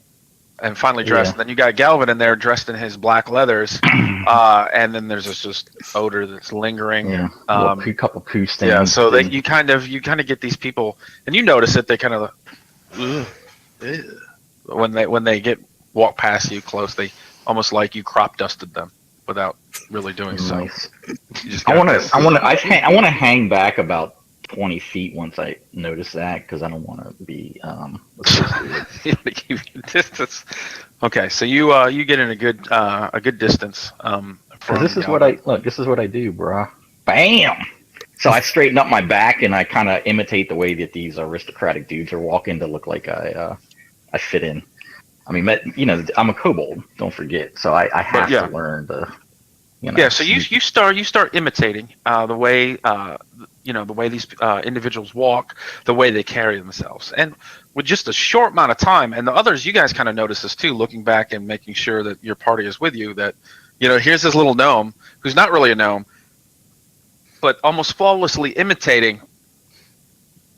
And finally dressed. Yeah. And then you got Galvin in there dressed in his black leathers, and then there's this just odor that's lingering. Yeah, a couple poo stains. Yeah, so that you kind of get these people, and you notice it. They kind of when they walk past you close, they almost like you crop dusted them without really doing so. Nice. You just I gotta want to hang back about 20 feet once I notice that, because I don't want to be keep distance. Okay, so you get in a good distance. This is what I do, bro. Bam. So I straighten up my back and I kind of imitate the way that these aristocratic dudes are walking to look like I fit in. I mean, you know, I'm a kobold. Don't forget. So I have to learn the. You know, yeah. So you start imitating the way the way these individuals walk, the way they carry themselves, and with just a short amount of time, and the others, you guys kind of notice this too, looking back and making sure that your party is with you. That, you know, here's this little gnome who's not really a gnome, but almost flawlessly imitating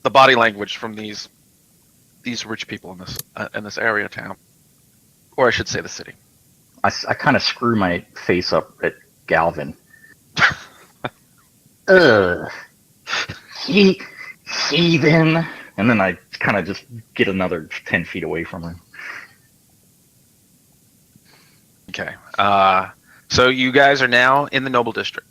the body language from these rich people in this area of town, or I should say the city. I kind of screw my face up at Galvin. Heathen. And then I kind of just get another 10 feet away from him. Okay. So you guys are now in the Noble District.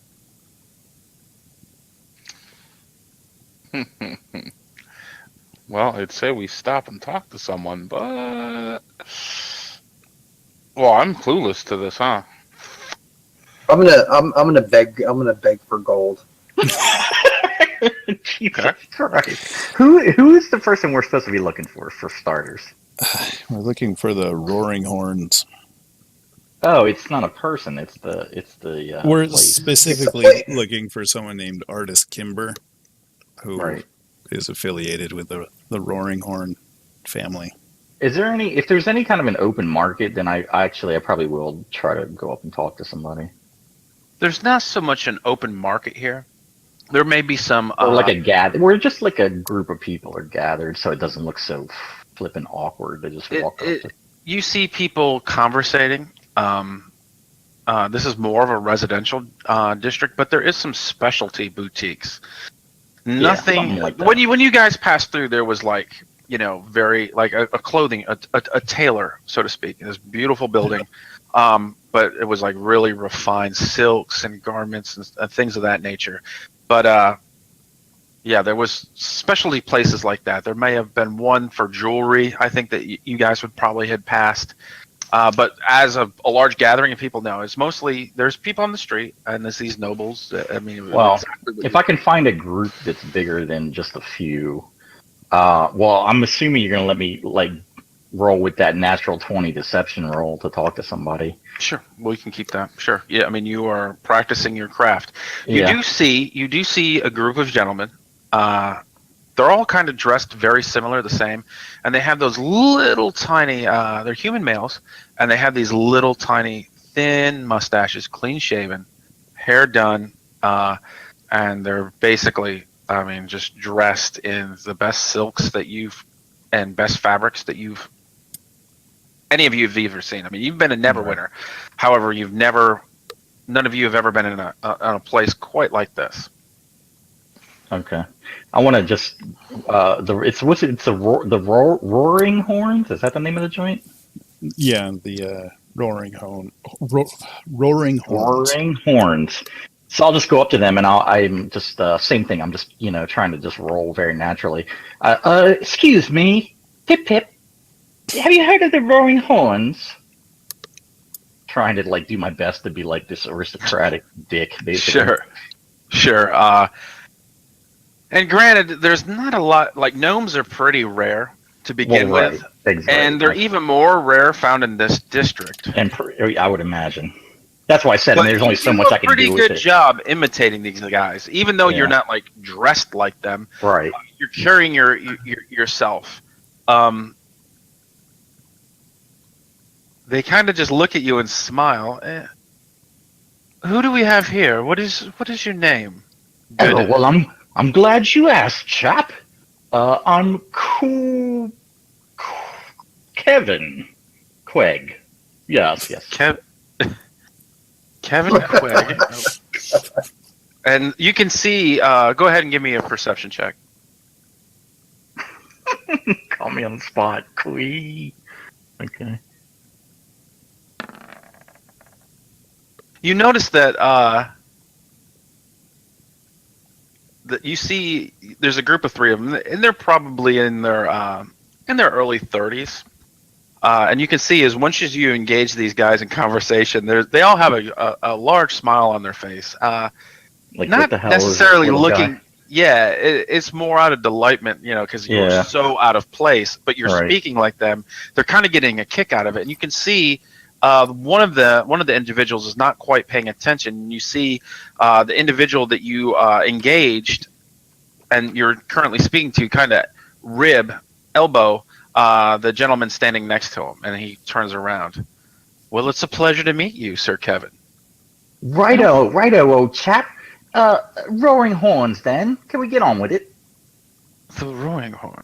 Well, I'd say we stop and talk to someone, but well, I'm clueless to this, huh? I'm gonna beg for gold. Jesus Christ. Who is the person we're supposed to be looking for starters? We're looking for the Roaring Horns. Oh, it's not a person. It's the. We're place. specifically looking for someone named Artis Kimber, who is affiliated with the Roaring Horn family. Is there any? If there's any kind of an open market, then I probably will try to go up and talk to somebody. There's not so much an open market here. There may be some or like a gather. We're just like a group of people are gathered, so it doesn't look so flippin' awkward to just walk up. You see people conversating. This is more of a residential district, but there is some specialty boutiques. Nothing like that. when you guys passed through, there was like, you know, very like a clothing, a tailor, so to speak, in this beautiful building. But it was like really refined silks and garments and things of that nature. But yeah, there was specialty places like that. There may have been one for jewelry. I think that you guys would probably had passed. But as a large gathering of people, no, it's mostly there's people on the street and there's these nobles. I mean, well, if I can find a group that's bigger than just a few, well, I'm assuming you're gonna let me like roll with that natural 20 deception roll to talk to somebody. Sure, we can keep that. Sure. Yeah, I mean, you are practicing your craft. You Yeah. do see a group of gentlemen. They're all kind of dressed very similar, the same, and they have those little tiny. They're human males, and they have these little tiny, thin mustaches, clean shaven, hair done, and they're basically, I mean, just dressed in the best silks that and best fabrics that any of you have ever seen. I mean, you've been in Neverwinter. However, none of you have ever been in a place quite like this. Okay. I want to just the Roaring Horns. Is that the name of the joint? Yeah, the roaring horns. Roaring Horns. So I'll just go up to them and I'm just same thing. I'm just trying to just roll very naturally. Excuse me, Pip Pip. Have you heard of the Roaring Horns? Trying to do my best to be like this aristocratic dick, basically. Sure. And granted, there's not a lot. Like gnomes are pretty rare to begin with, exactly. And they're even more rare found in this district. And I would imagine. That's why I said there's only so much I can do with it. You do a pretty good job imitating these guys, even though you're not dressed like them. Right. You're carrying yourself. They kind of just look at you and smile. Who do we have here? What is your name? Oh, well, I'm glad you asked, chap. I'm Kevin Quegg. Yes. Kevin Quegg. And you can see. Go ahead and give me a perception check. Call me on the spot, Quee. Okay. You notice that you see there's a group of three of them, and they're probably in their early 30s. And you can see is once you engage these guys in conversation, they all have a large smile on their face. Not what the hell necessarily looking. Guy? Yeah, it's more out of delightment, because you're so out of place. But you're speaking like them. They're kind of getting a kick out of it, and you can see. One of the individuals is not quite paying attention. You see the individual that you engaged and you're currently speaking to kind of elbow the gentleman standing next to him, and he turns around. Well, it's a pleasure to meet you, Sir Kevin. Righto, old chap. Roaring Horns, then. Can we get on with it? The Roaring Horn?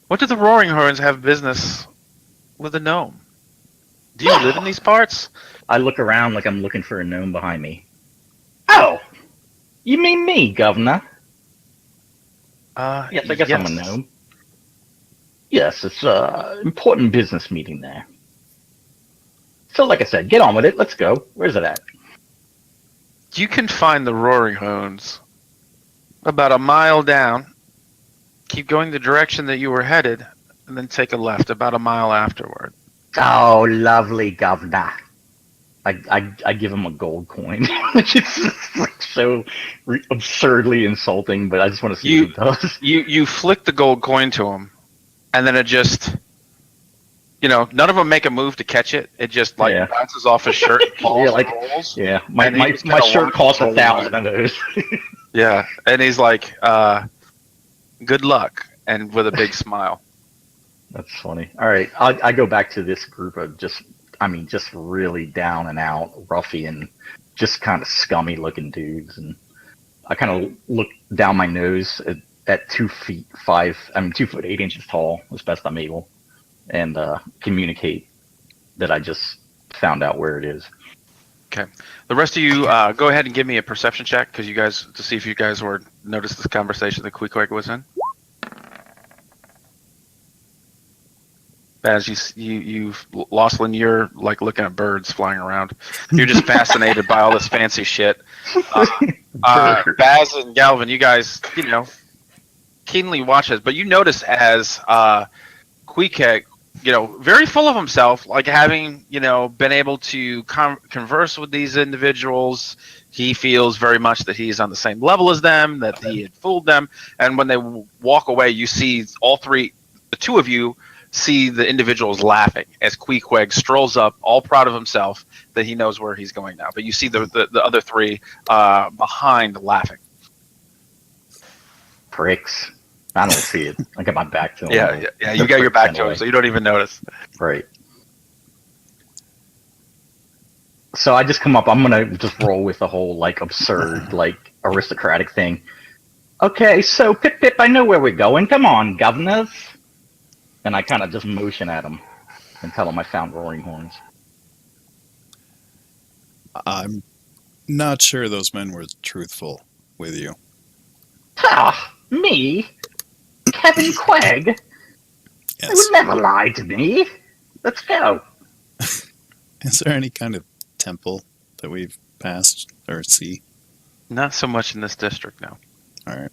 What do the Roaring Horns have business with a gnome? Do you live in these parts? I look around like I'm looking for a gnome behind me. Oh! You mean me, Governor? Yes, I guess I'm a gnome. Yes, it's an important business meeting there. So, like I said, get on with it. Let's go. Where's it at? You can find the Roaring Horns about a mile down. Keep going the direction that you were headed, and then take a left about a mile afterward. Oh, lovely, Governor. I give him a gold coin, which is so absurdly insulting, but I just want to see what he does. You flick the gold coin to him, and then it just, none of them make a move to catch it. It just bounces off his shirt and falls and rolls. Yeah, my shirt costs 1,000 of those. Yeah, and he's like, good luck, and with a big smile. That's funny. All right, I go back to this group of just really down and out, ruffian, just kind of scummy looking dudes, and I kind of look down my nose at 2 feet 8 inches tall, as best I'm able, and communicate that I just found out where it is. Okay. The rest of you, go ahead and give me a perception check, to see if you guys noticed this conversation that Queequeg was in. As Losslyn, you're like looking at birds flying around. You're just fascinated by all this fancy shit. Baz and Galvin, you guys, keenly watch this, but you notice as Queequeg, very full of himself, like having, been able to converse with these individuals. He feels very much that he's on the same level as them, that he had fooled them. And when they walk away, you see the two of you see the individuals laughing as Queequeg strolls up, all proud of himself that he knows where he's going now. But you see the other three behind laughing. Pricks. I don't see it. I got my back to him. Yeah. You got your back to him, so you don't even notice. Right. So I just come up. I'm gonna just roll with the whole like absurd, like aristocratic thing. Okay, so Pip Pip, I know where we're going. Come on, governors. And I kind of just motion at him and tell him I found Roaring Horns. I'm not sure those men were truthful with you. Ah, me? Kevin Quagg? They Yes. would never lie to me. Let's go. Is there any kind of temple that we've passed or see? Not so much in this district now. All right.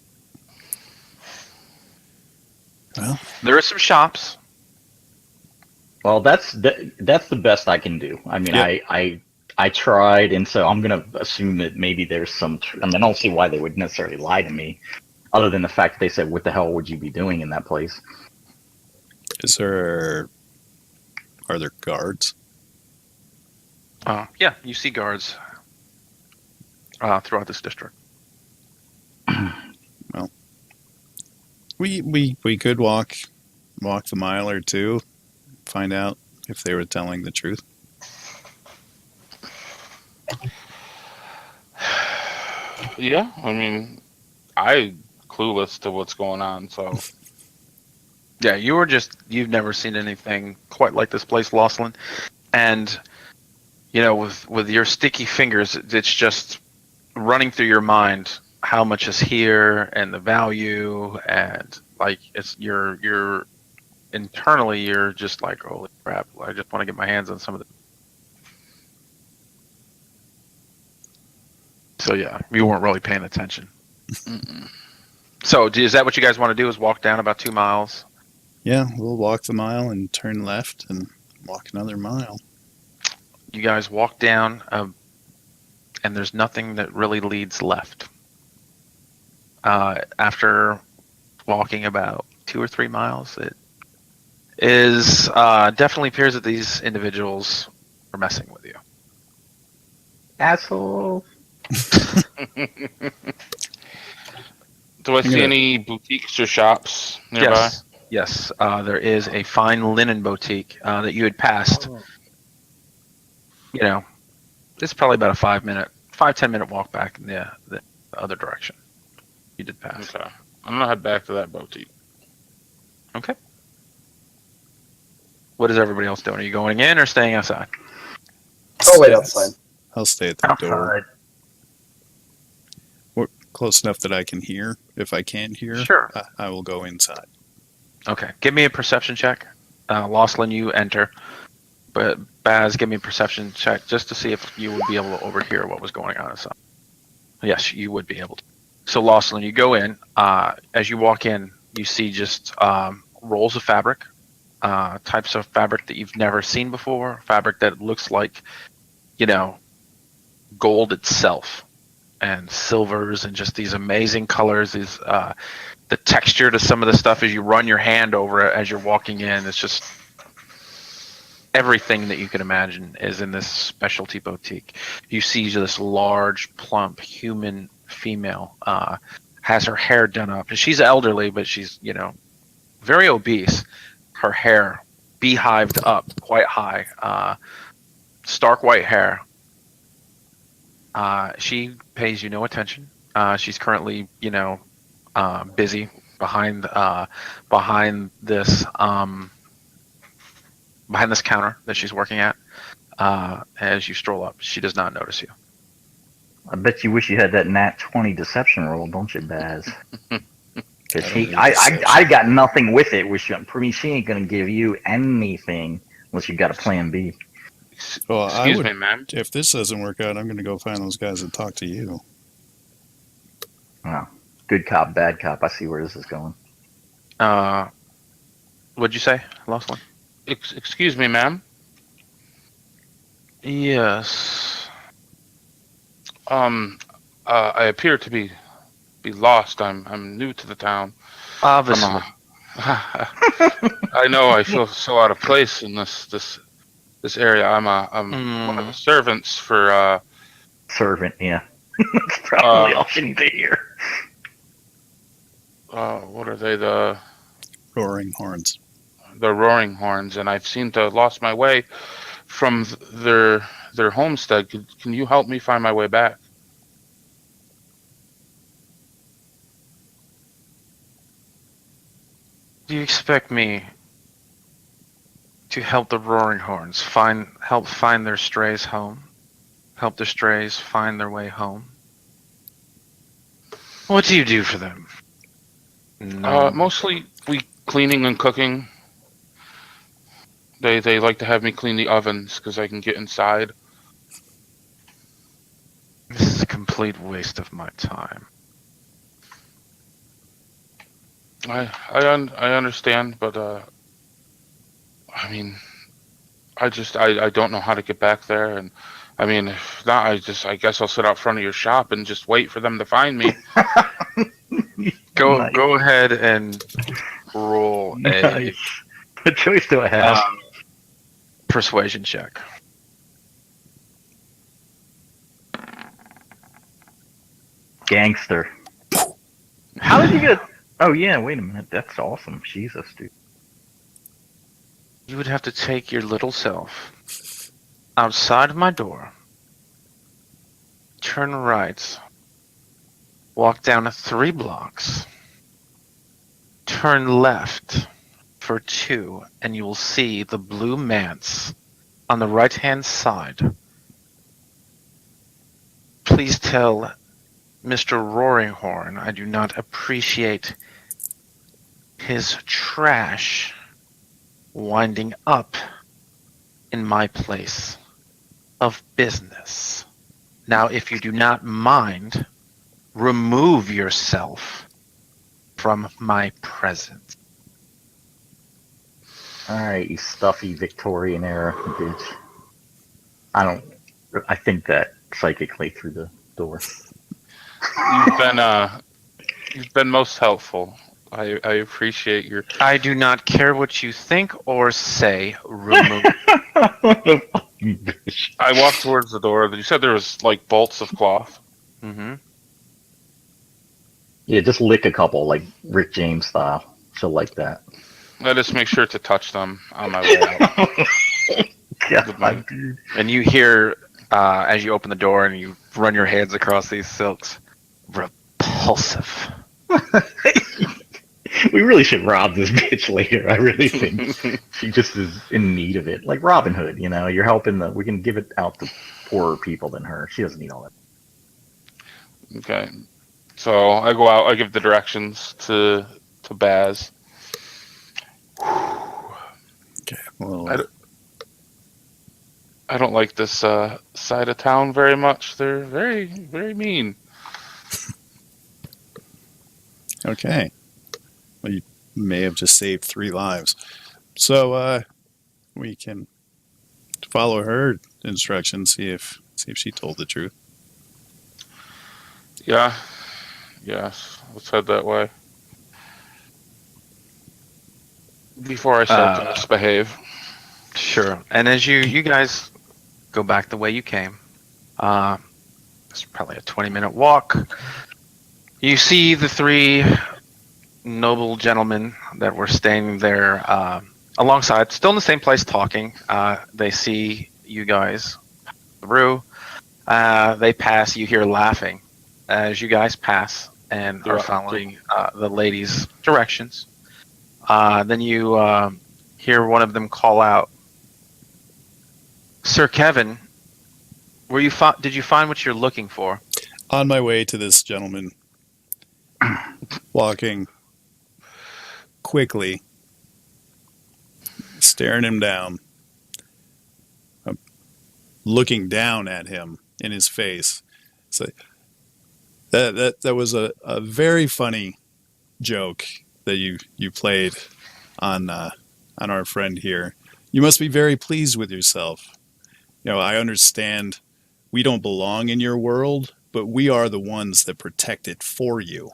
Well, There are some shops. Well, that's the best I can do. I mean, Yep. I tried, and so I'm gonna assume that maybe there's some. I mean, I don't see why they would necessarily lie to me, other than the fact that they said, "What the hell would you be doing in that place?" are there guards? Yeah, you see guards throughout this district. We could walk the mile or two, find out if they were telling the truth. Yeah, I mean, I'm clueless to what's going on, so Yeah, you've never seen anything quite like this place, Losslyn. And, with your sticky fingers, it's just running through your mind how much is here and the value, and like you're internally you're just like, holy crap, I just want to get my hands on some of the. So yeah, you weren't really paying attention. So is that what you guys want to do? Is walk down about 2 miles? Yeah, we'll walk the mile and turn left and walk another mile. You guys walk down, and there's nothing that really leads left. After walking about 2 or 3 miles, it is definitely appears that these individuals are messing with you. Asshole. do I see Yeah. any boutiques or shops nearby? Yes. There is a fine linen boutique that you had passed. It's probably about a 5-10 minute walk back in the other direction. You did pass. Okay. I'm gonna head back to that boutique. Okay. What is everybody else doing? Are you going in or staying outside? Oh, wait, outside. I'll stay at the door. Outside. We're close enough that I can hear. If I can't hear, Sure. I will go inside. Okay. Give me a perception check. Losslyn, you enter. But Baz, give me a perception check just to see if you would be able to overhear what was going on inside. Yes, you would be able to. So Losslyn, you go in. As you walk in, you see just rolls of fabric, types of fabric that you've never seen before, fabric that looks like, gold itself, and silvers, and just these amazing colors. These the texture to some of the stuff as you run your hand over it as you're walking in. It's just everything that you can imagine is in this specialty boutique. You see this large, plump, human female, has her hair done up. And she's elderly, but she's, very obese. Her hair beehived up quite high, stark white hair. She pays you no attention. She's currently, busy behind this counter that she's working at. As you stroll up, she does not notice you. I bet you wish you had that nat 20 deception roll, don't you, Baz? Because I got nothing with it. Which for me, she ain't gonna give you anything unless you got a plan B. Well, Excuse me, ma'am. if this doesn't work out, I'm going to go find those guys and talk to you. Oh, good cop, bad cop. I see where this is going. What'd you say? Lost one? Excuse me, ma'am. Yes. I appear to be lost. I'm new to the town. Obviously. I know I feel so out of place in this area. I'm one of the servants for Servant, yeah. That's probably all you need to hear. what are they, the Roaring Horns. Roaring Horns, and I've seemed to have lost my way from their homestead. Can you help me find my way back? Do you expect me to help the Roaring Horns help find their strays home? Help the strays find their way home? What do you do for them? No. Mostly cleaning and cooking. They like to have me clean the ovens because I can get inside. This is a complete waste of my time. I understand, but I mean, I don't know how to get back there, and I mean, if not, I guess I'll sit out front of your shop and just wait for them to find me. Go ahead and roll a Nice. What choice do I have? persuasion check. Gangster. How did you get? Oh yeah, wait a minute. That's awesome. Jesus, dude. You would have to take your little self outside of my door, turn right, walk down 3 blocks, turn left for 2, and you will see the blue manse on the right-hand side. Please tell Mr. Roaringhorn I do not appreciate his trash winding up in my place of business. Now, if you do not mind, remove yourself from my presence. Alright, you stuffy Victorian era bitch. I think that psychically through the door. You've been most helpful. I appreciate your. I do not care what you think or say. Remove. Bitch. I walked towards the door. You said there was like bolts of cloth. Mm-hmm. Yeah, just lick a couple, like Rick James style. She'll like that. I just make sure to touch them on my way out. God, dude. And you hear, as you open the door and you run your hands across these silks, repulsive. We really should rob this bitch later. I really think she just is in need of it. Like Robin Hood, you know, you're helping we can give it out to poorer people than her. She doesn't need all that. Okay. So I go out. I give the directions to Baz. Okay. Well, I don't like this side of town very much. They're very, very mean. okay. Well, you may have just saved 3 lives. So we can follow her instructions, see if she told the truth. Yeah. Yes. Let's head that way. Before I start to misbehave. Sure. And as you guys go back the way you came, it's probably a 20-minute walk. You see the 3 noble gentlemen that were staying there alongside, still in the same place talking. They see you guys through. They pass. You hear laughing as you guys pass and are following the lady's directions. Then you hear one of them call out, "Sir Kevin, did you find what you're looking for?" On my way to this gentleman, walking quickly, staring him down, looking down at him in his face. So that was a very funny joke that you played on our friend here. You must be very pleased with yourself. You know, I understand we don't belong in your world, but we are the ones that protect it for you.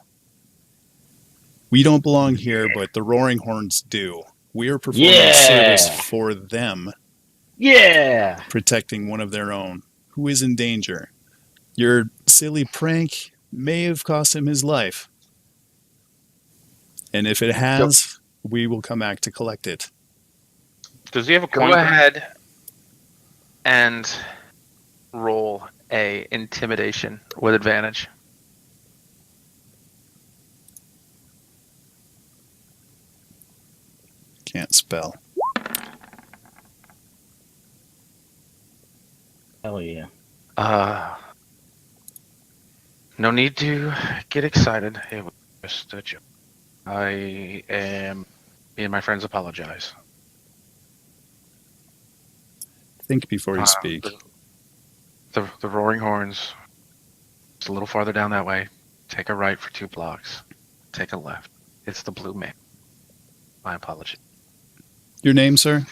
We don't belong here, but the Roaring Horns do. We are performing Yeah. service for them, Yeah. protecting one of their own who is in danger. Your silly prank may have cost him his life. And if it has, we will come back to collect it. Does he have a Go coin? ahead and roll a intimidation with advantage. Can't spell. Hell yeah. No need to get excited. It was just a joke. Me and my friends apologize. Think before you speak. The Roaring Horns. It's a little farther down that way. Take a right for 2 blocks. Take a left. It's the Blue Man. My apology. Your name, sir?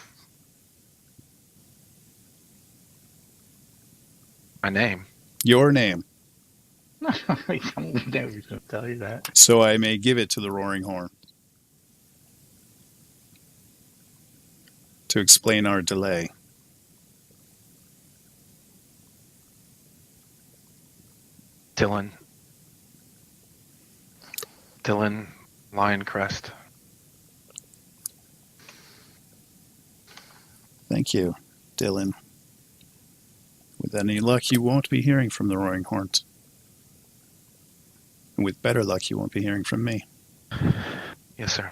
My name. Your name. I don't know who's going to tell you that. So I may give it to the Roaring Horn. To explain our delay. Dylan Lioncrest. Thank you, Dylan. With any luck, you won't be hearing from the Roaring Horns. And with better luck, you won't be hearing from me. Yes, sir.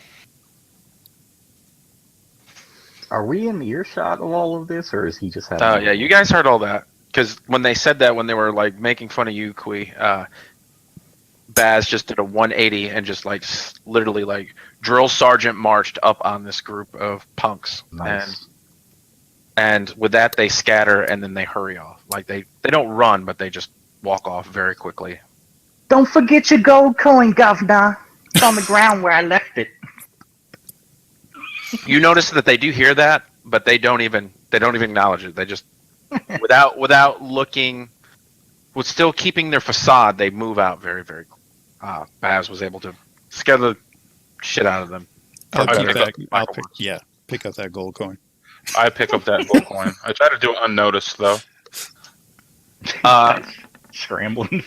Are we in earshot of all of this, or is he just having? Yeah, you guys heard all that. Because when they said that, when they were like making fun of you, Kui, Baz just did a 180 and just like literally like drill sergeant marched up on this group of punks. Nice. And with that, they scatter and then they hurry off. Like they don't run, but they just walk off very quickly. Don't forget your gold coin, Governor. It's on the ground where I left it. You notice that they do hear that, but they don't even acknowledge it. They just without looking, with still keeping their facade, they move out very, very quickly. Baz was able to scare the shit out of them. I'll I keep pick that. up- I'll pick up that gold coin. I pick up that gold coin. I try to do it unnoticed, though. Scrambling.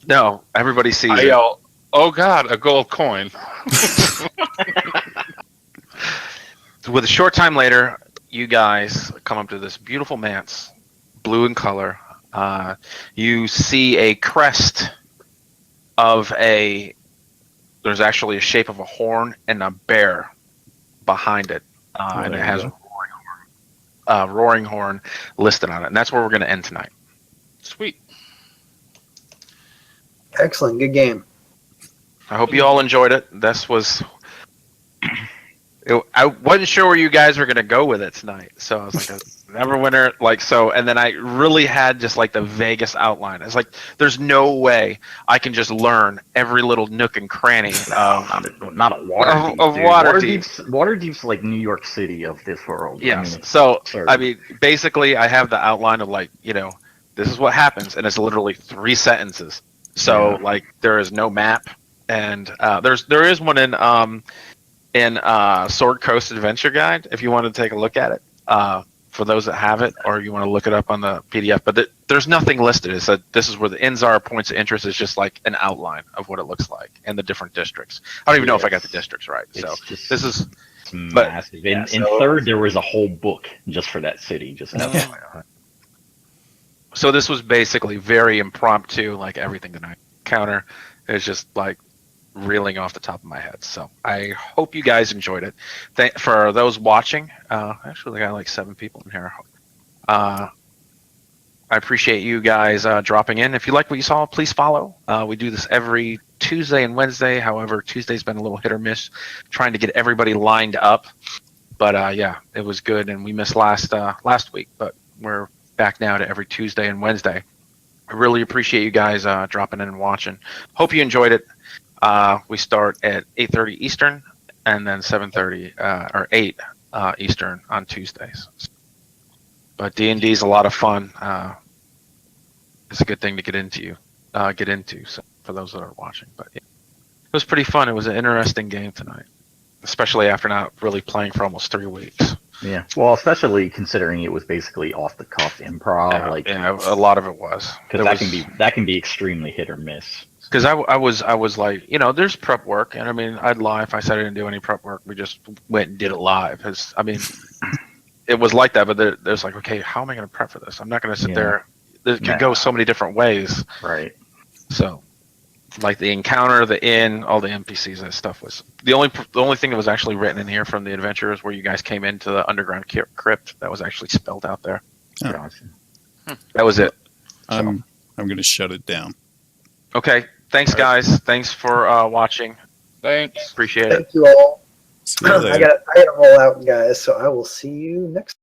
No, everybody sees I it. yell, "Oh God, a gold coin!" With a short time later, you guys come up to this beautiful manse, blue in color. You see a crest of there's actually a shape of a horn and a bear behind it. And it there has you Roaring Horn listed on it. And that's where we're going to end tonight. Sweet. Excellent, good game. I hope you all enjoyed it. I wasn't sure where you guys were going to go with it tonight. So I was like, Neverwinter, like, so, and then I really had just like the vaguest outline. It's like, there's no way I can just learn every little nook and cranny of Not a Waterdeep. Of dude. Waterdeep. Waterdeep's like New York City of this world. yes. I mean, So, sorry. I mean, basically, I have the outline of like, this is what happens, and it's literally 3 sentences. So, Yeah. like, there is no map, and there is one in Sword Coast Adventure Guide if you want to take a look at it. For those that have it, or you want to look it up on the PDF, but there's nothing listed. It's that this is where the inns are, points of interest is just like an outline of what it looks like and the different districts. I don't even know if I got the districts right. So It's just- this is it's massive. In so- third, there was a whole book just for that city. Just so this was basically very impromptu, like everything that I encounter is just like reeling off the top of my head. So I hope you guys enjoyed it. For those watching, actually we got like 7 people in here. I appreciate you guys dropping in. If you like what you saw, please follow. We do this every Tuesday and Wednesday. However, Tuesday's been a little hit or miss trying to get everybody lined up. But yeah, it was good, and we missed last week, but we're back now to every Tuesday and Wednesday. I really appreciate you guys dropping in and watching. Hope you enjoyed it. We start at 8:30 Eastern, and then 7:30 or 8 Eastern on Tuesdays. But D&D is a lot of fun. It's a good thing to get into. So for those that are watching, but yeah. was pretty fun. It was an interesting game tonight, especially after not really playing for almost 3 weeks. Yeah. Well, especially considering it was basically off the cuff improv, Yeah, a lot of it was. because that can be extremely hit or miss. Because I was like, there's prep work, and I mean, I'd lie if I said I didn't do any prep work. We just went and did it live. I mean, it was like that, but there's like, okay, how am I going to prep for this? I'm not going to sit there. It could go so many different ways. Right. So, like the encounter, the inn, all the NPCs, that stuff was the only thing that was actually written in here from the adventurers where you guys came into the underground crypt. That was actually spelled out there. Oh. Gotcha. That was it. I'm going to shut it down. Okay. Thanks, guys. Thanks for watching. Thanks. Appreciate it. Thank you all. See you later. I gotta roll out, guys. So I will see you next